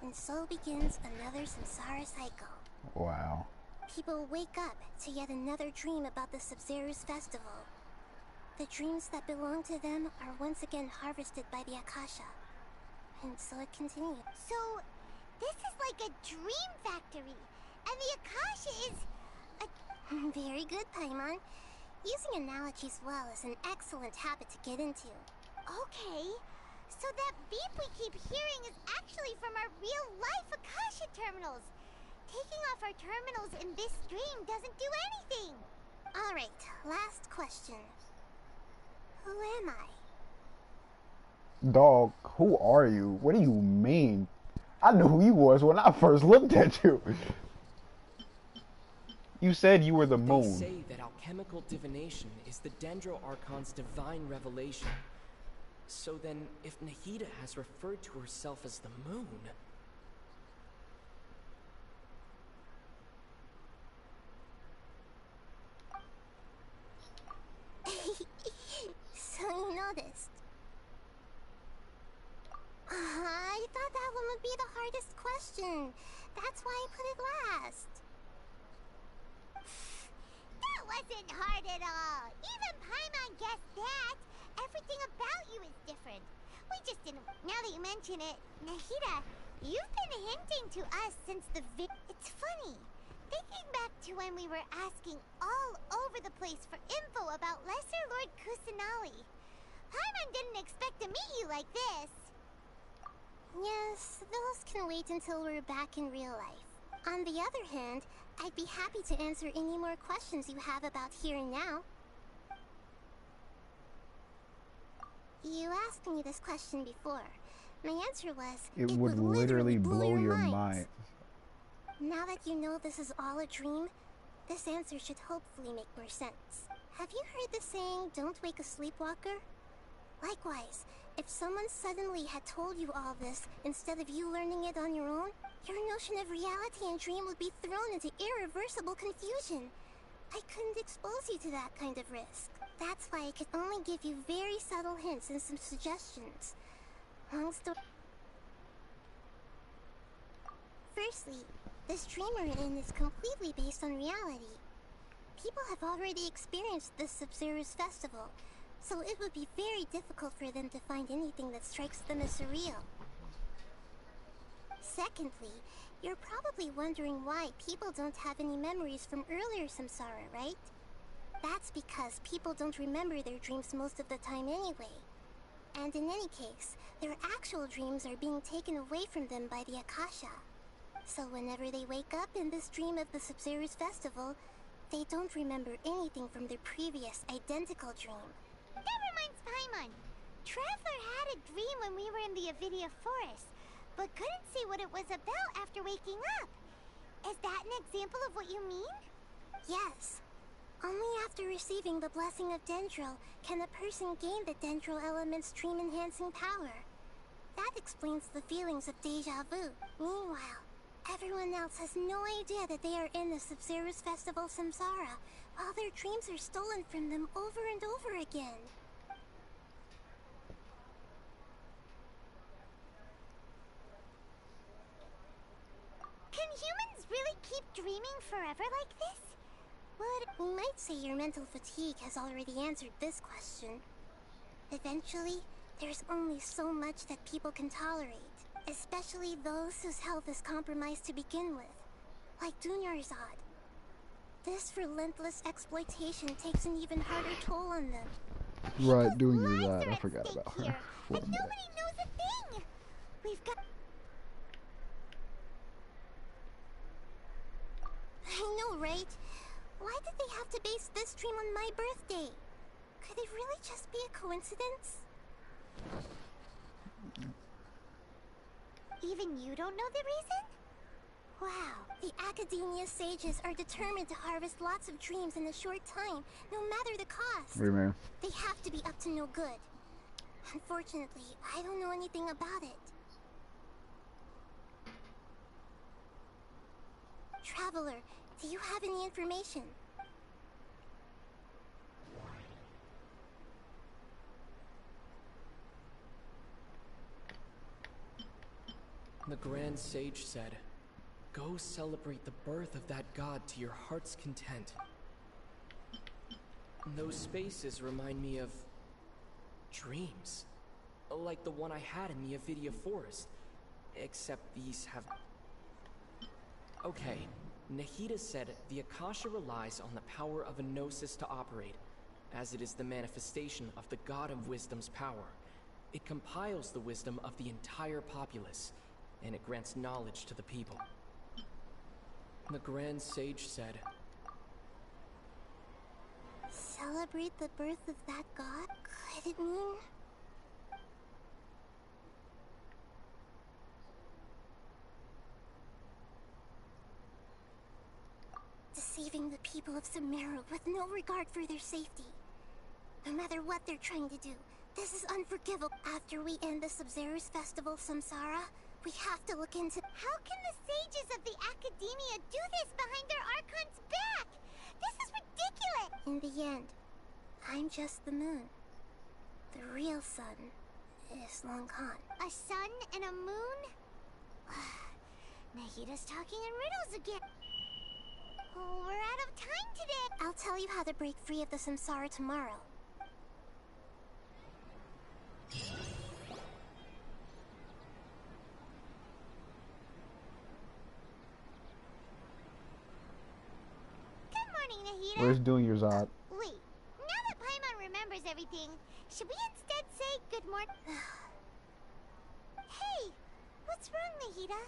and so begins another samsara cycle. Wow. People wake up to yet another dream about the Sub-Zero's festival. The dreams that belong to them are once again harvested by the Akasha. And so it continues. So, this is like a dream factory, and the Akasha is a... Very good, Paimon. Using analogies well is an excellent habit to get into. Okay, so that beep we keep hearing is actually from our real-life Akasha terminals. Taking off our terminals in this dream doesn't do anything. Alright, last question. Who am I? Dog, who are you? What do you mean? I knew who you was when I first looked at you. You said you were the moon. They say that alchemical divination is the Dendro Archon's divine revelation. So then, if Nahida has referred to herself as the moon... So you noticed. I thought that one would be the hardest question. That's why I put it last. That wasn't hard at all. Even Paimon guessed that. Everything about you is different. We just didn't... Now that you mention it, Nahida, you've been hinting to us since the It's funny. Thinking back to when we were asking all over the place for info about Lesser Lord Kusanali. Paimon didn't expect to meet you like this. Yes, those can wait until we're back in real life. On the other hand, I'd be happy to answer any more questions you have about here and now. You asked me this question before. My answer was, it would literally blow your mind. Now that you know this is all a dream, this answer should hopefully make more sense. Have you heard the saying, don't wake a sleepwalker? Likewise, if someone suddenly had told you all this instead of you learning it on your own, your notion of reality and dream would be thrown into irreversible confusion. I couldn't expose you to that kind of risk. That's why I could only give you very subtle hints and some suggestions. Long story. Firstly, this dream we're in is completely based on reality. People have already experienced this Sub-Zero's festival, so it would be very difficult for them to find anything that strikes them as surreal. Secondly, you're probably wondering why people don't have any memories from earlier samsara, right? That's because people don't remember their dreams most of the time anyway. And in any case, their actual dreams are being taken away from them by the Akasha. So whenever they wake up in this dream of the Sub-Zero's festival, they don't remember anything from their previous identical dream. That reminds Paimon. Traveler had a dream when we were in the Avidia forest, but couldn't see what it was about after waking up. Is that an example of what you mean? Yes. Only after receiving the blessing of Dendro can a person gain the Dendro element's dream-enhancing power. That explains the feelings of deja vu. Meanwhile, everyone else has no idea that they are in the Sub-Zero's festival samsara, while their dreams are stolen from them over and over again. Can humans really keep dreaming forever like this? We might say your mental fatigue has already answered this question. Eventually, there's only so much that people can tolerate, especially those whose health is compromised to begin with, like Dunyarzad. This relentless exploitation takes an even harder toll on them. Right, Dunyarzad, I forgot about her. And nobody knows a thing! We've got... I know, right? Why did they have to base this dream on my birthday? Could it really just be a coincidence? Even you don't know the reason? Wow, the Academia sages are determined to harvest lots of dreams in a short time, no matter the cost. What do you mean? They have to be up to no good. Unfortunately, I don't know anything about it. Traveler, do you have any information? The Grand Sage said, "Go celebrate the birth of that god to your heart's content." Those spaces remind me of dreams, like the one I had in the Avidia Forest, except these have... Okay, Nahida said the Akasha relies on the power of a gnosis to operate, as it is the manifestation of the god of wisdom's power. It compiles the wisdom of the entire populace, and it grants knowledge to the people. The Grand Sage said, Celebrate the birth of that god? Could it mean... deceiving the people of Sumeru with no regard for their safety? No matter what they're trying to do, this is unforgivable. After we end the Sub-Zerus Festival Samsara, we have to look into... How can the sages of the Academia do this behind their Archon's back? This is ridiculous! In the end, I'm just the moon. The real sun is long gone. A sun and a moon? Nahida's talking in riddles again. Oh, we're out of time today. I'll tell you how to break free of the samsara tomorrow. Good morning, Nahida. Where's Junior Zod? Wait, now that Paimon remembers everything, should we instead say good morning? Hey, what's wrong, Nahida?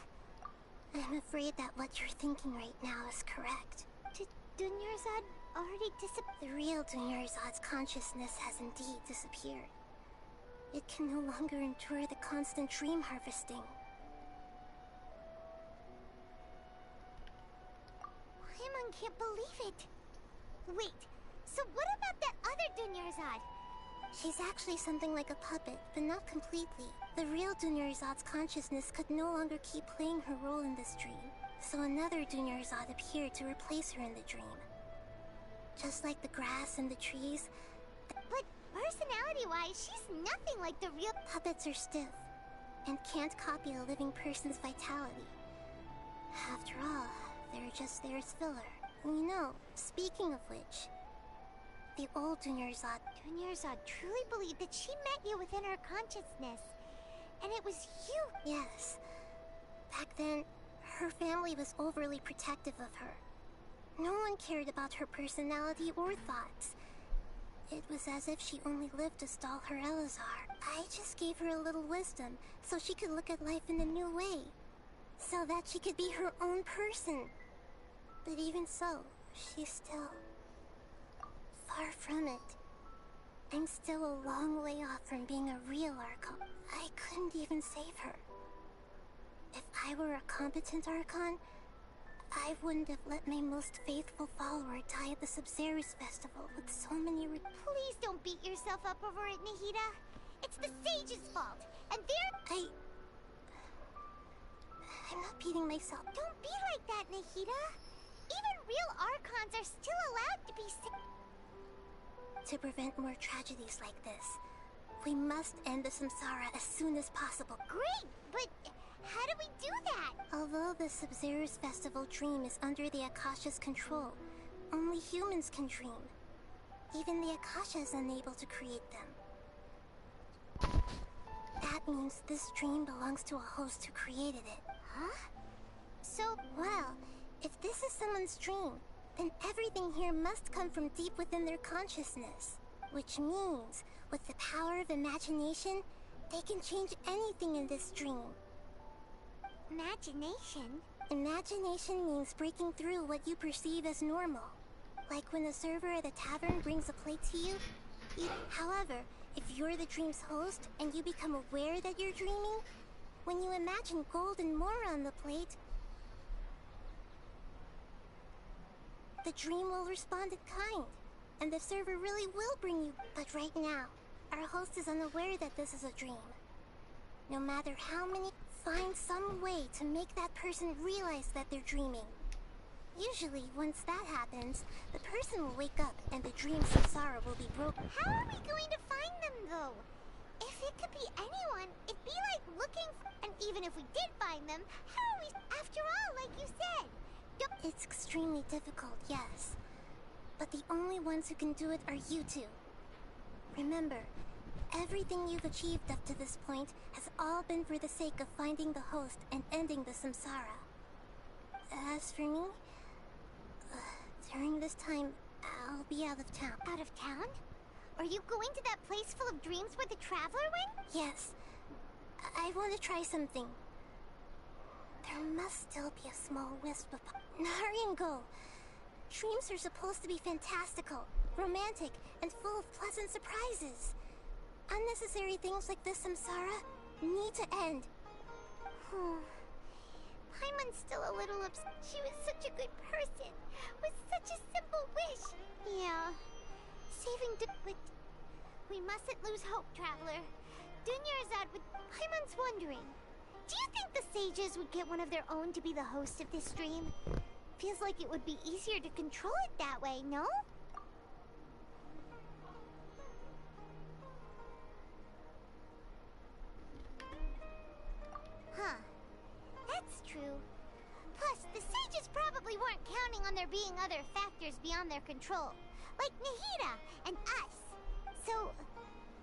I'm afraid that what you're thinking right now is correct. Did Dunyarzad already disappear? The real Dunyarzad's consciousness has indeed disappeared. It can no longer endure the constant dream harvesting. Paimon can't believe it. Wait, so what about that other Dunyarzad? She's actually something like a puppet, but not completely. The real Dunyarzad's consciousness could no longer keep playing her role in this dream, so another Dunyarzad appeared to replace her in the dream. Just like the grass and the trees. But personality-wise, she's nothing like the real... Puppets are stiff, and can't copy a living person's vitality. After all, they're just there as filler. You know, speaking of which, the old Dunyarzad truly believed that she met you within her consciousness. And it was you! Yes. Back then, her family was overly protective of her. No one cared about her personality or thoughts. It was as if she only lived to stall her Elazar. I just gave her a little wisdom so she could look at life in a new way. So that she could be her own person. But even so, she's still... far from it. I'm still a long way off from being a real Archon. I couldn't even save her. If I were a competent Archon, I wouldn't have let my most faithful follower die at the Sub-Zerus Festival with so many Please don't beat yourself up over it, Nahida. It's the sage's fault, and they're... I'm not beating myself. Don't be like that, Nahida. Even real Archons are still allowed to be sick. To prevent more tragedies like this, we must end the samsara as soon as possible. Great, but how do we do that? Although the Sub-Zerus Festival dream is under the Akasha's control, only humans can dream. Even the Akasha is unable to create them. That means this dream belongs to a host who created it. Huh? So, well, if this is someone's dream, then everything here must come from deep within their consciousness. Which means, with the power of imagination, they can change anything in this dream. Imagination? Imagination means breaking through what you perceive as normal. Like when a server at a tavern brings a plate to you. However, if you're the dream's host and you become aware that you're dreaming, when you imagine gold and more on the plate, the dream will respond in kind, and the server really will bring you. But right now, our host is unaware that this is a dream. No matter how many, find some way to make that person realize that they're dreaming. Usually, once that happens, the person will wake up and the dream samsara will be broken. How are we going to find them, though? If it could be anyone, it'd be like looking for... And even if we did find them, how are we... After all, like you said... It's extremely difficult, yes. But the only ones who can do it are you two. Remember, everything you've achieved up to this point has all been for the sake of finding the host and ending the samsara. As for me, during this time, I'll be out of town. Out of town? Are you going to that place full of dreams where the Traveler went? Yes. I want to try something. There must still be a small wisp of... Hurry and go. Dreams are supposed to be fantastical, romantic, and full of pleasant surprises. Unnecessary things like this samsara need to end. Paimon's still a little upset. She was such a good person, with such a simple wish. Yeah. But we mustn't lose hope, Traveler. Dunyarzad would... Paimon's wondering. Do you think the sages would get one of their own to be the host of this stream? Feels like it would be easier to control it that way, no? Huh. That's true. Plus, the sages probably weren't counting on there being other factors beyond their control. Like Nahida and us. So,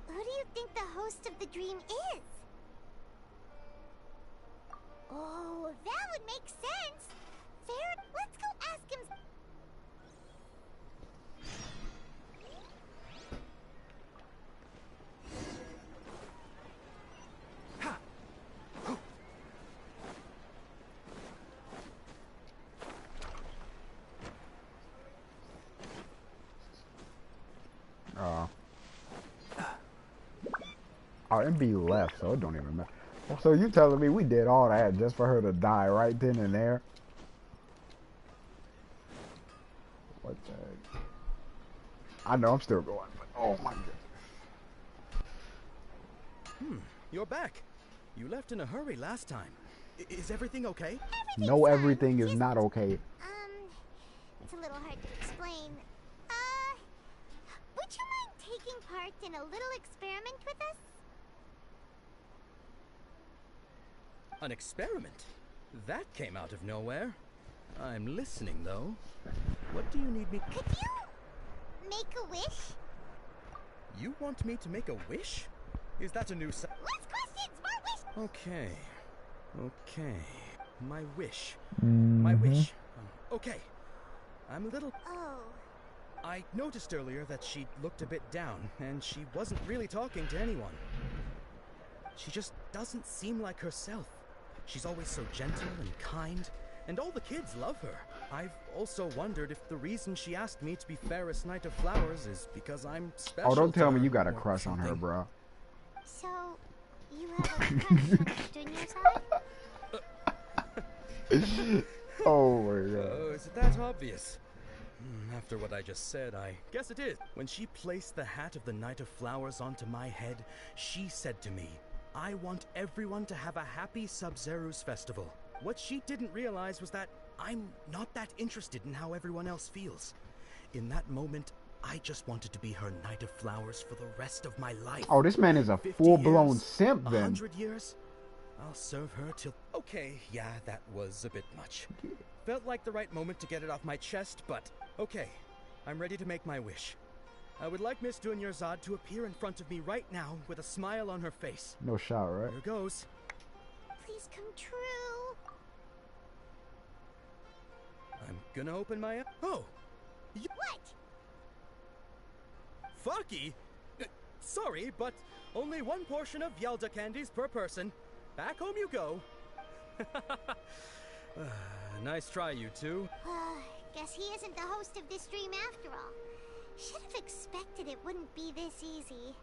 who do you think the host of the dream is? Oh, that would make sense. Fair. Let's go ask him. Oh, MB left, so it don't even matter. So you telling me we did all that just for her to die right then and there? What the heck? I know I'm still going, but oh my god. You're back. You left in a hurry last time. Is everything okay? No, everything is not okay. It's a little hard to explain. Would you mind taking part in a little experiment with us? An experiment? That came out of nowhere. I'm listening, though. What do you need me... Could you make a wish? You want me to make a wish? Is that a new... Less questions, more wish! Okay. My wish. My wish. Okay. I'm a little... Oh. I noticed earlier that she looked a bit down, and she wasn't really talking to anyone. She just doesn't seem like herself. She's always so gentle and kind, and all the kids love her. I've also wondered if the reason she asked me to be Fairest Knight of Flowers is because I'm special. Oh, don't tell me her you got a or crush on her, something. bro. So, you have a crush on Dunyarzad? Oh my god. Oh, is it that obvious? After what I just said, I guess it is. When she placed the hat of the Knight of Flowers onto my head, she said to me, I want everyone to have a happy Sub-Zero's festival. What she didn't realize was that I'm not that interested in how everyone else feels. In that moment, I just wanted to be her Knight of Flowers for the rest of my life. Oh, this man is a 50 full-blown years, simp then. 100 years? I'll serve her till... Okay, yeah, that was a bit much. Felt like the right moment to get it off my chest, but... Okay, I'm ready to make my wish. I would like Miss Dunyarzad to appear in front of me right now with a smile on her face. No shot, right? Here goes. Please come true. I'm gonna open my... Oh! What? Fucky? Sorry, but only one portion of Yalda candies per person. Back home you go. Nice try, you two. Guess he isn't the host of this stream after all. Should have expected it wouldn't be this easy.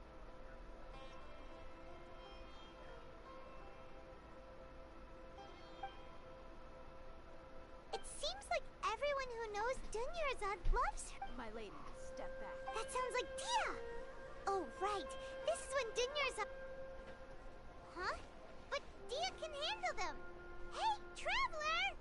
It seems like everyone who knows Dunyarzad loves her. My lady, step back. That sounds like Dia! Oh, right. This is when Dunyarzad... Huh? But Dia can handle them! Hey, Traveler!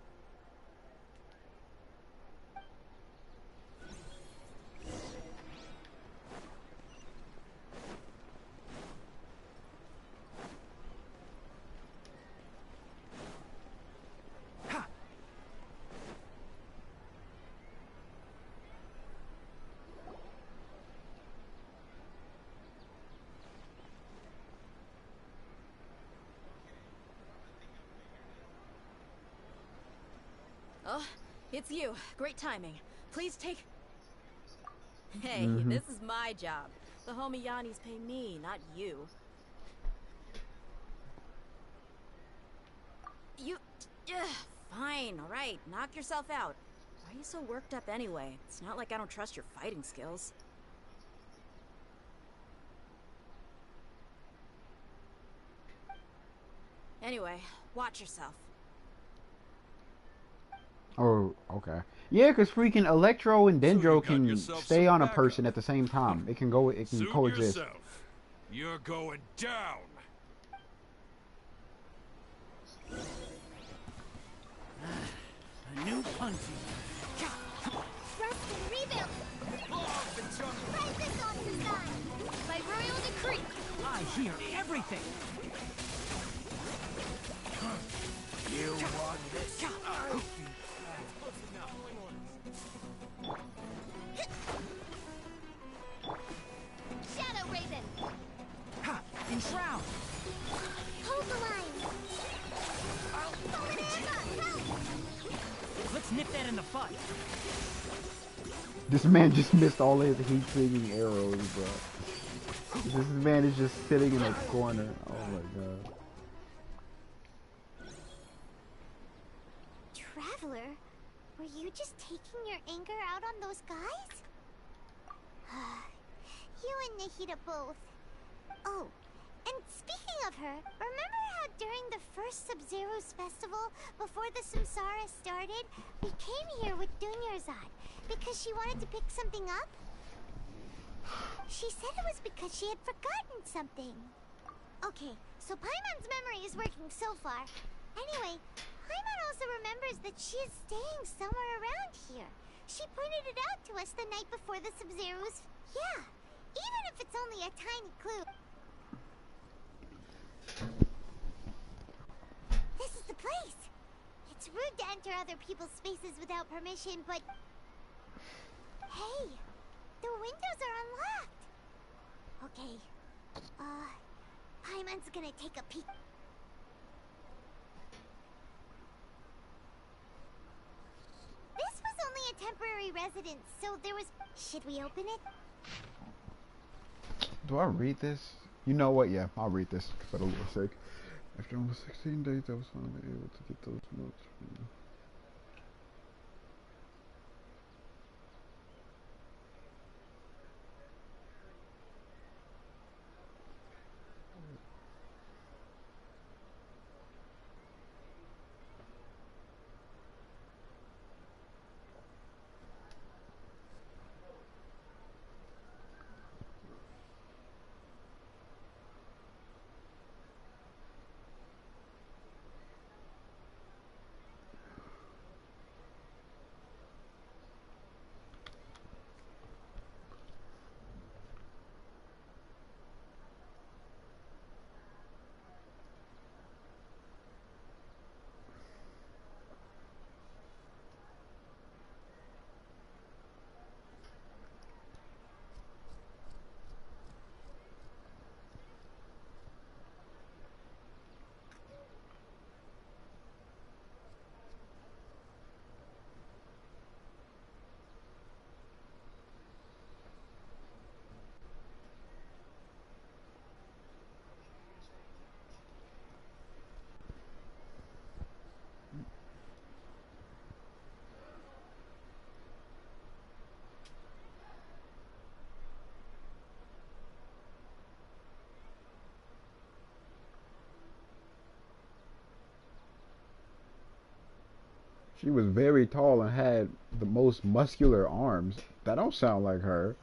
It's you. Great timing. Please take... Hey, Mhm. this is my job. The homie Yannis pay me, not you. You... Ugh, fine, alright. Knock yourself out. Why are you so worked up anyway? It's not like I don't trust your fighting skills. Anyway, watch yourself. Oh, okay. Yeah, because freaking Electro and So you Dendro got can yourself stay some on a backup. person at the same time. It can go. It can Suit coexist. yourself. You're going down. A new punching. Rustin, rebuild! Fight this off the side! By royal decree! I hear everything. You want this? Shadow Raven! Ha! Enshroud! Hold the line! Fallen Emma, help! Let's nip that in the bud. This man just missed all his heat-seeking arrows, bro. This man is just sitting in a corner. Oh my god. Traveler, were you just taking your anger out on those guys? You and Nahida both. Oh, and speaking of her, remember how during the first Sub-Zero's festival, before the Samsara started, we came here with Dunyarzad because she wanted to pick something up? She said it was because she had forgotten something. Okay, so Paimon's memory is working so far. Anyway, Paimon also remembers that she is staying somewhere around here. She pointed it out to us the night before the Sub-Zero's... Yeah, even if it's only a tiny clue. This is the place. It's rude to enter other people's spaces without permission, but... Hey, the windows are unlocked. Okay, Paimon's gonna take a peek. This was only a temporary residence, so there was... Should we open it? Do I read this? You know what? Yeah, I'll read this for the little sake. After almost 16 days, I was finally able to get those notes from you. She was very tall and had the most muscular arms. That don't sound like her.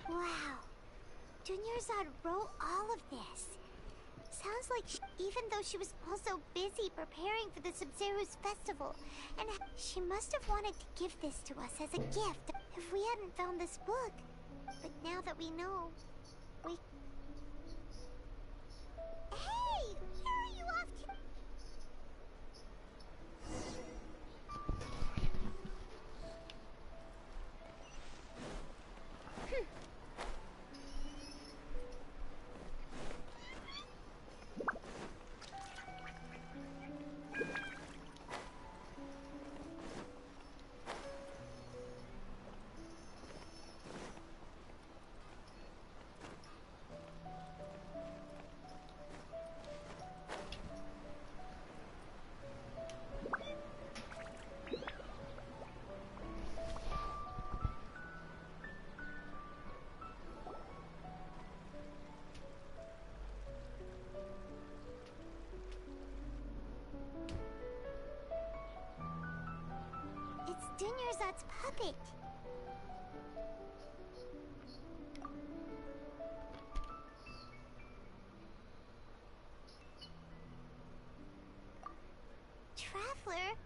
Wow. Dunyarzad wrote all of this. Sounds like even though she was also busy preparing for the Sub-Zero's festival, and she must have wanted to give this to us as a gift if we hadn't found this book. But now that we know, we... Hey! Where are you off Dinyarzad's puppet. Traveler?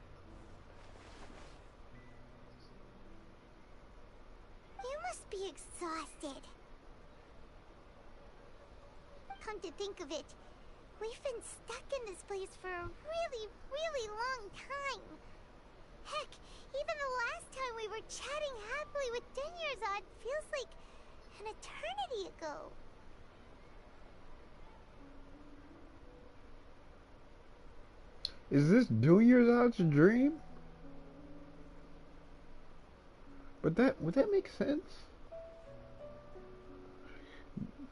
You must be exhausted. Come to think of it, we've been stuck in this place for a really, really long time. Heck, even the last time we were chatting happily with Dinyarzad feels like an eternity ago. Is this Dinyarzad's dream? But would that make sense?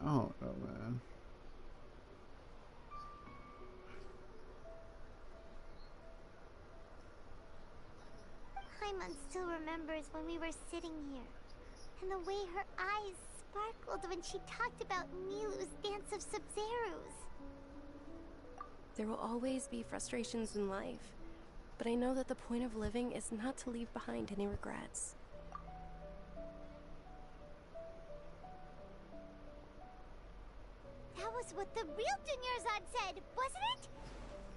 I don't know, man. Paimon still remembers when we were sitting here, and the way her eyes sparkled when she talked about Nilou's dance of Sub-Zerus. There will always be frustrations in life, but I know that the point of living is not to leave behind any regrets. That was what the real Dinyarzad said, wasn't it?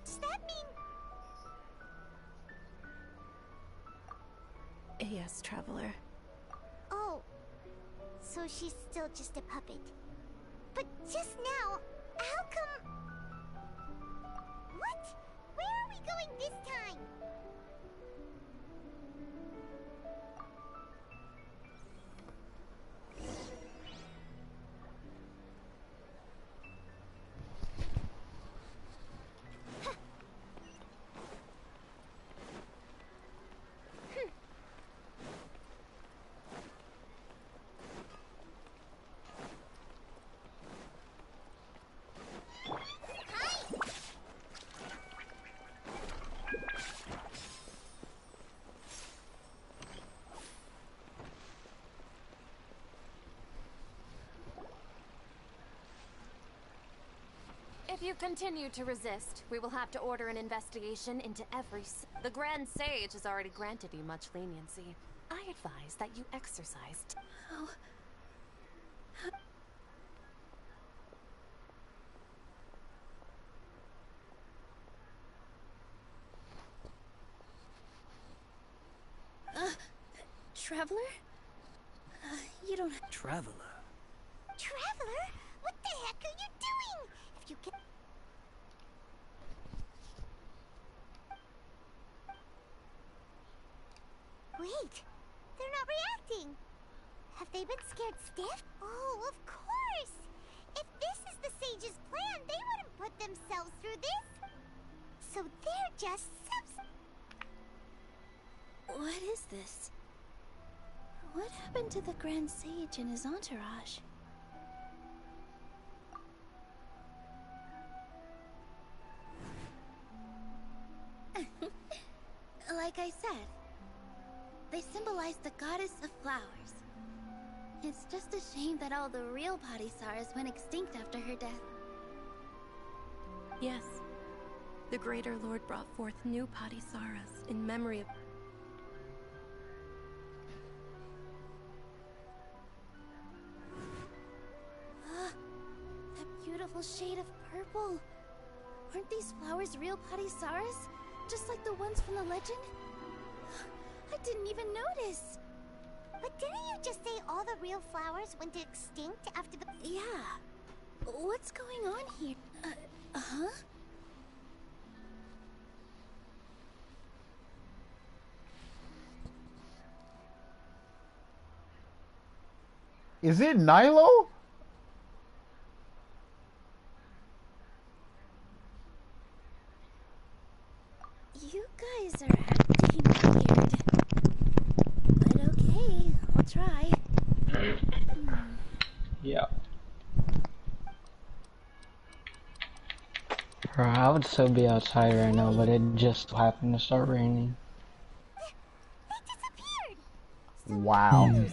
Does that mean... Yes, Traveler. Oh, so she's still just a puppet. But just now, how come... What? Where are we going this time? If you continue to resist, we will have to order an investigation into every... The Grand Sage has already granted you much leniency. I advise that you exercise... How... Traveler? You don't... Traveler? Traveler? What the heck are you doing? If you can... Wait, they're not reacting. Have they been scared stiff? Oh, of course! If this is the sage's plan, they wouldn't put themselves through this. So they're just What is this? What happened to the Grand Sage and his entourage? Like I said, they symbolize the goddess of flowers. It's just a shame that all the real Padisaras went extinct after her death. Yes. The Greater Lord brought forth new Padisaras in memory of... That beautiful shade of purple. Aren't these flowers real Padisaras? Just like the ones from the legend? I didn't even notice. But didn't you just say all the real flowers went extinct after the... Yeah. What's going on here? Huh? Is it Nilo? You guys are acting weird. But okay, I'll try. Yeah. I would still be outside right now, but it just happened to start raining. Wow.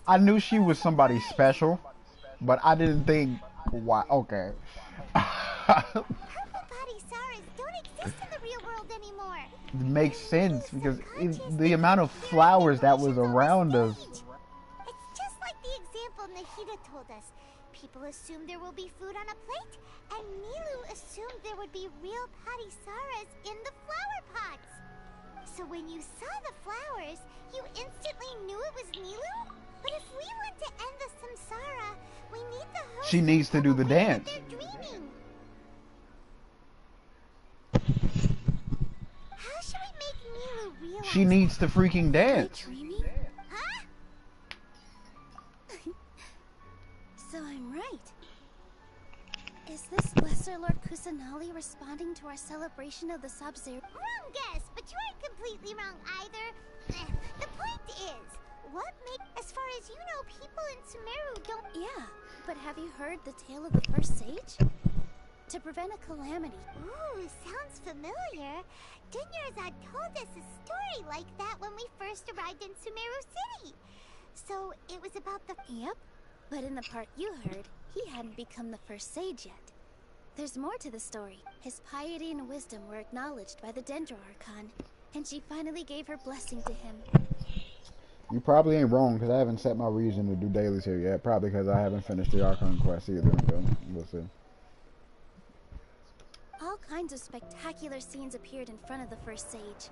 I knew she was somebody special, but I didn't think... Why? Okay. Purple Padisaras Saras don't exist in the real world anymore. It makes sense because the amount of flowers that was around us. It's just like the example Nahida told us. People assumed there will be food on a plate, and Milu assumed there would be real Patisaras in the flower pots. So when you saw the flowers, you instantly knew it was Milu? But if we want to end the samsara, we need the host She needs to do the dance. they're dreaming. How should we make Milu realize She needs to freaking dance. Dreaming? Huh? So I'm right. Is this Lesser Lord Kusanali responding to our celebration of the Sub-Zero? Wrong guess, but you aren't completely wrong either. The point is, what as far as you know, people in Sumeru don't... Yeah, but have you heard the tale of the first sage? To prevent a calamity. Ooh, sounds familiar. Dunyarzad told us a story like that when we first arrived in Sumeru City. So, it was about the... Yep, but in the part you heard, he hadn't become the first sage yet. There's more to the story. His piety and wisdom were acknowledged by the Dendro Archon, and she finally gave her blessing to him. You probably ain't wrong, because I haven't set my reason to do dailies here yet. Probably because I haven't finished the Archon quest either. But we'll see. All kinds of spectacular scenes appeared in front of the first sage,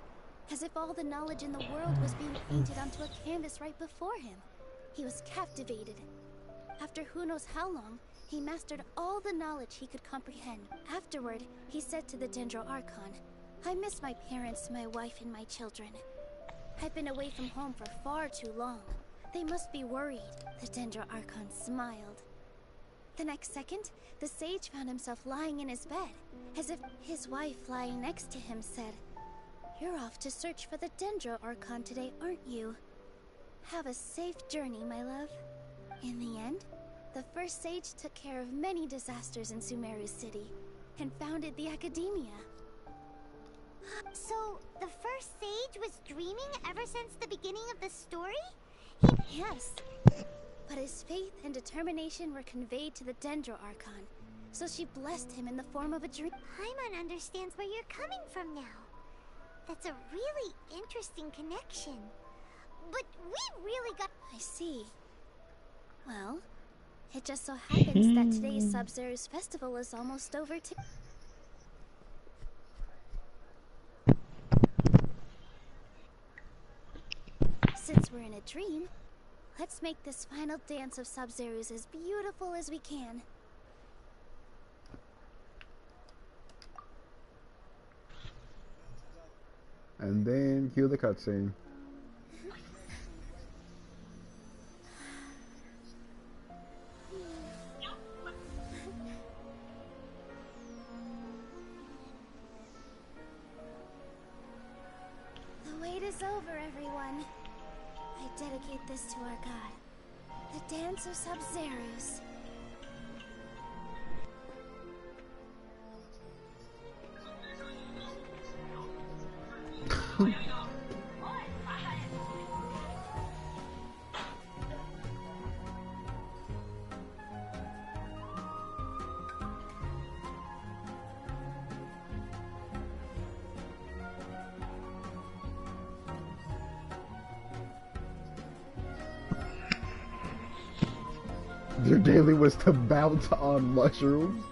as if all the knowledge in the world was being painted onto a canvas right before him. He was captivated. After who knows how long, he mastered all the knowledge he could comprehend. Afterward, he said to the Dendro Archon, "I miss my parents, my wife, and my children. I've been away from home for far too long. They must be worried." The Dendro Archon smiled. The next second, the sage found himself lying in his bed, as if his wife lying next to him said, "You're off to search for the Dendro Archon today, aren't you? Have a safe journey, my love." In the end, the first sage took care of many disasters in Sumeru City, and founded the Academia. So, the first sage was dreaming ever since the beginning of the story? Yes. But his faith and determination were conveyed to the Dendro Archon, so she blessed him in the form of a dream. Paimon understands where you're coming from now. That's a really interesting connection. But we really got... I see. Well, it just so happens that today's Sub-Zero's festival is almost over too. Since we're in a dream, let's make this final dance of Sub-Zero's as beautiful as we can. And then cue the cutscene. The wait is over, everyone. I dedicate this to our god, the dance of Sub-Zero's. Your daily was to bounce on mushrooms.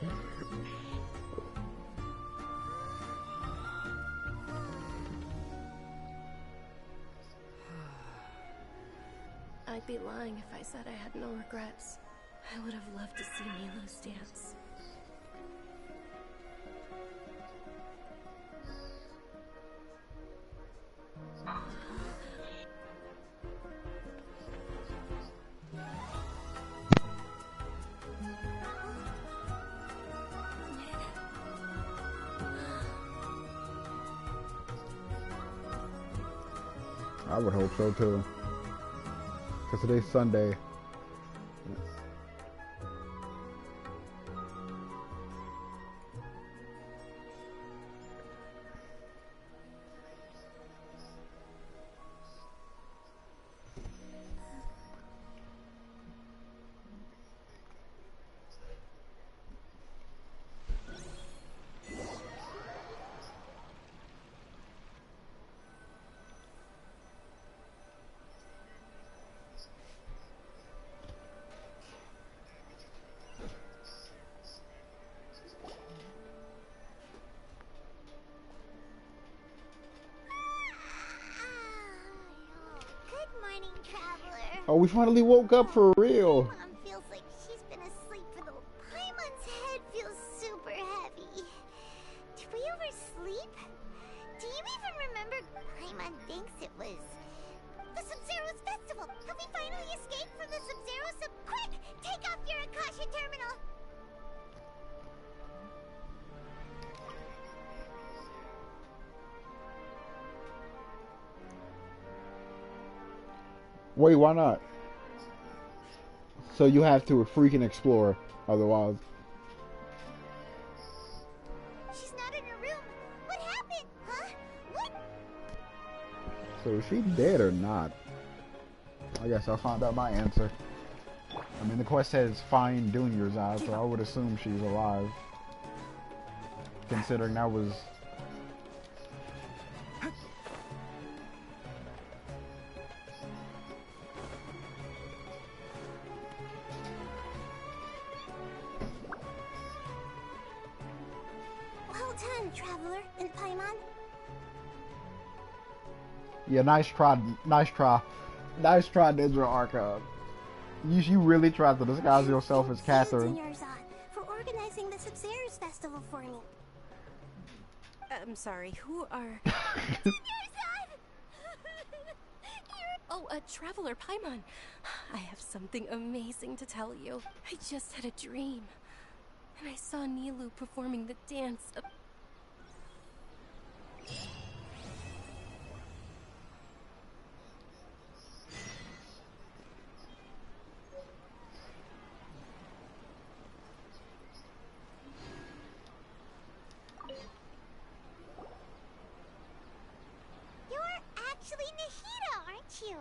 I'd be lying if I said I had no regrets. I would have loved to see Milu's dance. I would hope so too. Because today's Sunday. Oh, we finally woke up for real. Mom feels like she's been asleep for the... Paimon's head feels super heavy. Did we oversleep? Do you even remember? Paimon thinks it was... the Sub-Zero's festival! Have we finally escaped from the Sub-Zero Quick! Take off your Akasha terminal! Wait, why not? So you have to freaking explore, otherwise. She's not in her room. What happened? Huh? What? So is she dead or not? I guess I'll find out my answer. I mean, the quest says find Dunya's eye, so I would assume she's alive. Considering that was... Well done, Traveler and Paimon. Yeah, nice try, nice try. Nice try, Ninja Archive. You really tried to disguise yourself as Catherine. For organizing the Sub-Zero's festival for me. I'm sorry, who are... Oh, Traveler Paimon. I have something amazing to tell you. I just had a dream. And I saw Nilou performing the dance of... Actually Nahida, aren't you?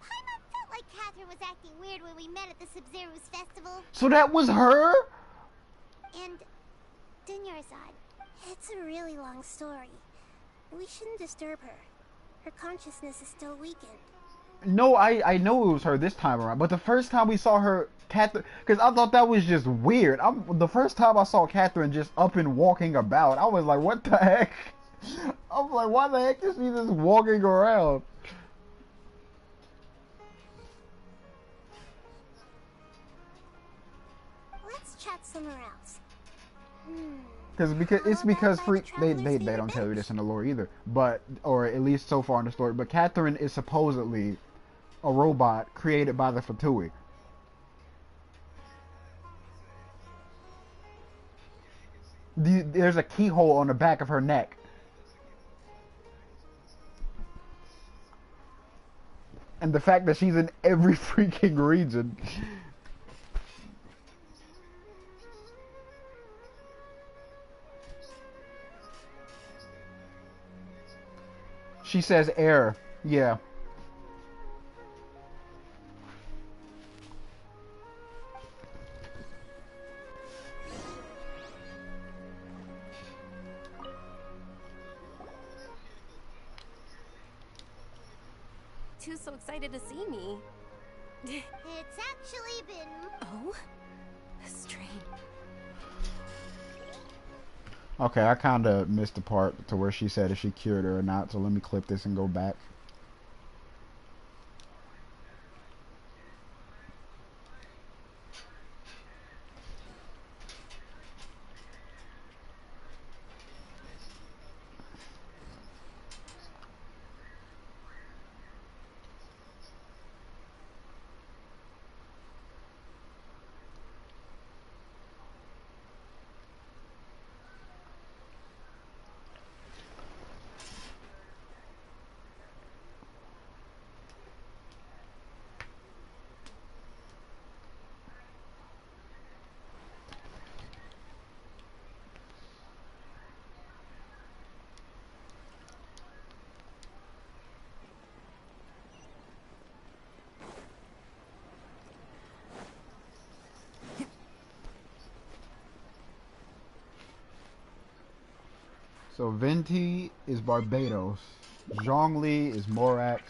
Paimon felt like Catherine was acting weird when we met at the Sub-Zero's festival. So that was her? And Dunyarzad. It's a really long story. We shouldn't disturb her. Her consciousness is still weakened. No, I know it was her this time around, but the first time we saw her, Catherine, because I thought that was just weird. The first time I saw Catherine just up and walking about, I was like, what the heck? I was like, why the heck is she just walking around? Let's chat somewhere else. Because they don't tell you this in the lore either, but or at least so far in the story. But Catherine is supposedly a robot created by the Fatui. There's a keyhole on the back of her neck. And the fact that she's in every freaking region. She says air. Yeah. Too so excited to see me. It's actually been... Oh? Strange. Okay, I kind of missed the part to where she said if she cured her or not, so let me clip this and go back. So Venti is Barbados, Zhongli is Morax,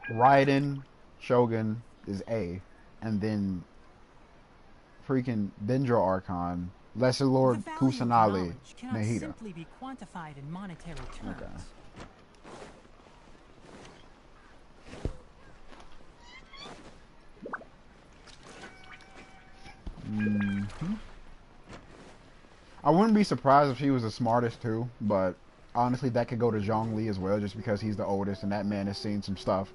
Raiden, Shogun is A, and then freaking Dendro Archon, Lesser Lord Kusanali, cannot Nahida. simply be quantified in monetary terms. Okay. Mm-hmm. I wouldn't be surprised if she was the smartest too, but honestly, that could go to Zhongli as well, just because he's the oldest and that man has seen some stuff.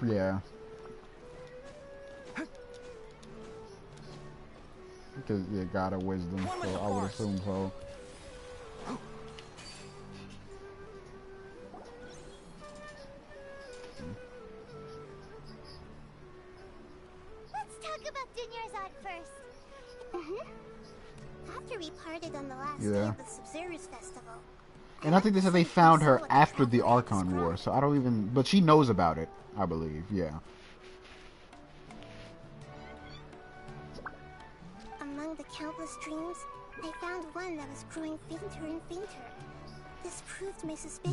Yeah. Because, yeah, God of wisdom, so I would assume so. Let's talk about Dunyarzad first. After we parted on the last day Yeah. of the Sub-Zero's festival, And I think they said they found her after the Archon War, so I don't even... But she knows about it, I believe, yeah. among the countless dreams, I found one that was growing fainter and fainter. This proved my suspicion.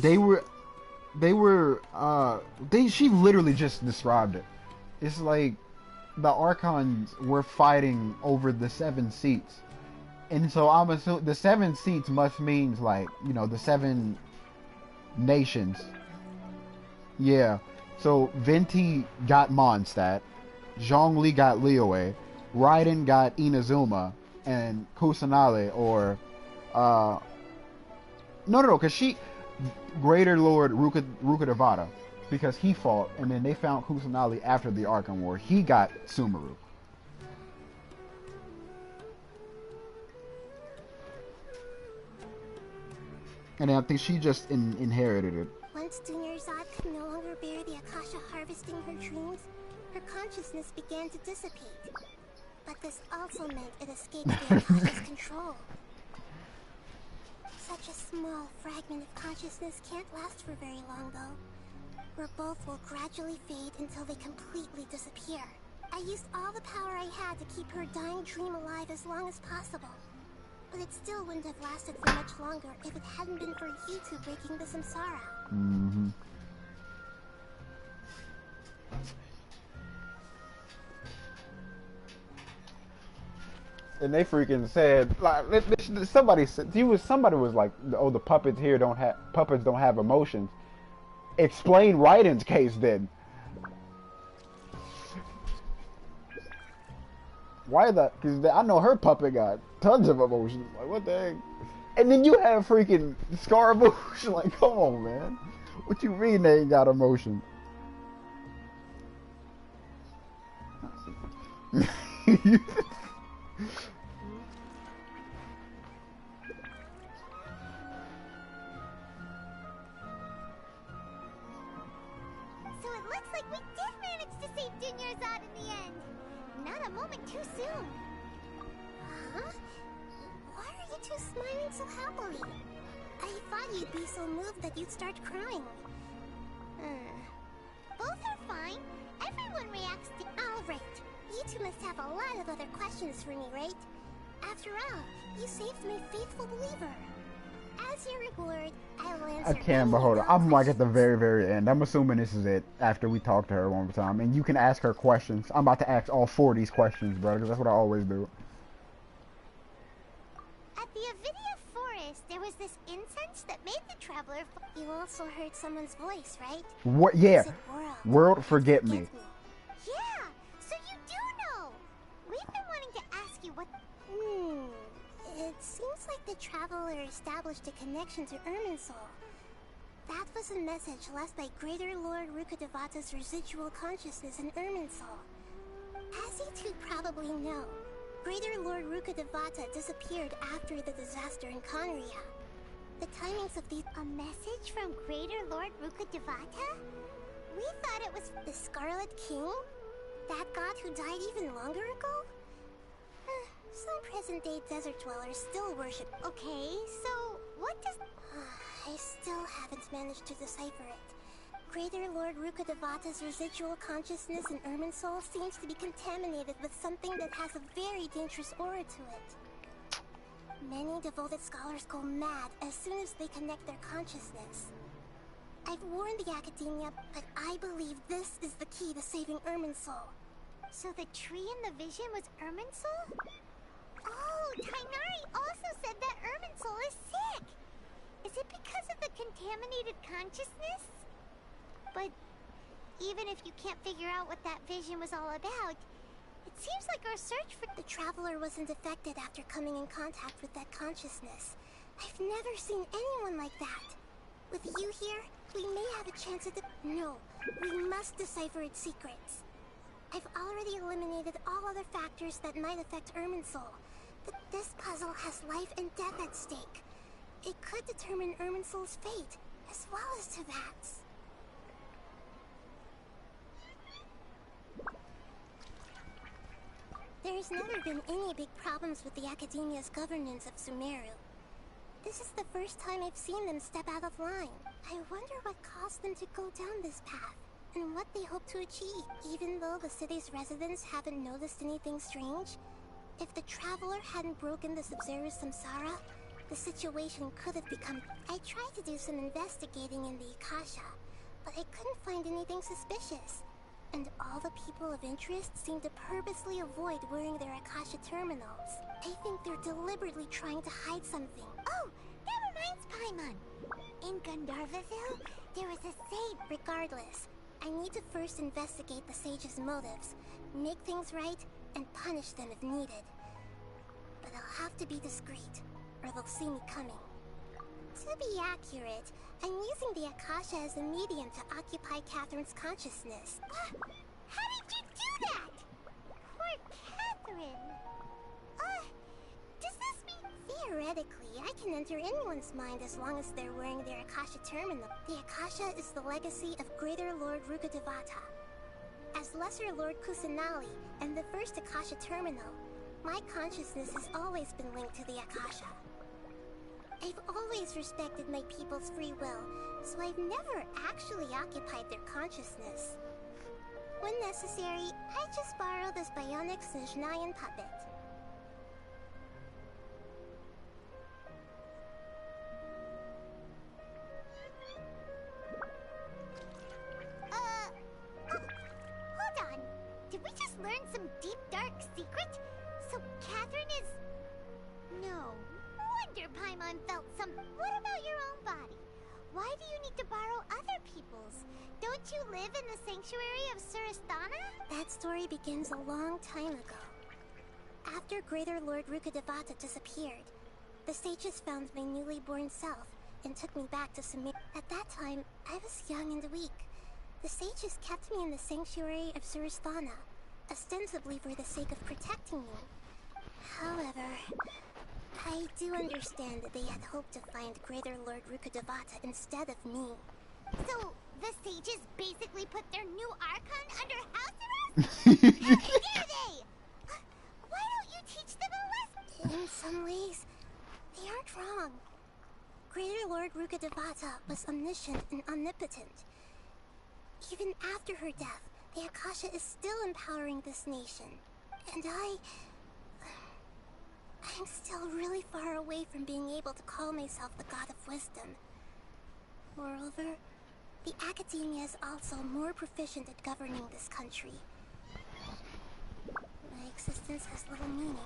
She literally just described it. It's like the Archons were fighting over the 7 seats. And so I'm assuming the 7 seats must mean like, you know, the 7 nations. Yeah. So Venti got Mondstadt, Zhongli got Liyue, Raiden got Inazuma, and Kusanale or no, because Greater Lord Rukkhadevata, because he fought, and then they found Kusanale after the Archon War. He got Sumeru. And I think she just inherited it. Once Dunyarzad could no longer bear the Akasha harvesting her dreams, her consciousness began to dissipate. But this also meant it escaped the Akasha's control. Such a small fragment of consciousness can't last for very long, though. Where both will gradually fade until they completely disappear. I used all the power I had to keep her dying dream alive as long as possible. But it still wouldn't have lasted for much longer if it hadn't been for you two breaking the samsara. Mm-hmm. And they freaking said, like, somebody was like, oh, the puppets don't have emotions. Explain Raiden's case then. Because I know her puppet got tons of emotions. Like, what the heck? And then you have freaking Scaramouche. Like, come on, man. What you mean they ain't got emotion? So it looks like we did manage to save Dunyarzad in the end. Not a moment too soon. Huh? Why are you two smiling so happily? I thought you'd be so moved that you'd start crying. Both are fine. Everyone reacts to... Alright. You two must have a lot of other questions for me, right? After all, you saved my faithful believer. As your reward, I will answer... I can't, but hold on. I'm like at the very, very end. I'm assuming this is it after we talk to her one more time. And you can ask her questions. I'm about to ask all 4 of these questions, bro, because that's what I always do. At the Avidia Forest, there was this incense that made the traveler... You also heard someone's voice, right? What? Yeah. World Forget Me. Yeah, so you do know. We've been wanting to ask you what... It seems like the traveler established a connection to Irminsul. That was a message left by Greater Lord Rukkhadevata's residual consciousness in Irminsul. As you two probably know, Greater Lord Rukkhadevata disappeared after the disaster in Conria. The timings of these... A message from Greater Lord Rukkhadevata? We thought it was the Scarlet King? That god who died even longer ago? Some present-day desert dwellers still worship... Okay, so what does... I still haven't managed to decipher it. Greater Lord Rukkhadevata's residual consciousness in Irminsul seems to be contaminated with something that has a very dangerous aura to it. Many devoted scholars go mad as soon as they connect their consciousness. I've warned the academia, but I believe this is the key to saving Irminsul. So the tree in the vision was Irminsul? Oh, Tainari also said that Irminsul is sick! Is it because of the contaminated consciousness? But even if you can't figure out what that vision was all about, it seems like our search for the traveler wasn't affected after coming in contact with that consciousness. I've never seen anyone like that. With you here, we may have a chance at No, we must decipher its secrets. I've already eliminated all other factors that might affect Irminsul. But this puzzle has life and death at stake. It could determine Irminsul's fate, as well as Tevat's. There's never been any big problems with the Academia's governance of Sumeru. This is the first time I've seen them step out of line. I wonder what caused them to go down this path, and what they hope to achieve. Even though the city's residents haven't noticed anything strange, if the traveler hadn't broken the Sub-Zero's samsara, the situation could have become... I tried to do some investigating in the Akasha, but I couldn't find anything suspicious. And all the people of interest seem to purposely avoid wearing their Akasha terminals. I think they're deliberately trying to hide something. Oh, that reminds Paimon. In Gandharvaville, there was a sage. Regardless, I need to first investigate the sage's motives, make things right, and punish them if needed. But I'll have to be discreet, or they'll see me coming. To be accurate, I'm using the Akasha as a medium to occupy Catherine's consciousness. How did you do that? Poor Catherine. Does this mean... Theoretically, I can enter anyone's mind as long as they're wearing their Akasha terminal. The Akasha is the legacy of Greater Lord Rukkhadevata. As Lesser Lord Kusanali and the first Akasha terminal, my consciousness has always been linked to the Akasha. I've always respected my people's free will, so I've never actually occupied their consciousness. When necessary, I just borrow this bionic Snezhnayan puppet. Hold on. Did we just learn some deep, dark secret? So Catherine is... No. Wonder Paimon felt some... What about your own body? Why do you need to borrow other people's? Don't you live in the sanctuary of Surasthana? That story begins a long time ago. After Greater Lord Rukkhadevata disappeared, the sages found my newly born self and took me back to Sumeru. At that time, I was young and weak. The sages kept me in the sanctuary of Surasthana, ostensibly for the sake of protecting me. However, I do understand that they had hoped to find Greater Lord Rukkhadevata instead of me. So, the sages basically put their new Archon under house arrest? How dare they? Why don't you teach them a lesson? In some ways, they aren't wrong. Greater Lord Rukkhadevata was omniscient and omnipotent. Even after her death, the Akasha is still empowering this nation. And I'm still really far away from being able to call myself the God of Wisdom. Moreover, the Academia is also more proficient at governing this country. My existence has little meaning.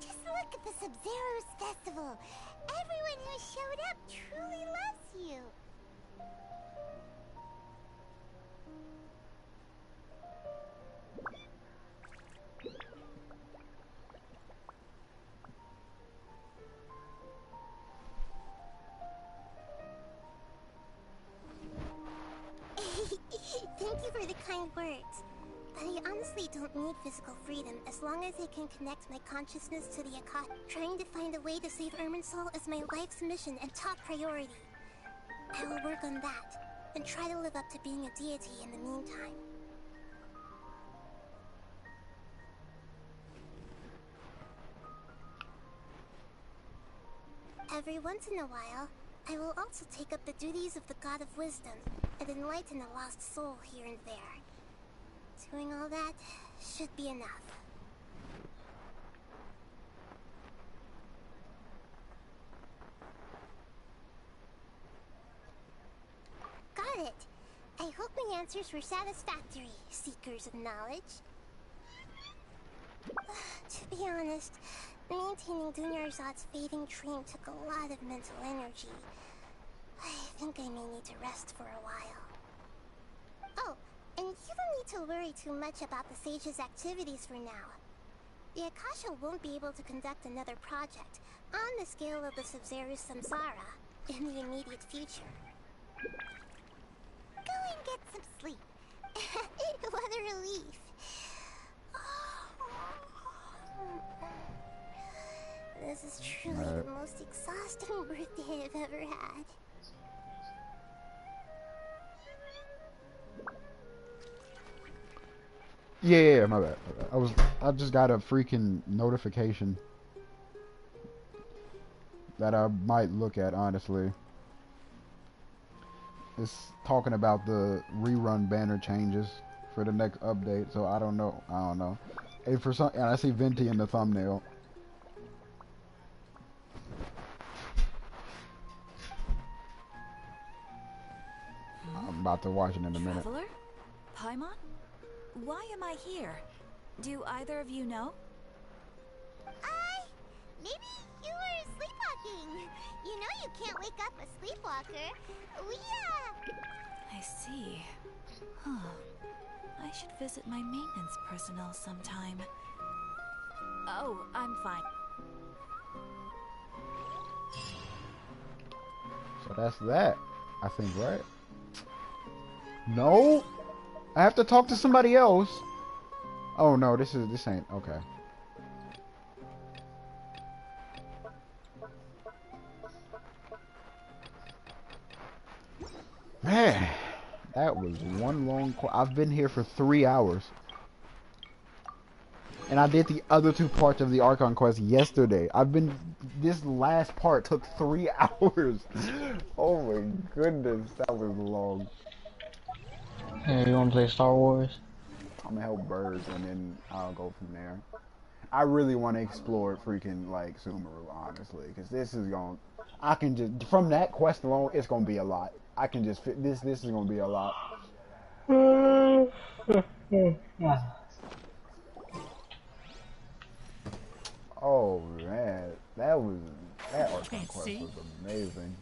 Just look at the Sub-Zero's festival. Everyone who showed up truly loves you. Thank you for the kind words. But I honestly don't need physical freedom as long as I can connect my consciousness to the Akasha. Trying to find a way to save Irminsul is my life's mission and top priority. I will work on that, and try to live up to being a deity in the meantime. Every once in a while, I will also take up the duties of the God of Wisdom, and enlighten a lost soul here and there. Doing all that should be enough. Got it. I hope my answers were satisfactory, seekers of knowledge. To be honest, maintaining Dunyarzad's fading dream took a lot of mental energy. I think I may need to rest for a while. Oh, and you don't need to worry too much about the Sage's activities for now. The Akasha won't be able to conduct another project on the scale of the Sub-Zero Samsara in the immediate future. Go and get some sleep. What a relief. This is truly the most exhausting birthday I've ever had. Yeah, my bad. I just got a freaking notification that I might look at, honestly. It's talking about the rerun banner changes for the next update, so I don't know. And and I see Venti in the thumbnail. I'm about to watch it in a minute. Traveler? Paimon? Why am I here? Do either of you know? Maybe you were sleepwalking. You know you can't wake up a sleepwalker. I see. Huh. I should visit my maintenance personnel sometime. Oh, I'm fine. So that's that, I think, right? No? I have to talk to somebody else. Oh no, this ain't okay. Man, that was one long I've been here for 3 hours. And I did the other 2 parts of the Archon quest yesterday. This last part took 3 hours. Oh my goodness, that was long. Hey, you wanna play Star Wars? I'm gonna help Birds and then I'll go from there. I really want to explore freaking like Sumeru, honestly, because this is I can just from that quest alone, it's gonna be a lot. I can just fit this. This is gonna be a lot. Oh man, that Archon quest was amazing.